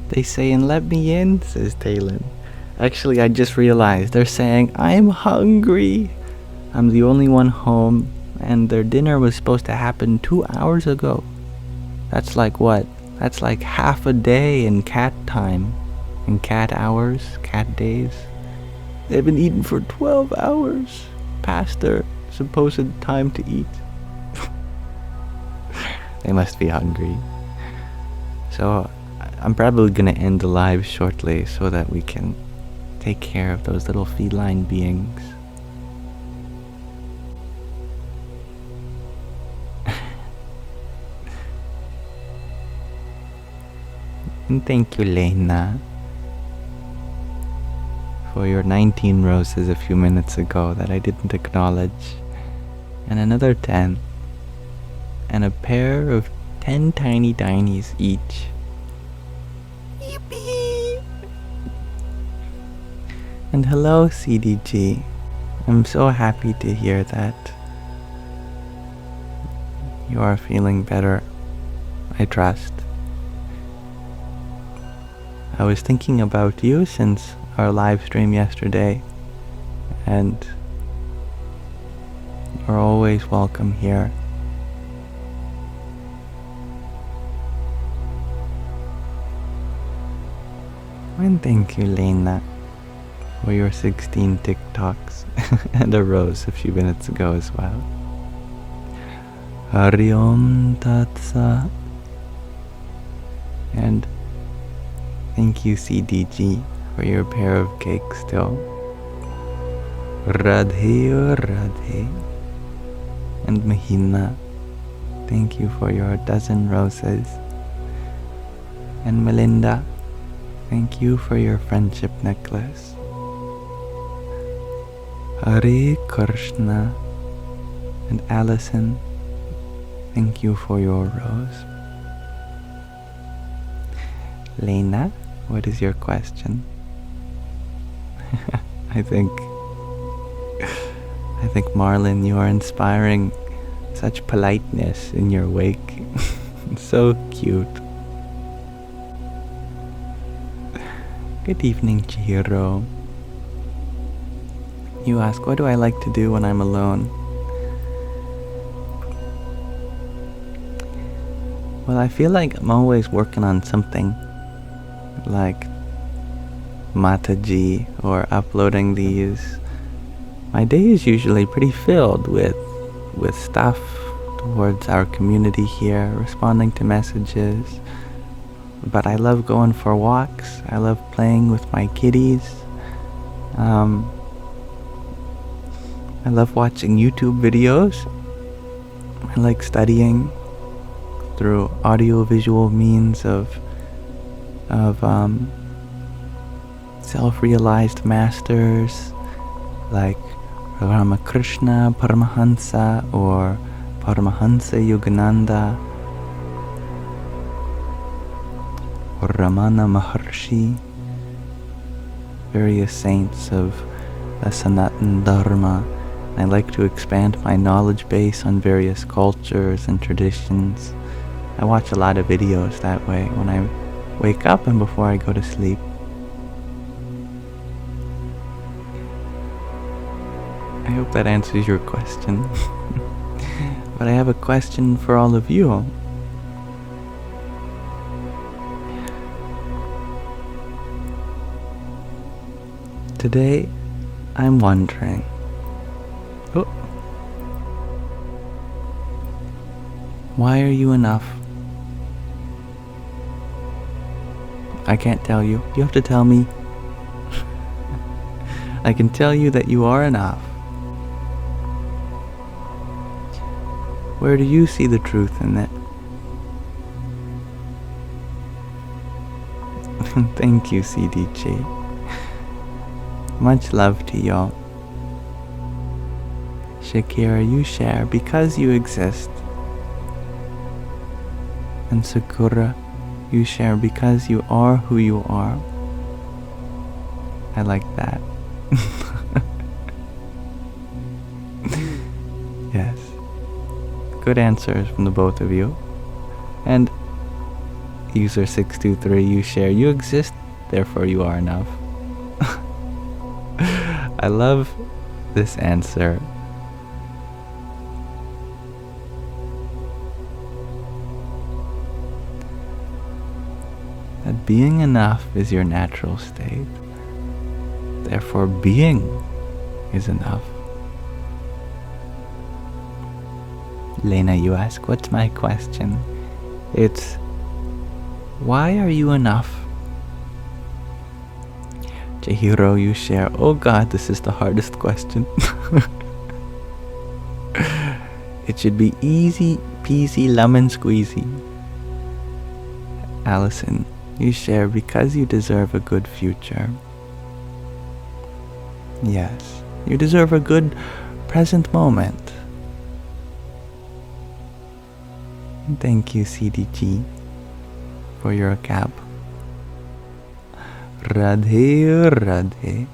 They saying, "Let me in," says Talon. Actually, I just realized they're saying, "I'm hungry." I'm the only one home, and their dinner was supposed to happen 2 hours ago. That's like what? That's like half a day in cat time. In cat hours, cat days. They've been eating for 12 hours past their supposed time to eat. They must be hungry. So I'm probably gonna end the live shortly so that we can take care of those little feline beings. And thank you, Lena, for your 19 roses a few minutes ago that I didn't acknowledge. And another 10. And a pair of 10 tiny tinies each. Yippee! And hello, CDG. I'm so happy to hear that you are feeling better, I trust. I was thinking about you since our live stream yesterday, and you're always welcome here. And thank you, Lena, for your 16 TikToks and a rose a few minutes ago as well. Hari Om Tat Sat. And thank you, CDG, for your pair of cakes still. Radhe Radhe. And Mahina, thank you for your dozen roses. And Melinda, thank you for your friendship necklace. Hare Krishna. And Allison, thank you for your rose. Lena, what is your question? I think Marlon, you are inspiring such politeness in your wake. So cute. Good evening, Chihiro. You ask, what do I like to do when I'm alone? Well, I feel like I'm always working on something, like Mataji or uploading these. My day is usually pretty filled with stuff towards our community here, responding to messages. But I love going for walks. I love playing with my kitties. I love watching YouTube videos. I like studying through audio-visual means of self-realized masters like Ramakrishna Paramahansa or Paramahansa Yogananda or Ramana Maharshi, various saints of the Sanatan Dharma. I like to expand my knowledge base on various cultures and traditions. I watch a lot of videos that way when I wake up and before I go to sleep. I hope that answers your question. But I have a question for all of you. Today, I'm wondering, why are you enough? I can't tell you. You have to tell me. I can tell you that you are enough. Where do you see the truth in it? Thank you, CDG. Much love to y'all. Shakira, you share because you exist. And Sakura, you share because you are who you are. I like that. Yes. Good answers from the both of you. And user 623, you share, you exist, therefore you are enough. I love this answer. That being enough is your natural state. Therefore, being is enough. Lena, you ask, what's my question? It's, why are you enough? Chihiro, you share, oh God, this is the hardest question. It should be easy peasy lemon squeezy. Allison, you share because you deserve a good future. Yes, you deserve a good present moment. Thank you, CDG, for your cap. Radhe Radhe.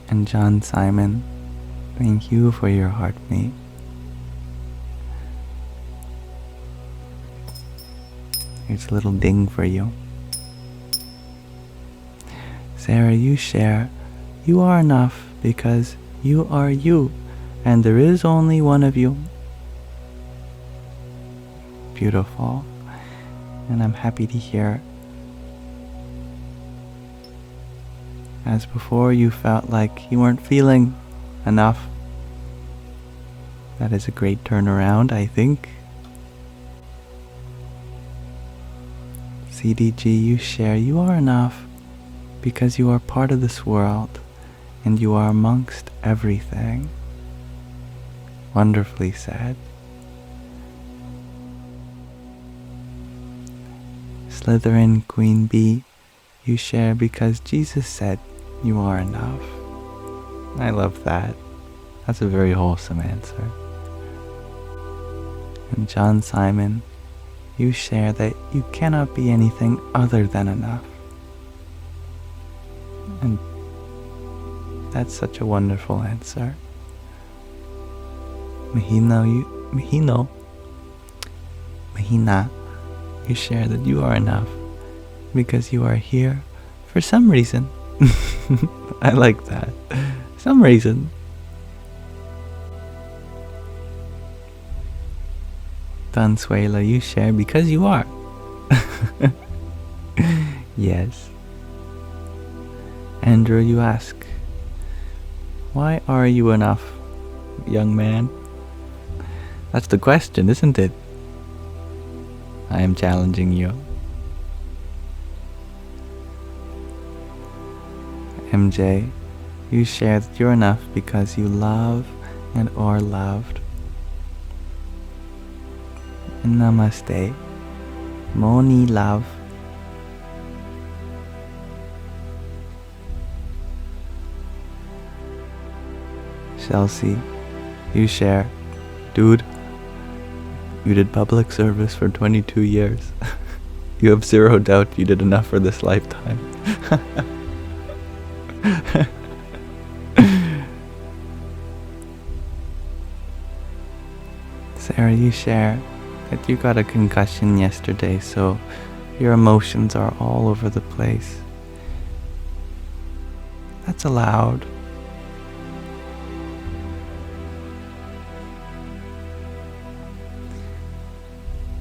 And John Simon, thank you for your heartmate. Here's a little ding for you. Sarah, you share, you are enough because you are you, and there is only one of you. Beautiful. And I'm happy to hear. As before you felt like you weren't feeling enough. That is a great turnaround, I think. CDG, you share, you are enough because you are part of this world and you are amongst everything. Wonderfully said. Slytherin Queen Bee, you share because Jesus said you are enough. I love that. That's a very wholesome answer. And John Simon, you share that you cannot be anything other than enough. And that's such a wonderful answer. Mahina, you share that you are enough because you are here for some reason. I like that. Some reason. Dansuela, you share because you are. Yes. Andrew, you ask, why are you enough, young man? That's the question, isn't it? I am challenging you. MJ, you share that you're enough because you love and are loved. And namaste. Moni love. Chelsea, you share. Dude, you did public service for 22 years. You have zero doubt you did enough for this lifetime. Sarah, you share that you got a concussion yesterday, so your emotions are all over the place. That's allowed.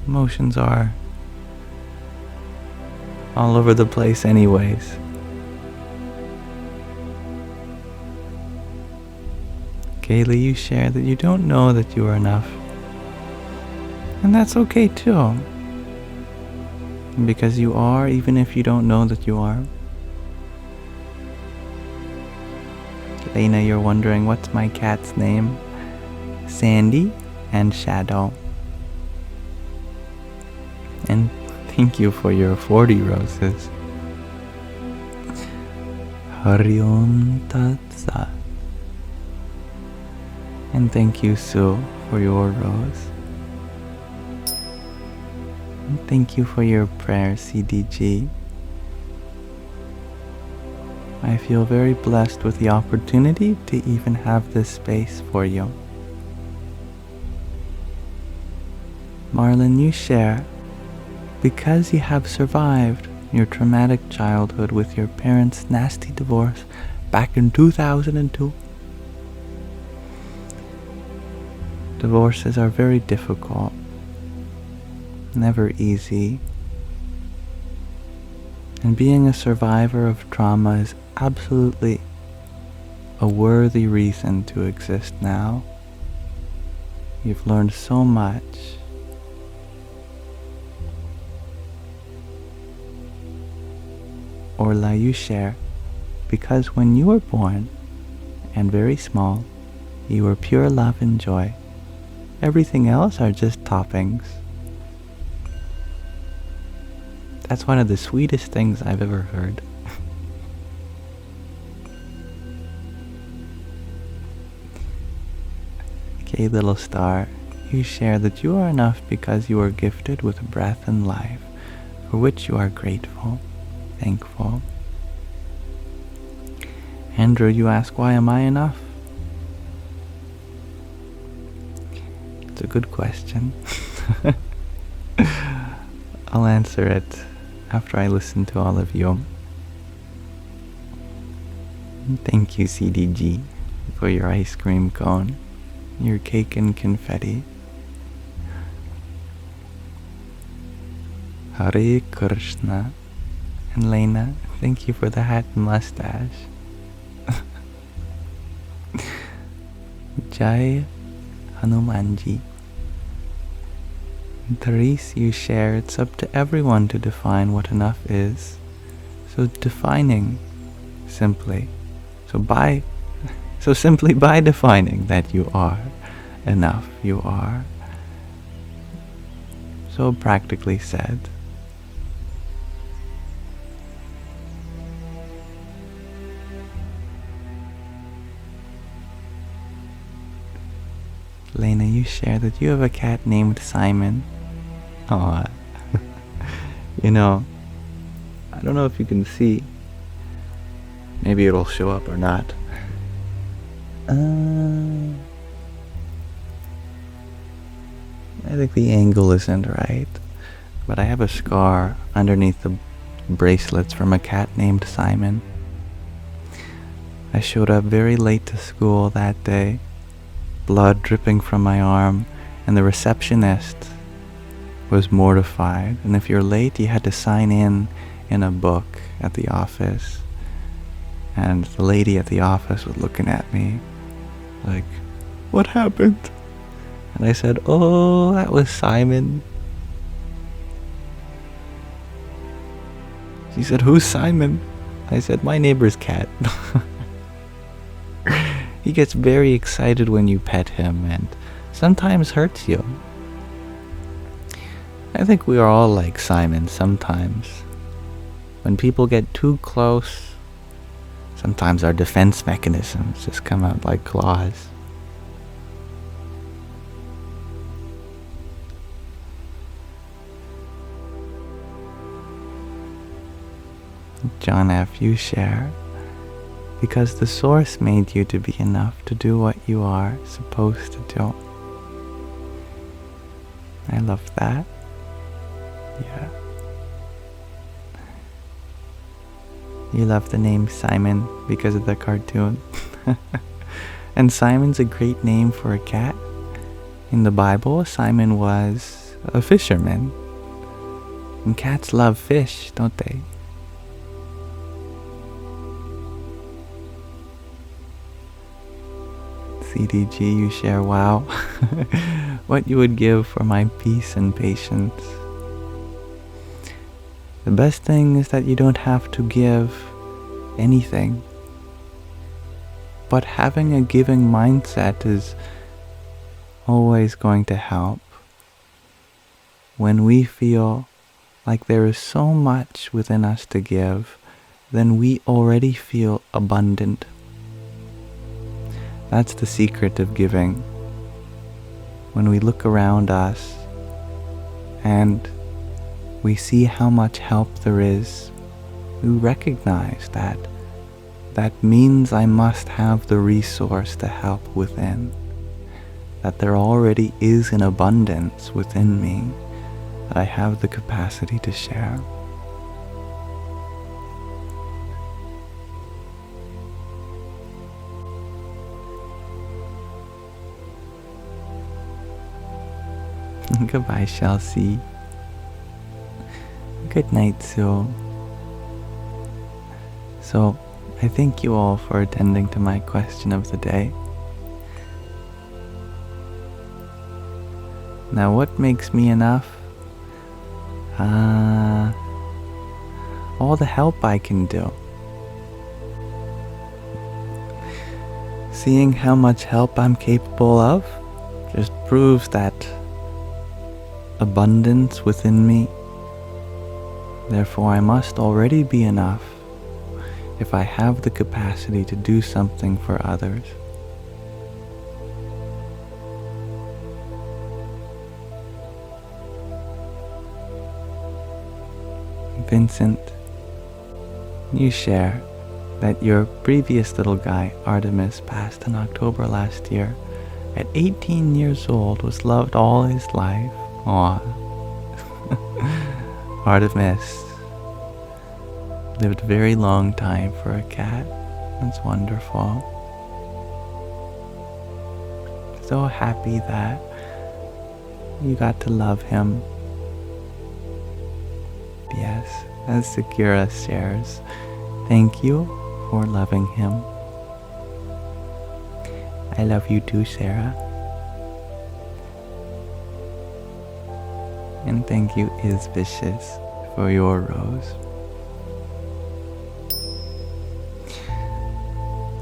Emotions are all over the place anyways. Kaylee, you share that you don't know that you are enough. And that's okay too. Because you are, even if you don't know that you are. Lena, you're wondering what's my cat's name? Sandy and Shadow. And thank you for your 40 roses. Hari Om Tat Sat. And thank you, Sue, for your rose. And thank you for your prayer, CDG. I feel very blessed with the opportunity to even have this space for you. Marlon, you share, because you have survived your traumatic childhood with your parents' nasty divorce back in 2002. Divorces are very difficult, never easy, and being a survivor of trauma is absolutely a worthy reason to exist now. You've learned so much. Orla, you share, because when you were born, and very small, you were pure love and joy. Everything else are just toppings. That's one of the sweetest things I've ever heard. Okay, little star, you share that you are enough because you are gifted with breath and life, for which you are grateful, thankful. Andrew, you ask, why am I enough? It's a good question. I'll answer it after I listen to all of you. Thank you, CDG, for your ice cream cone, your cake and confetti. Hare Krishna. And Lena, thank you for the hat and mustache. Jai Hanumanji. Therese, you share, it's up to everyone to define what enough is. So defining simply. So simply by defining that you are enough, you are. So practically said. Lena, you share that you have a cat named Simon. Aw. You know, I don't know if you can see. Maybe it'll show up or not. I think the angle isn't right. But I have a scar underneath the bracelets from a cat named Simon. I showed up very late to school that day, blood dripping from my arm, and the receptionist was mortified. And if you're late, you had to sign in a book at the office. And the lady at the office was looking at me like, what happened? And I said, oh, that was Simon. She said, who's Simon? I said, my neighbor's cat. He gets very excited when you pet him and sometimes hurts you. I think we are all like Simon sometimes. When people get too close, sometimes our defense mechanisms just come out like claws. John F., you share, because the source made you to be enough to do what you are supposed to do. I love that. Yeah. You love the name Simon because of the cartoon. And Simon's a great name for a cat. In the Bible, Simon was a fisherman. And cats love fish, don't they? CDG, you share, wow, what you would give for my peace and patience. The best thing is that you don't have to give anything. But having a giving mindset is always going to help. When we feel like there is so much within us to give, then we already feel abundant. That's the secret of giving. When we look around us and we see how much help there is, we recognize that that means I must have the resource to help within. That there already is an abundance within me that I have the capacity to share. Goodbye, Chelsea. Good night, Sue. So, I thank you all for attending to my question of the day. Now, what makes me enough? All the help I can do. Seeing how much help I'm capable of just proves that abundance within me. Therefore, I must already be enough if I have the capacity to do something for others. Vincent, you share that your previous little guy, Artemis, passed in October last year. At 18 years old, was loved all his life. Aww. Artemis lived a very long time for a cat. That's wonderful. So happy that you got to love him. Yes, as Sakura shares, thank you for loving him. I love you too, Sarah. And thank you, Is Vicious, for your rose.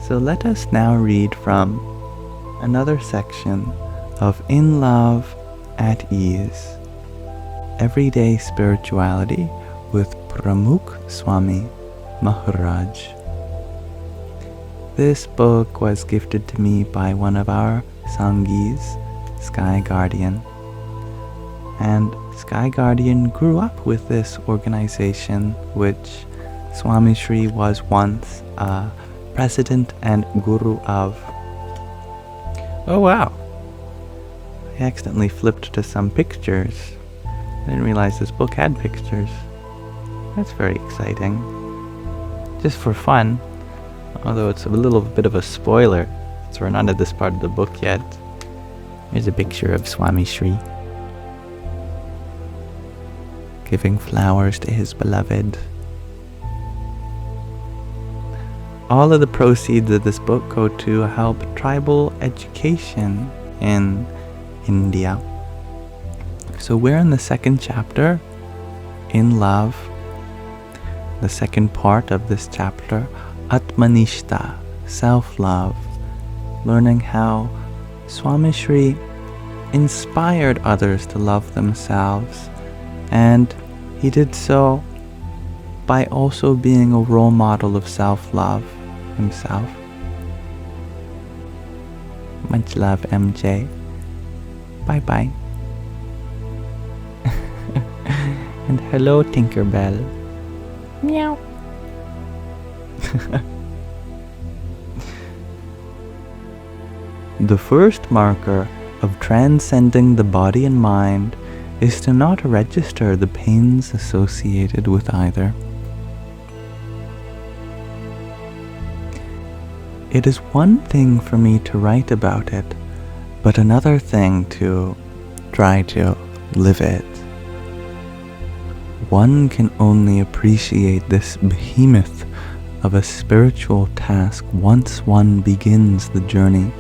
So let us now read from another section of In Love, at Ease, Everyday Spirituality with Pramukh Swami Maharaj. This book was gifted to me by one of our Sangis, Sky Guardian. And Sky Guardian grew up with this organization, which Swamishri was once president and guru of. Oh wow! I accidentally flipped to some pictures. I didn't realize this book had pictures. That's very exciting. Just for fun, although it's a little bit of a spoiler, since we're not at this part of the book yet. Here's a picture of Swamishri giving flowers to his beloved. All of the proceeds of this book go to help tribal education in India. So we're in the second chapter, In Love. The second part of this chapter, Atmanishta, self-love, learning how Swamishri inspired others to love themselves, and he did so by also being a role model of self-love himself. Much love, MJ. Bye-bye. And hello, Tinkerbell. Meow. The first marker of transcending the body and mind is to not register the pains associated with either. It is one thing for me to write about it, but another thing to try to live it. One can only appreciate this behemoth of a spiritual task once one begins the journey.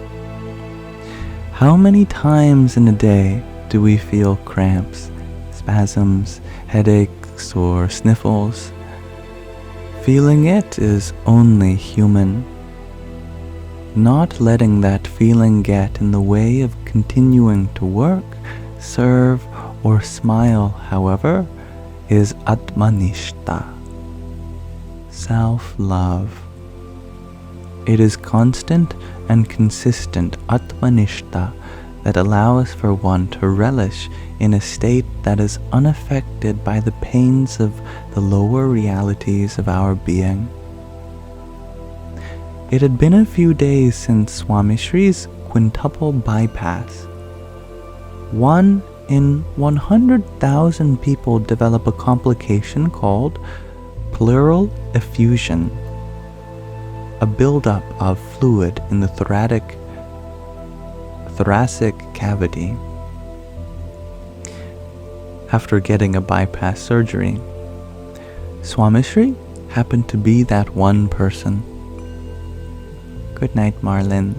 How many times in a day do we feel cramps, spasms, headaches, or sniffles? Feeling it is only human. Not letting that feeling get in the way of continuing to work, serve, or smile, however, is Atmanishta, self-love. It is constant and consistent Atmanishta that allows for one to relish in a state that is unaffected by the pains of the lower realities of our being. It had been a few days since Swamishri's quintuple bypass. 1 in 100,000 people develop a complication called pleural effusion, a buildup of fluid in the thoracic cavity after getting a bypass surgery. Swamishri happened to be that one person. Good night, Marlin.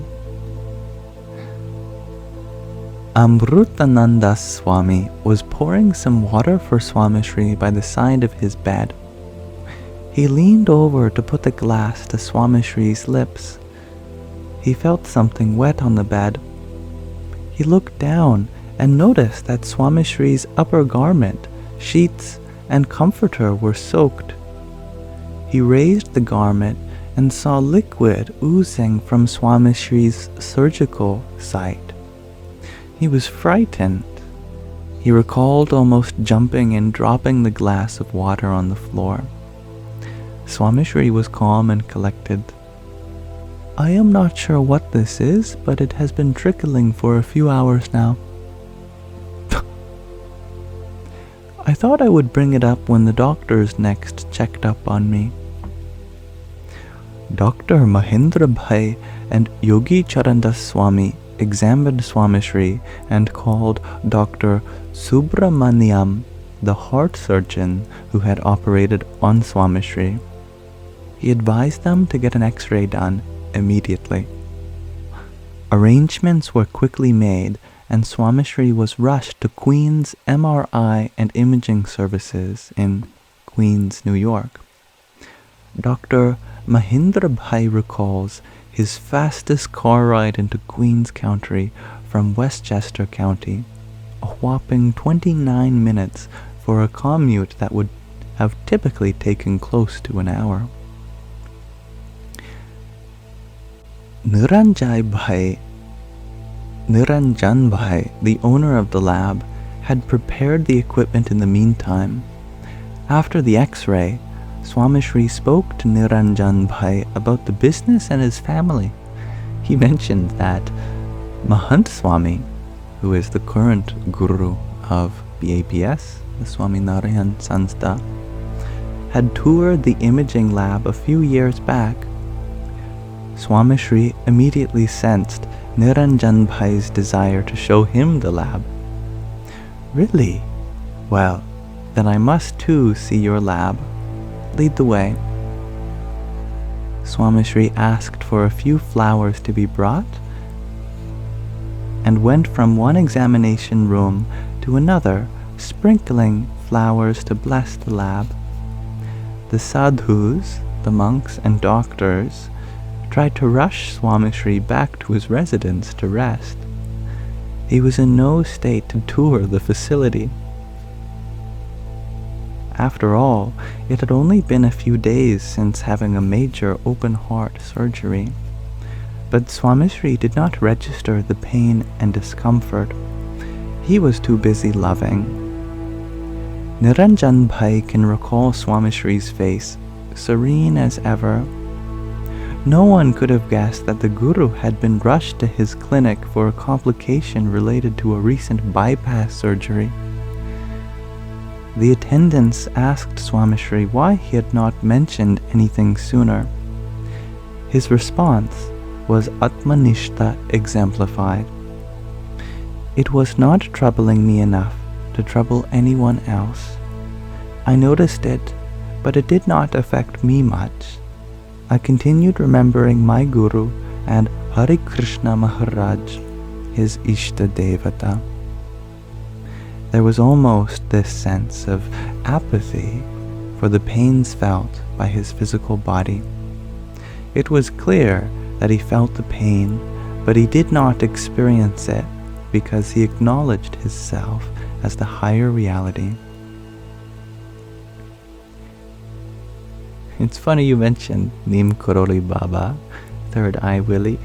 Amrutananda Swami was pouring some water for Swamishri by the side of his bed. He leaned over to put the glass to Swamishri's lips. He felt something wet on the bed. He looked down and noticed that Swamishri's upper garment, sheets, and comforter were soaked. He raised the garment and saw liquid oozing from Swamishri's surgical site. He was frightened. He recalled almost jumping and dropping the glass of water on the floor. Swamishri was calm and collected. I am not sure what this is, but it has been trickling for a few hours now. I thought I would bring it up when the doctors next checked up on me. Dr. Mahendra Bhai and Yogi Charandas Swami examined Swamishri and called Dr. Subramaniam, the heart surgeon who had operated on Swamishri. He advised them to get an X-ray done immediately. Arrangements were quickly made, and Swamishri was rushed to Queens MRI and imaging services in Queens, New York. Dr. Mahendra Bhai recalls his fastest car ride into Queens County from Westchester County, a whopping 29 minutes for a commute that would have typically taken close to an hour. Niranjan Bhai, the owner of the lab, had prepared the equipment in the meantime. After the X-ray, Swamishri spoke to Niranjan Bhai about the business and his family. He mentioned that Mahant Swami, who is the current guru of BAPS, the Swaminarayan Sanstha, had toured the imaging lab a few years back. Swamishri immediately sensed Niranjan Bhai's desire to show him the lab. Really? Well, then I must too see your lab. Lead the way. Swamishri asked for a few flowers to be brought and went from one examination room to another, sprinkling flowers to bless the lab. The sadhus, the monks and doctors, tried to rush Swamishri back to his residence to rest. He was in no state to tour the facility. After all, it had only been a few days since having a major open-heart surgery. But Swamishri did not register the pain and discomfort. He was too busy loving. Niranjan Bhai can recall Swamishri's face, serene as ever. No one could have guessed that the guru had been rushed to his clinic for a complication related to a recent bypass surgery. The attendants asked Swamishri why he had not mentioned anything sooner. His response was Atmanishta exemplified. It was not troubling me enough to trouble anyone else. I noticed it, but it did not affect me much. I continued remembering my Guru and Hari Krishna Maharaj, his Ishta Devata. There was almost this sense of apathy for the pains felt by his physical body. It was clear that he felt the pain, but he did not experience it because he acknowledged his self as the higher reality. It's funny you mentioned Neem Karoli Baba, Third Eye Willie.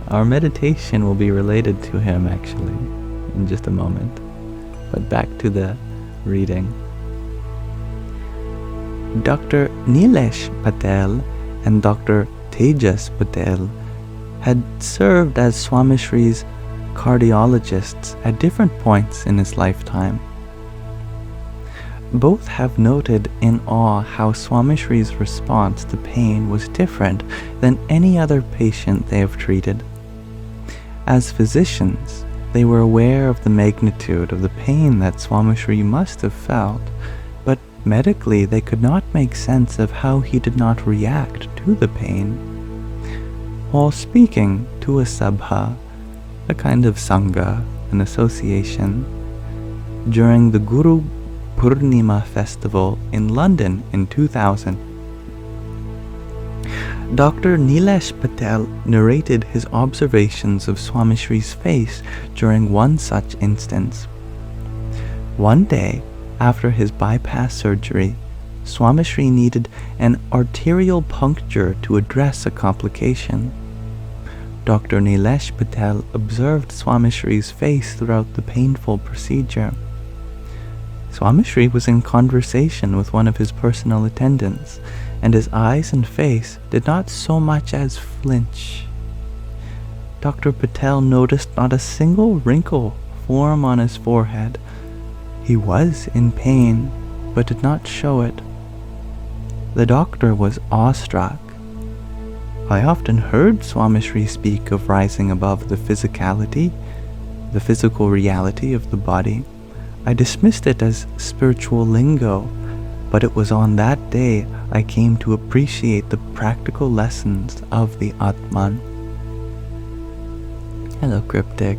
Our meditation will be related to him actually in just a moment. But back to the reading. Dr. Nilesh Patel and Dr. Tejas Patel had served as Swamishri's cardiologists at different points in his lifetime. Both have noted in awe how Swamishri's response to pain was different than any other patient they have treated. As physicians, they were aware of the magnitude of the pain that Swamishri must have felt, but medically they could not make sense of how he did not react to the pain. While speaking to a sabha, a kind of sangha, an association, during the Guru Purnima festival in London in 2000, Dr. Nilesh Patel narrated his observations of Swamishri's face during one such instance. One day, after his bypass surgery, Swamishri needed an arterial puncture to address a complication. Dr. Nilesh Patel observed Swamishri's face throughout the painful procedure. Swamishri was in conversation with one of his personal attendants, and his eyes and face did not so much as flinch. Dr. Patel noticed not a single wrinkle form on his forehead. He was in pain, but did not show it. The doctor was awestruck. I often heard Swamishri speak of rising above the physicality, the physical reality of the body. I dismissed it as spiritual lingo, but it was on that day I came to appreciate the practical lessons of the Atman. Hello, Cryptic.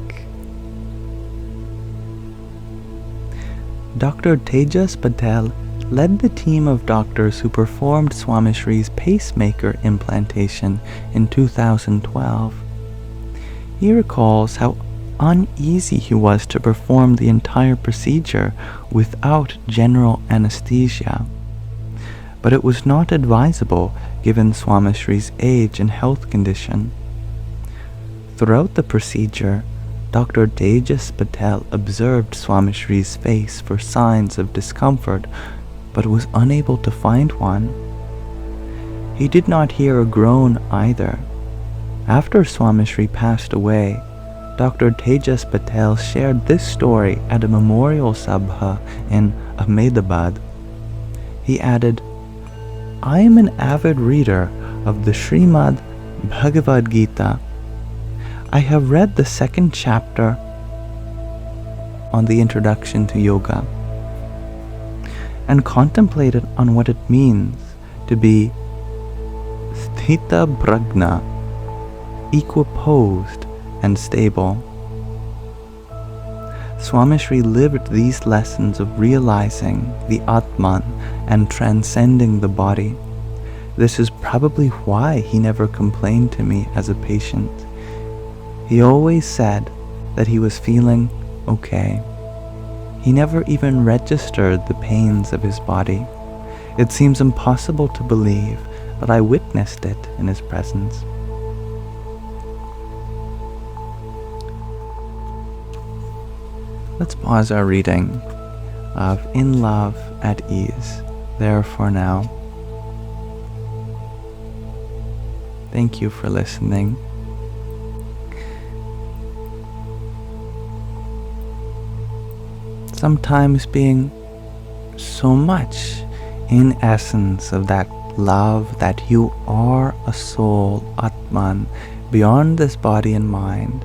Dr. Tejas Patel led the team of doctors who performed Swamishri's pacemaker implantation in 2012. He recalls how uneasy he was to perform the entire procedure without general anesthesia. But it was not advisable given Swamishri's age and health condition. Throughout the procedure, Dr. Tejas Patel observed Swamishri's face for signs of discomfort, but was unable to find one. He did not hear a groan either. After Swamishri passed away, Dr. Tejas Patel shared this story at a memorial sabha in Ahmedabad. He added, "I am an avid reader of the Srimad Bhagavad Gita. I have read the second chapter on the introduction to yoga and contemplated on what it means to be sthita prajna, equiposed and stable. Swamishri lived these lessons of realizing the Atman and transcending the body. This is probably why he never complained to me as a patient. He always said that he was feeling okay. He never even registered the pains of his body. It seems impossible to believe, but I witnessed it in his presence." Let's pause our reading of In Love at Ease, there for now. Thank you for listening. Sometimes being so much in essence of that love that you are a soul, Atman, beyond this body and mind,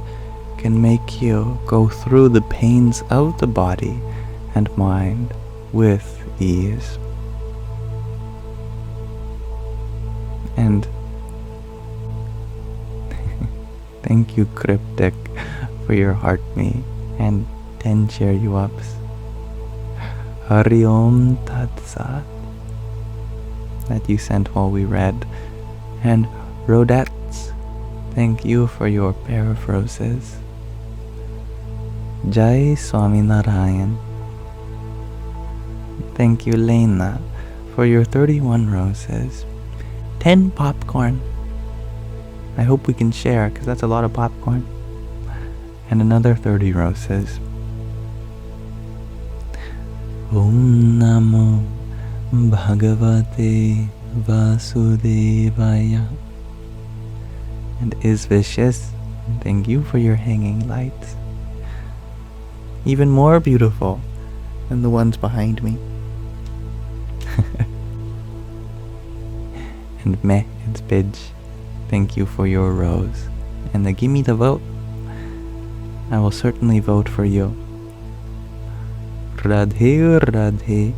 can make you go through the pains of the body and mind with ease. And thank you, Cryptic, for your heart me and 10 cheer you ups. Hari Om Tat Sat that you sent while we read. And Rodettes, thank you for your pair of roses. Jai Swaminarayan. Thank you, Lena, for your 31 roses. 10 popcorn. I hope we can share, because that's a lot of popcorn. And another 30 roses. Om Namo Bhagavate Vasudevaya. And Is Vicious, thank you for your hanging lights. Even more beautiful than the ones behind me. And Meh, it's Pidge, thank you for your rose. And the gimme the vote. I will certainly vote for you. Radhe Radhe.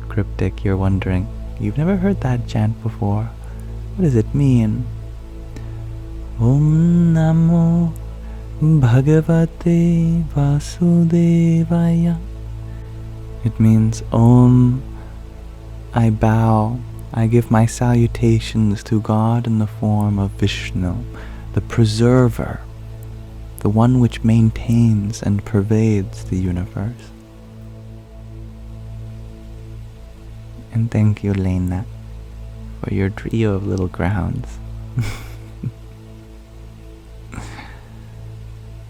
Cryptic, you're wondering, you've never heard that chant before. What does it mean? Om Namo Bhagavate Vasudevaya. It means, Om, I bow, I give my salutations to God in the form of Vishnu, the preserver, the one which maintains and pervades the universe. And thank you, Lena, for your trio of little crowns.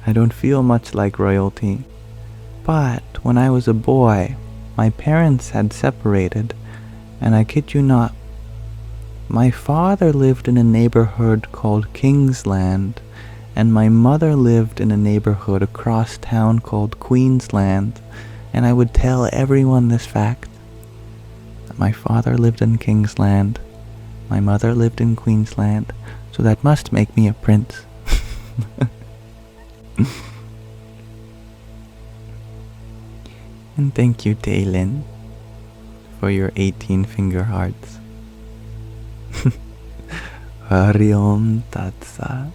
I don't feel much like royalty, but when I was a boy, my parents had separated, and I kid you not, my father lived in a neighborhood called Kingsland, and my mother lived in a neighborhood across town called Queensland, and I would tell everyone this fact, that my father lived in Kingsland, My mother lived in Queensland, so that must make me a prince. And thank you, Taylin, for your 18 finger hearts. Hari Om Tat Sat.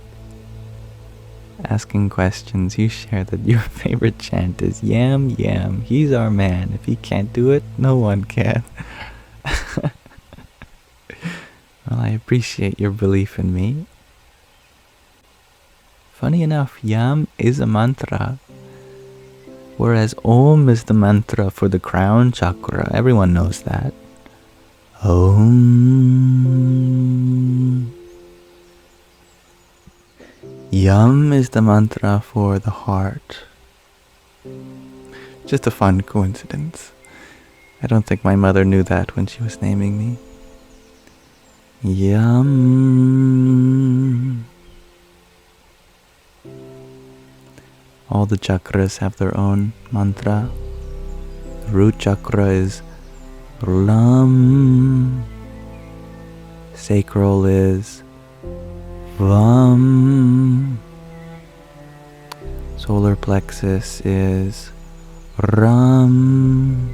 Asking questions, you share that your favorite chant is Yam Yam. He's our man. If he can't do it, no one can. Well, I appreciate your belief in me. Funny enough, Yam is a mantra, whereas Om is the mantra for the crown chakra. Everyone knows that. Om. Yam is the mantra for the heart. Just a fun coincidence. I don't think my mother knew that when she was naming me. Yam. All the chakras have their own mantra. The root chakra is Lam. Sacral is Vam. Solar plexus is Ram.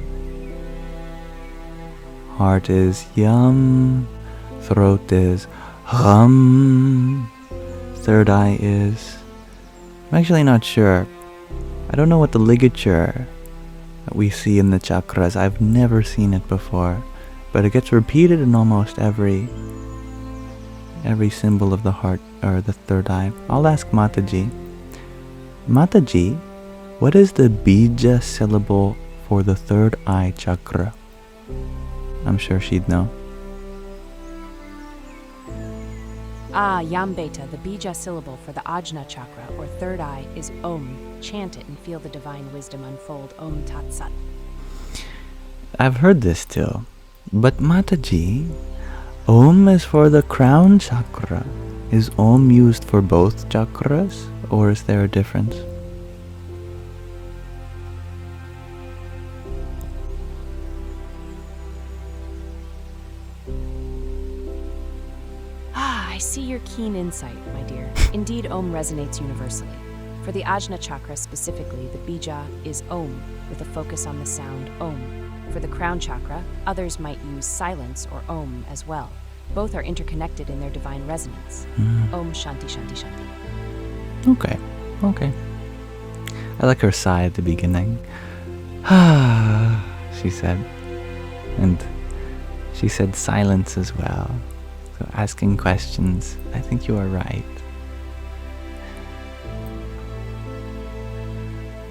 Heart is Yam. Throat is Ram. Third eye is... I'm actually not sure. I don't know what the ligature that we see in the chakras. I've never seen it before. But it gets repeated in almost every symbol of the heart or the third eye. I'll ask Mataji. Mataji, what is the bija syllable for the third eye chakra? I'm sure she'd know. Yam Beta, the bija syllable for the Ajna chakra, or third eye, is Om. Chant it and feel the divine wisdom unfold. Om Tat Sat. I've heard this too. But Mataji, Om is for the crown chakra. Is Om used for both chakras, or is there a difference? I see your keen insight, my dear. Indeed, Om resonates universally. For the Ajna chakra specifically, the bija is Om, with a focus on the sound Om. For the crown chakra, others might use silence or Om as well. Both are interconnected in their divine resonance. Om Shanti Shanti Shanti. Okay. I like her sigh at the beginning. She said. And she said silence as well. So asking questions, I think you are right.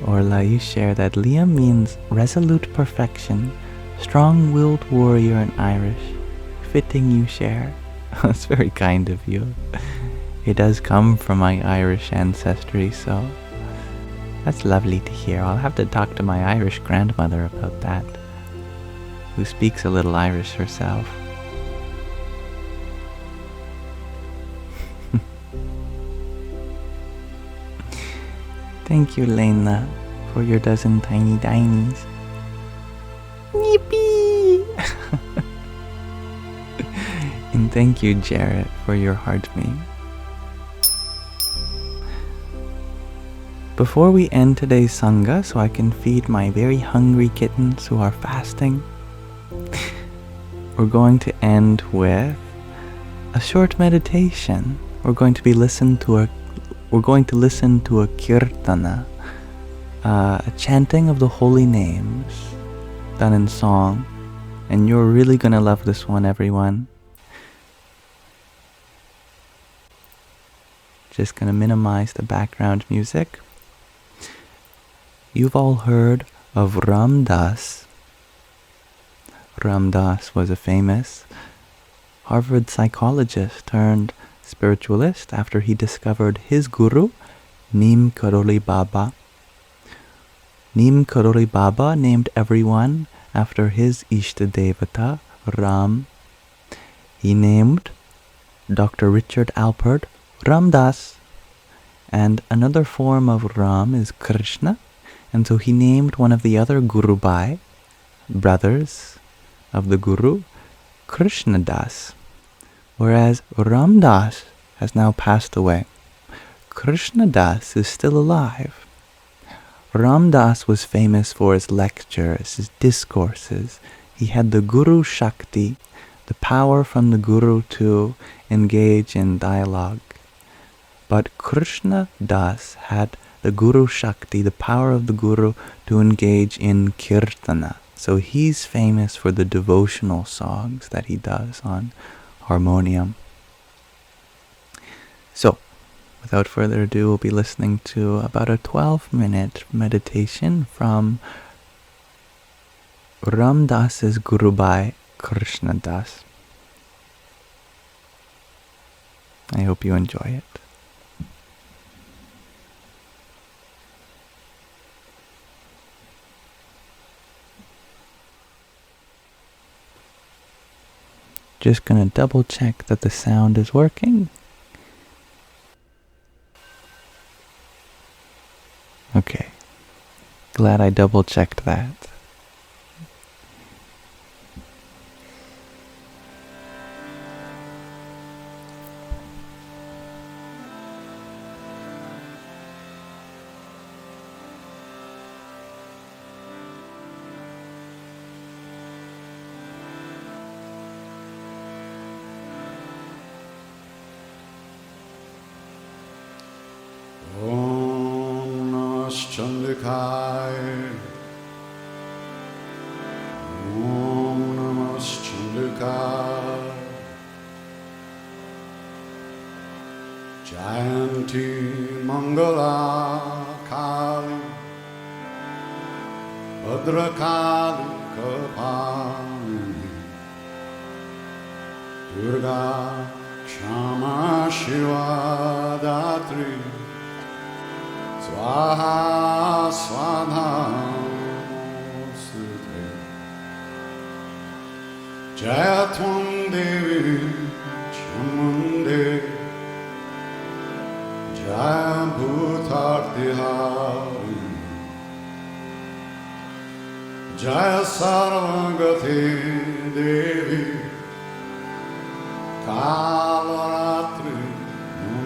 Orla, you share that Liam means resolute perfection, strong-willed warrior in Irish. Fitting you share. That's very kind of you. It does come from my Irish ancestry, so that's lovely to hear. I'll have to talk to my Irish grandmother about that, who speaks a little Irish herself. Thank you, Lena, for your dozen tiny dinies. Yippee! And thank you, Jarrett, for your heart me. Before we end today's Sangha, so I can feed my very hungry kittens who are fasting, we're going to end with a short meditation. We're going to listen to a kirtana, a chanting of the holy names done in song. And you're really gonna love this one, everyone. Just gonna minimize the background music. You've all heard of Ram Dass. Ram Dass was a famous Harvard psychologist turned spiritualist after he discovered his guru, Neem Karoli Baba. Neem Karoli Baba named everyone after his Ishta Devata, Ram. He named Dr. Richard Alpert Ram Das. And another form of Ram is Krishna. And so he named one of the other Guru Bhai, brothers of the Guru, Krishna Das. whereas Ram Das has now passed away. Krishna Das is still alive. Ram Das was famous for his lectures, his discourses. He had the Guru Shakti, the power from the Guru to engage in dialogue. But Krishna Das had the Guru Shakti, the power of the Guru to engage in Kirtana. So he's famous for the devotional songs that he does on harmonium. So, without further ado, we'll be listening to about a 12-minute meditation from Ram Das's Gurubai Krishna Das. I hope you enjoy it. Just gonna double check that the sound is working. Okay, glad I double checked that. Chandikaya Om Namah Chandikaya Jayanti Mangala Kali Bhadrakali Kapalini Durga Kshama Shiva Datri Swaha Swadha Sute Jayatvam Devi Chamunde Jaya Bhutartihari Jaya Sarvagati Devi Kalaratri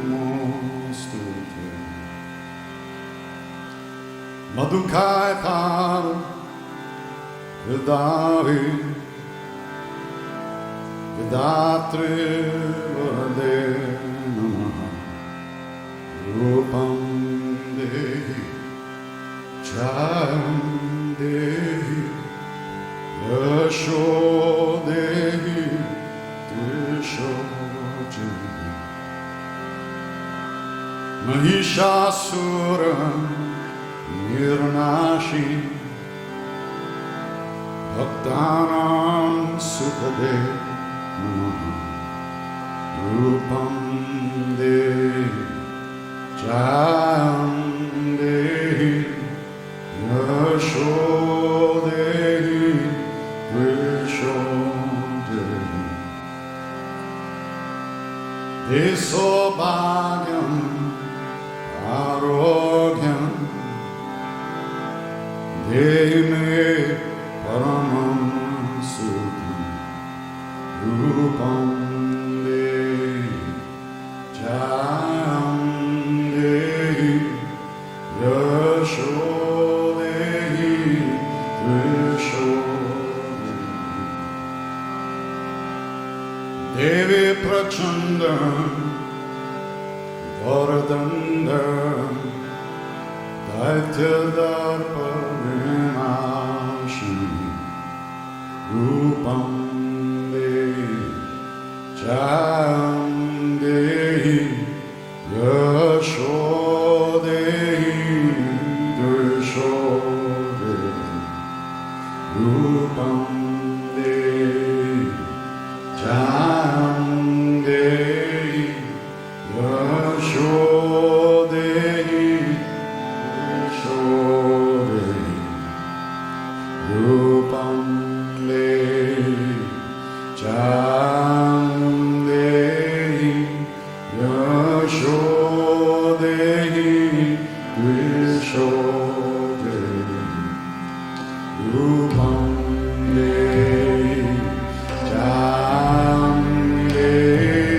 Namostute Madhukaitar Vidavi Vidatri Vade Namaha Rupam Dehi Chayam Dehi Yasho Dehi Tisho Dehi Mahishasura Nirnashi Bhaktanam Sukhade Rupam Dehi Jayam Dehi Yasho Dehi Visho Dehi Desobhagyam Arogyam Deme Paramam Sukham Rupam Dehi Jayam Dehi Yasho Dehi Visho Devi Prachanda Varadanda Daityadarpa Vinashini Rupam Dehi Jayam Dehi Yasho Dehi Drisho Dehi Rupam Dehi Jayam Dehi Yasho Dehi Drisho Dehi Rupam Dehi Jayam Dehi Yasho Dehi Drisho Dehi Rupam Dehi Jayam Dehi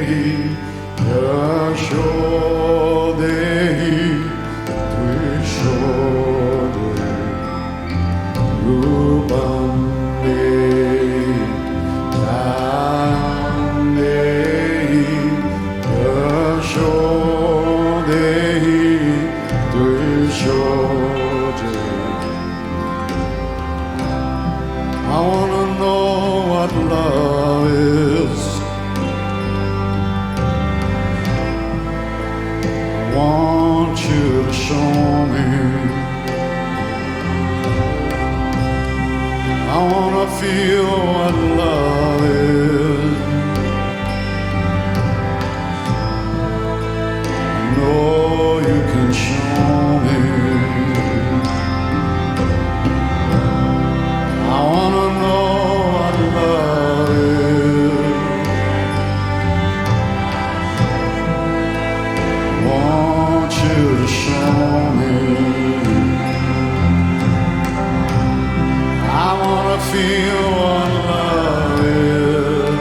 show me. I wanna feel what love is. I know you can show me. I wanna know what love is. Want you to show me. I wanna feel what love is.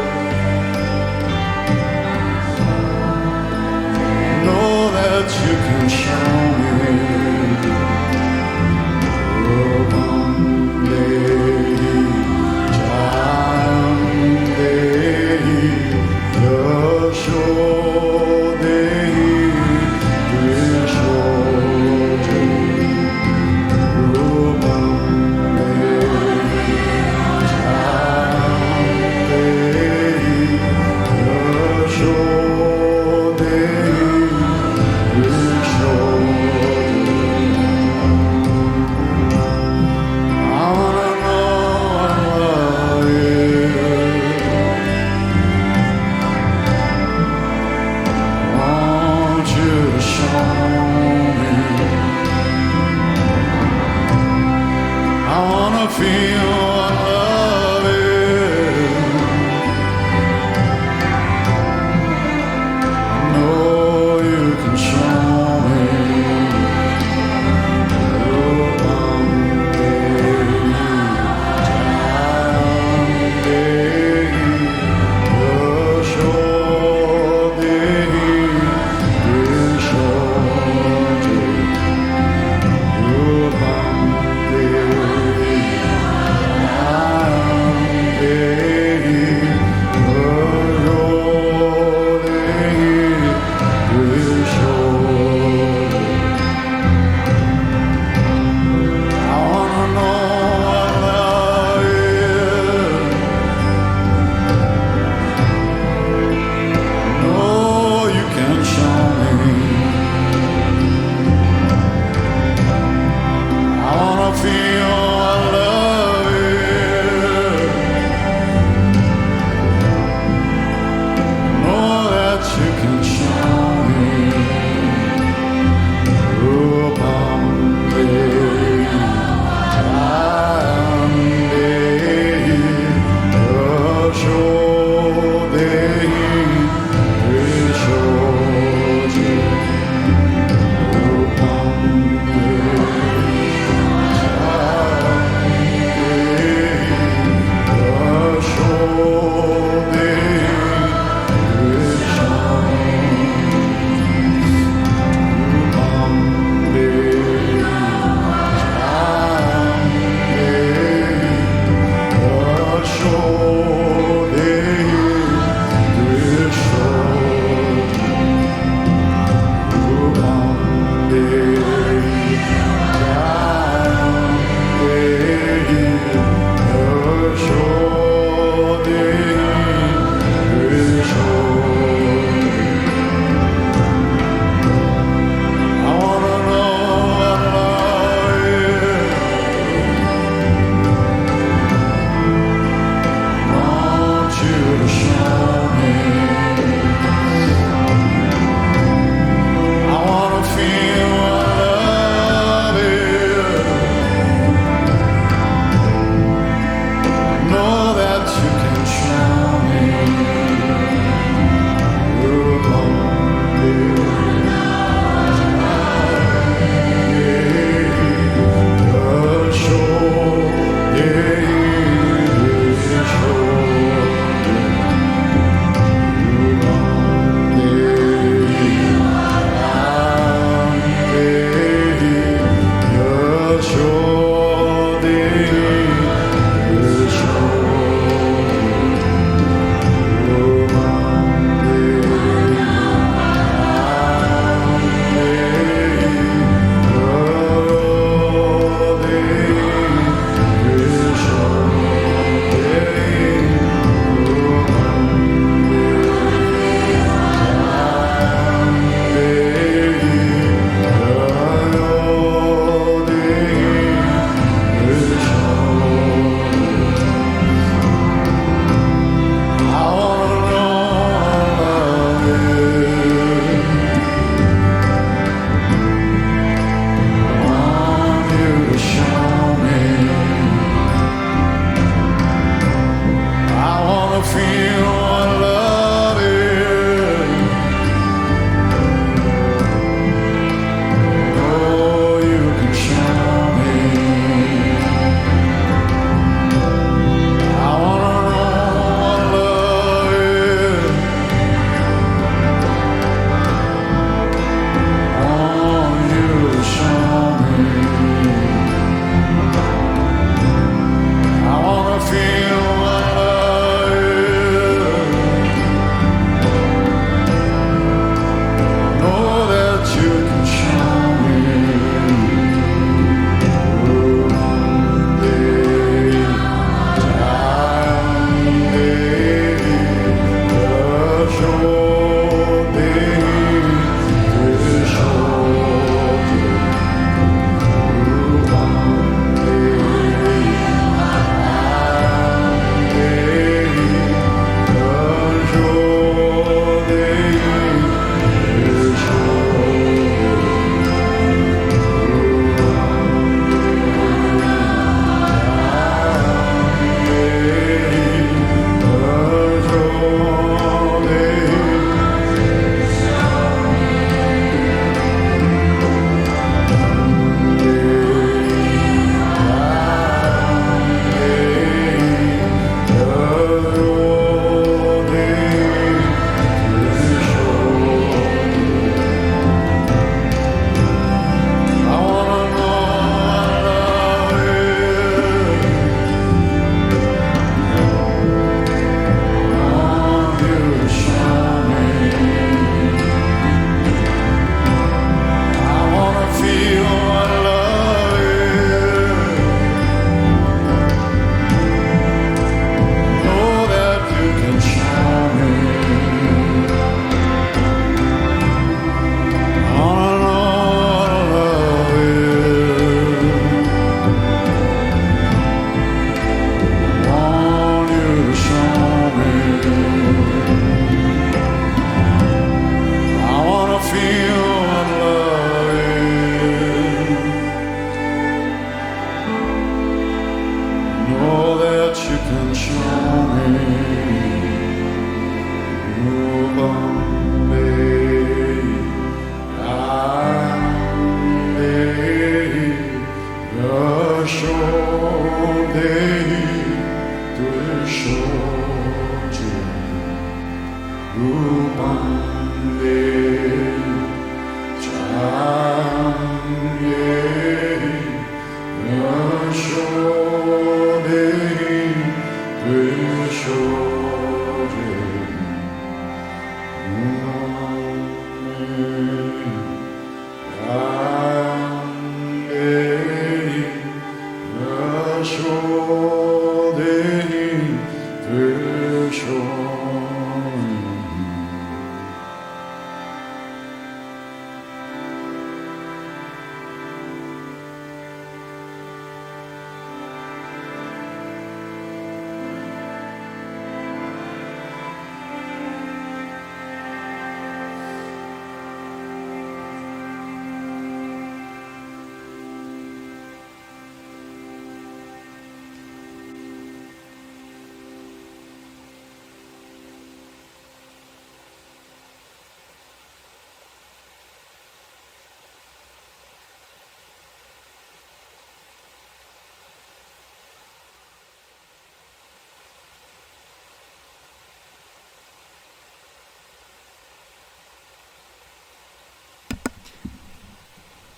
Know that you can show me.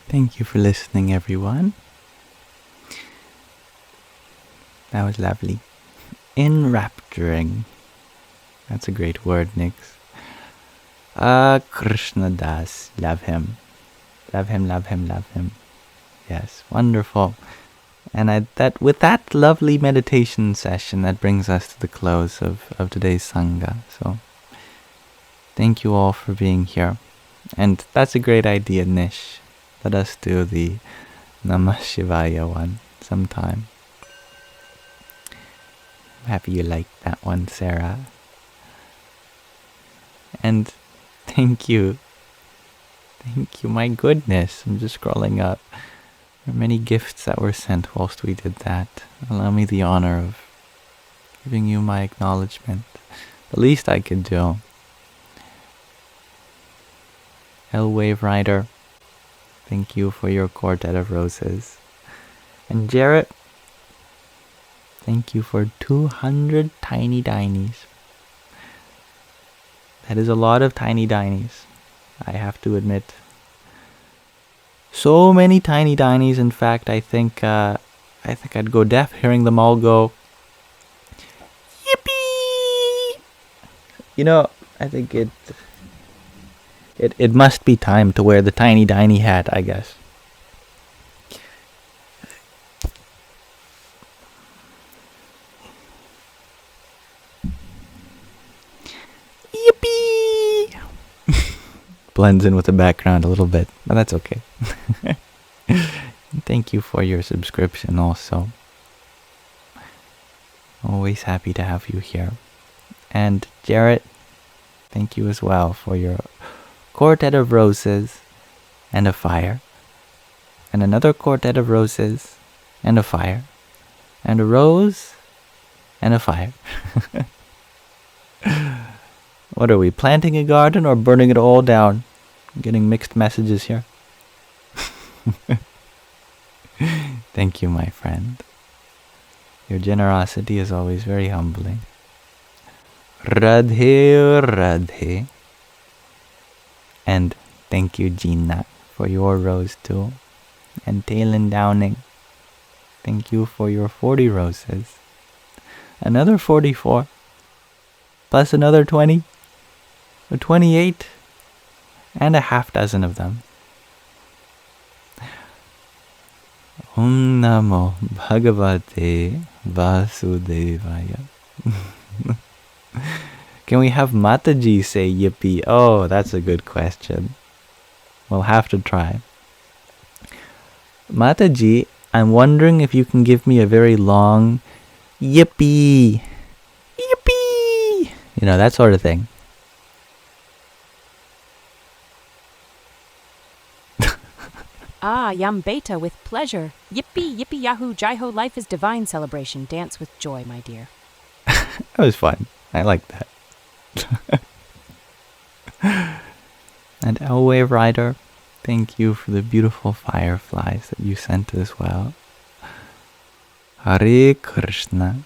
Thank you for listening, everyone. That was lovely. Enrapturing. That's a great word, Nix. Krishna Das. Love him. Love him, love him, love him. Yes, wonderful. And with that lovely meditation session, that brings us to the close of today's Sangha. So, thank you all for being here. And that's a great idea, Nish. Let us do the Namah Shivaya one sometime. I'm happy you liked that one, Sarah. And thank you. Thank you, my goodness. I'm just scrolling up. There are many gifts that were sent whilst we did that. Allow me the honor of giving you my acknowledgement. The least I could do. L-Wave Rider, thank you for your quartet of roses. And Jarrett, thank you for 200 tiny dinies. That is a lot of tiny dinies, I have to admit. So many tiny dinies, in fact, I think I'd go deaf hearing them all go, yippee! You know, I think it must be time to wear the tiny diny hat, I guess. Yippee! Blends in with the background a little bit, but that's okay. Thank you for your subscription also. Always happy to have you here. And Jarrett, thank you as well for your quartet of roses and a fire. And another quartet of roses and a fire. And a rose and a fire. What are we, planting a garden or burning it all down? I'm getting mixed messages here. Thank you, my friend. Your generosity is always very humbling. Radhe Radhe. And thank you, Gina, for your rose too. And Talon Downing, thank you for your 40 roses. Another 44. Plus another 20. Or 28. And a half dozen of them. Om Namo Bhagavate Vasudevaya. Can we have Mataji say yippee? Oh, that's a good question. We'll have to try. Mataji, I'm wondering if you can give me a very long yippee. Yippee! You know, that sort of thing. Ah, Yam Beta, with pleasure. Yippee, yippee, yahoo, jai-ho, life is divine celebration. Dance with joy, my dear. That was fun. I like that. And L-Wave Rider, thank you for the beautiful fireflies that you sent as well. Hare Krishna.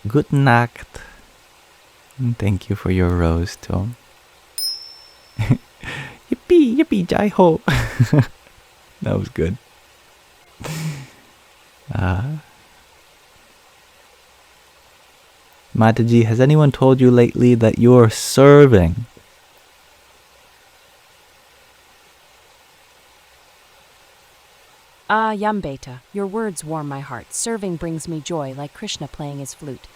Good Nacht. And thank you for your rose too. Yippee, yippee, jai-ho. That was good. Mataji, has anyone told you lately that you're serving? Ah, Yam Beta, your words warm my heart. Serving brings me joy, like Krishna playing his flute.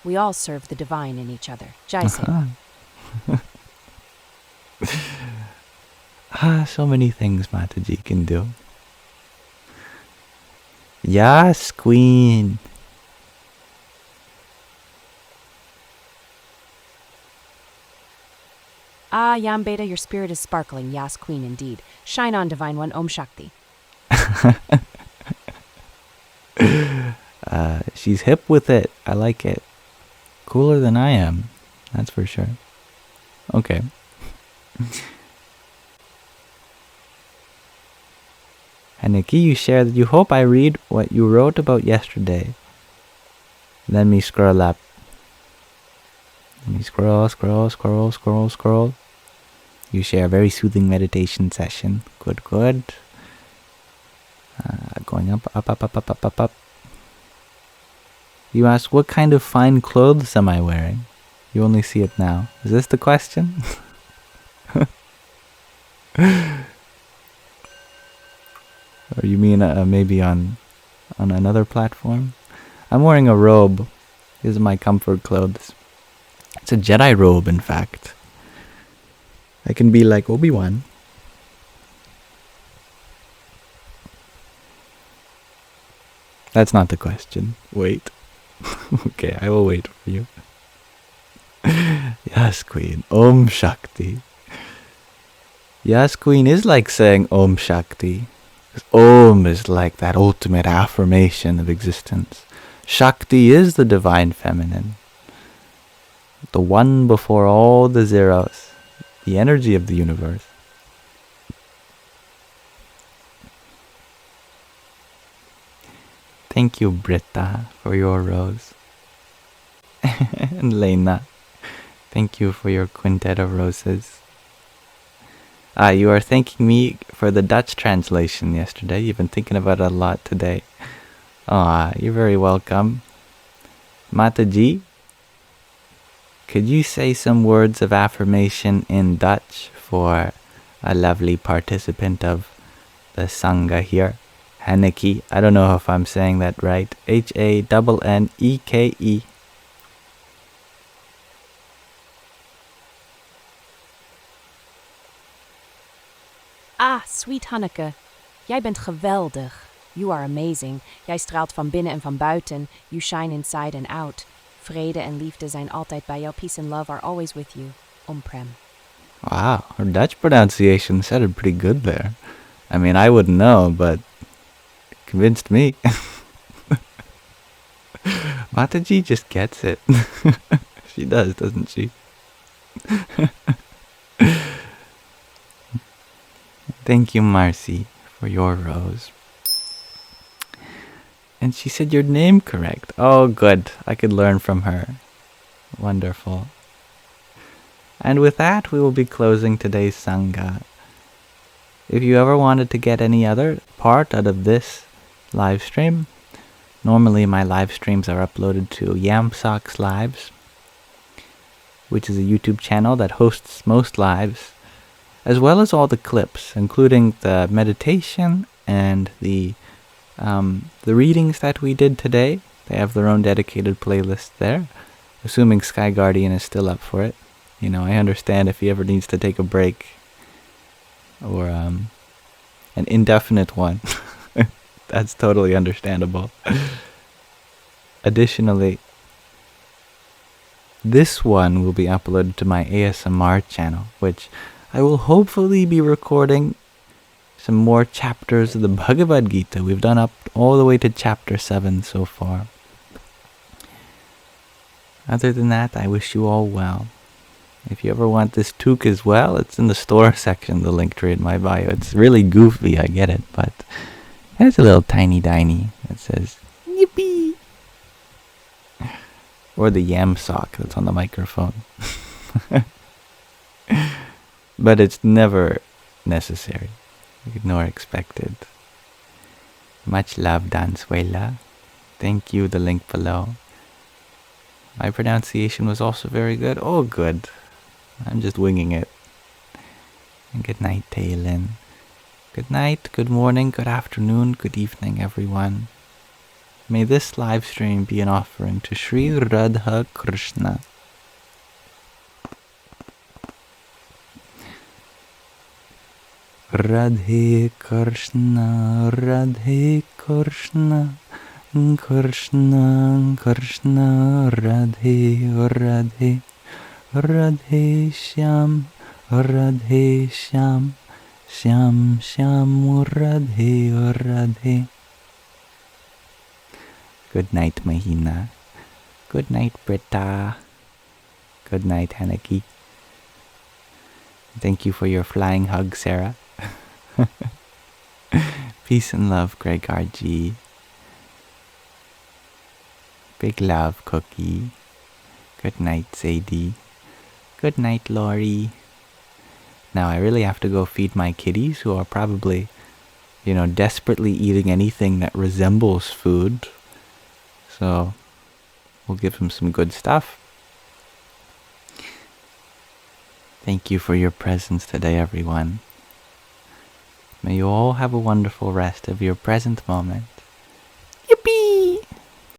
We all serve the divine in each other. Jai Seva. So many things Mataji can do. Yes, Queen. Ah, Yam Beta, your spirit is sparkling. Yas, Queen, indeed. Shine on, Divine One. Om Shakti. She's hip with it. I like it. Cooler than I am. That's for sure. Okay. And Nikki, you share that you hope I read what you wrote about yesterday. Let me scroll up. Let me scroll. You share a very soothing meditation session. Good. Going up, up, up, up, up, up, up, up. You ask, what kind of fine clothes am I wearing? You only see it now. Is this the question? Or you mean maybe on another platform? I'm wearing a robe. These are my comfort clothes. It's a Jedi robe, in fact. I can be like Obi-Wan. That's not the question. Wait. Okay, I will wait for you. Yes, Queen. Om Shakti. Yes, Queen is like saying Om Shakti. Om is like that ultimate affirmation of existence. Shakti is the divine feminine. The one before all the zeros. The energy of the universe. Thank you, Britta, for your rose. And Lena, thank you for your quintet of roses. You are thanking me for the Dutch translation yesterday. You've been thinking about it a lot today. You're very welcome. Mataji, could you say some words of affirmation in Dutch for a lovely participant of the Sangha here? Hanneke, I don't know if I'm saying that right. H-A-N-N-E-K-E. Sweet Hanneke. Jij bent geweldig. You are amazing. Jij straalt van binnen en van buiten. You shine inside and out. Vrede en liefde zijn altijd bij jou. Peace and love are always with you. Omprem. Wow, her Dutch pronunciation sounded pretty good there. I mean, I wouldn't know, but it convinced me. Mataji just gets it. She does, doesn't she? Thank you, Marcy, for your rose. And she said your name correct. Oh, good. I could learn from her. Wonderful. And with that, we will be closing today's Sangha. If you ever wanted to get any other part out of this live stream, normally my live streams are uploaded to Yamsox Lives, which is a YouTube channel that hosts most lives, as well as all the clips, including the meditation and the readings that we did today. They have their own dedicated playlist there, assuming Sky Guardian is still up for it. You know, I understand if he ever needs to take a break, or an indefinite one. That's totally understandable. Additionally, this one will be uploaded to my ASMR channel, which I will hopefully be recording some more chapters of the Bhagavad Gita. We've done up all the way to chapter 7 so far. Other than that, I wish you all well. If you ever want this toque as well, it's in the store section, the link tree in my bio. It's really goofy, I get it, but it's a little tiny diny that says, Yippee! Or the Yamsox that's on the microphone. But it's never necessary, nor expected. Much love, Dansuela. Thank you, the link below. My pronunciation was also very good. Oh, good. I'm just winging it. And good night, Taylin. Good night, good morning, good afternoon, good evening, everyone. May this live stream be an offering to Sri Radha Krishna. Radhe Krishna, Radhe Krishna, Krishna, Krishna, Radhe, Radhe, Radhe Shyam, Radhe Shyam, Shyam, Shyam, Radhe, Radhe. Good night, Mahina. Good night, Britta. Good night, Hanneke. Thank you for your flying hug, Sarah. Peace and love, Greg RG. Big love, Cookie. Good night, Sadie. Good night, Lori. Now I really have to go feed my kitties, who are probably, desperately eating anything that resembles food. So we'll give him some good stuff. Thank you for your presence today, everyone. May you all have a wonderful rest of your present moment.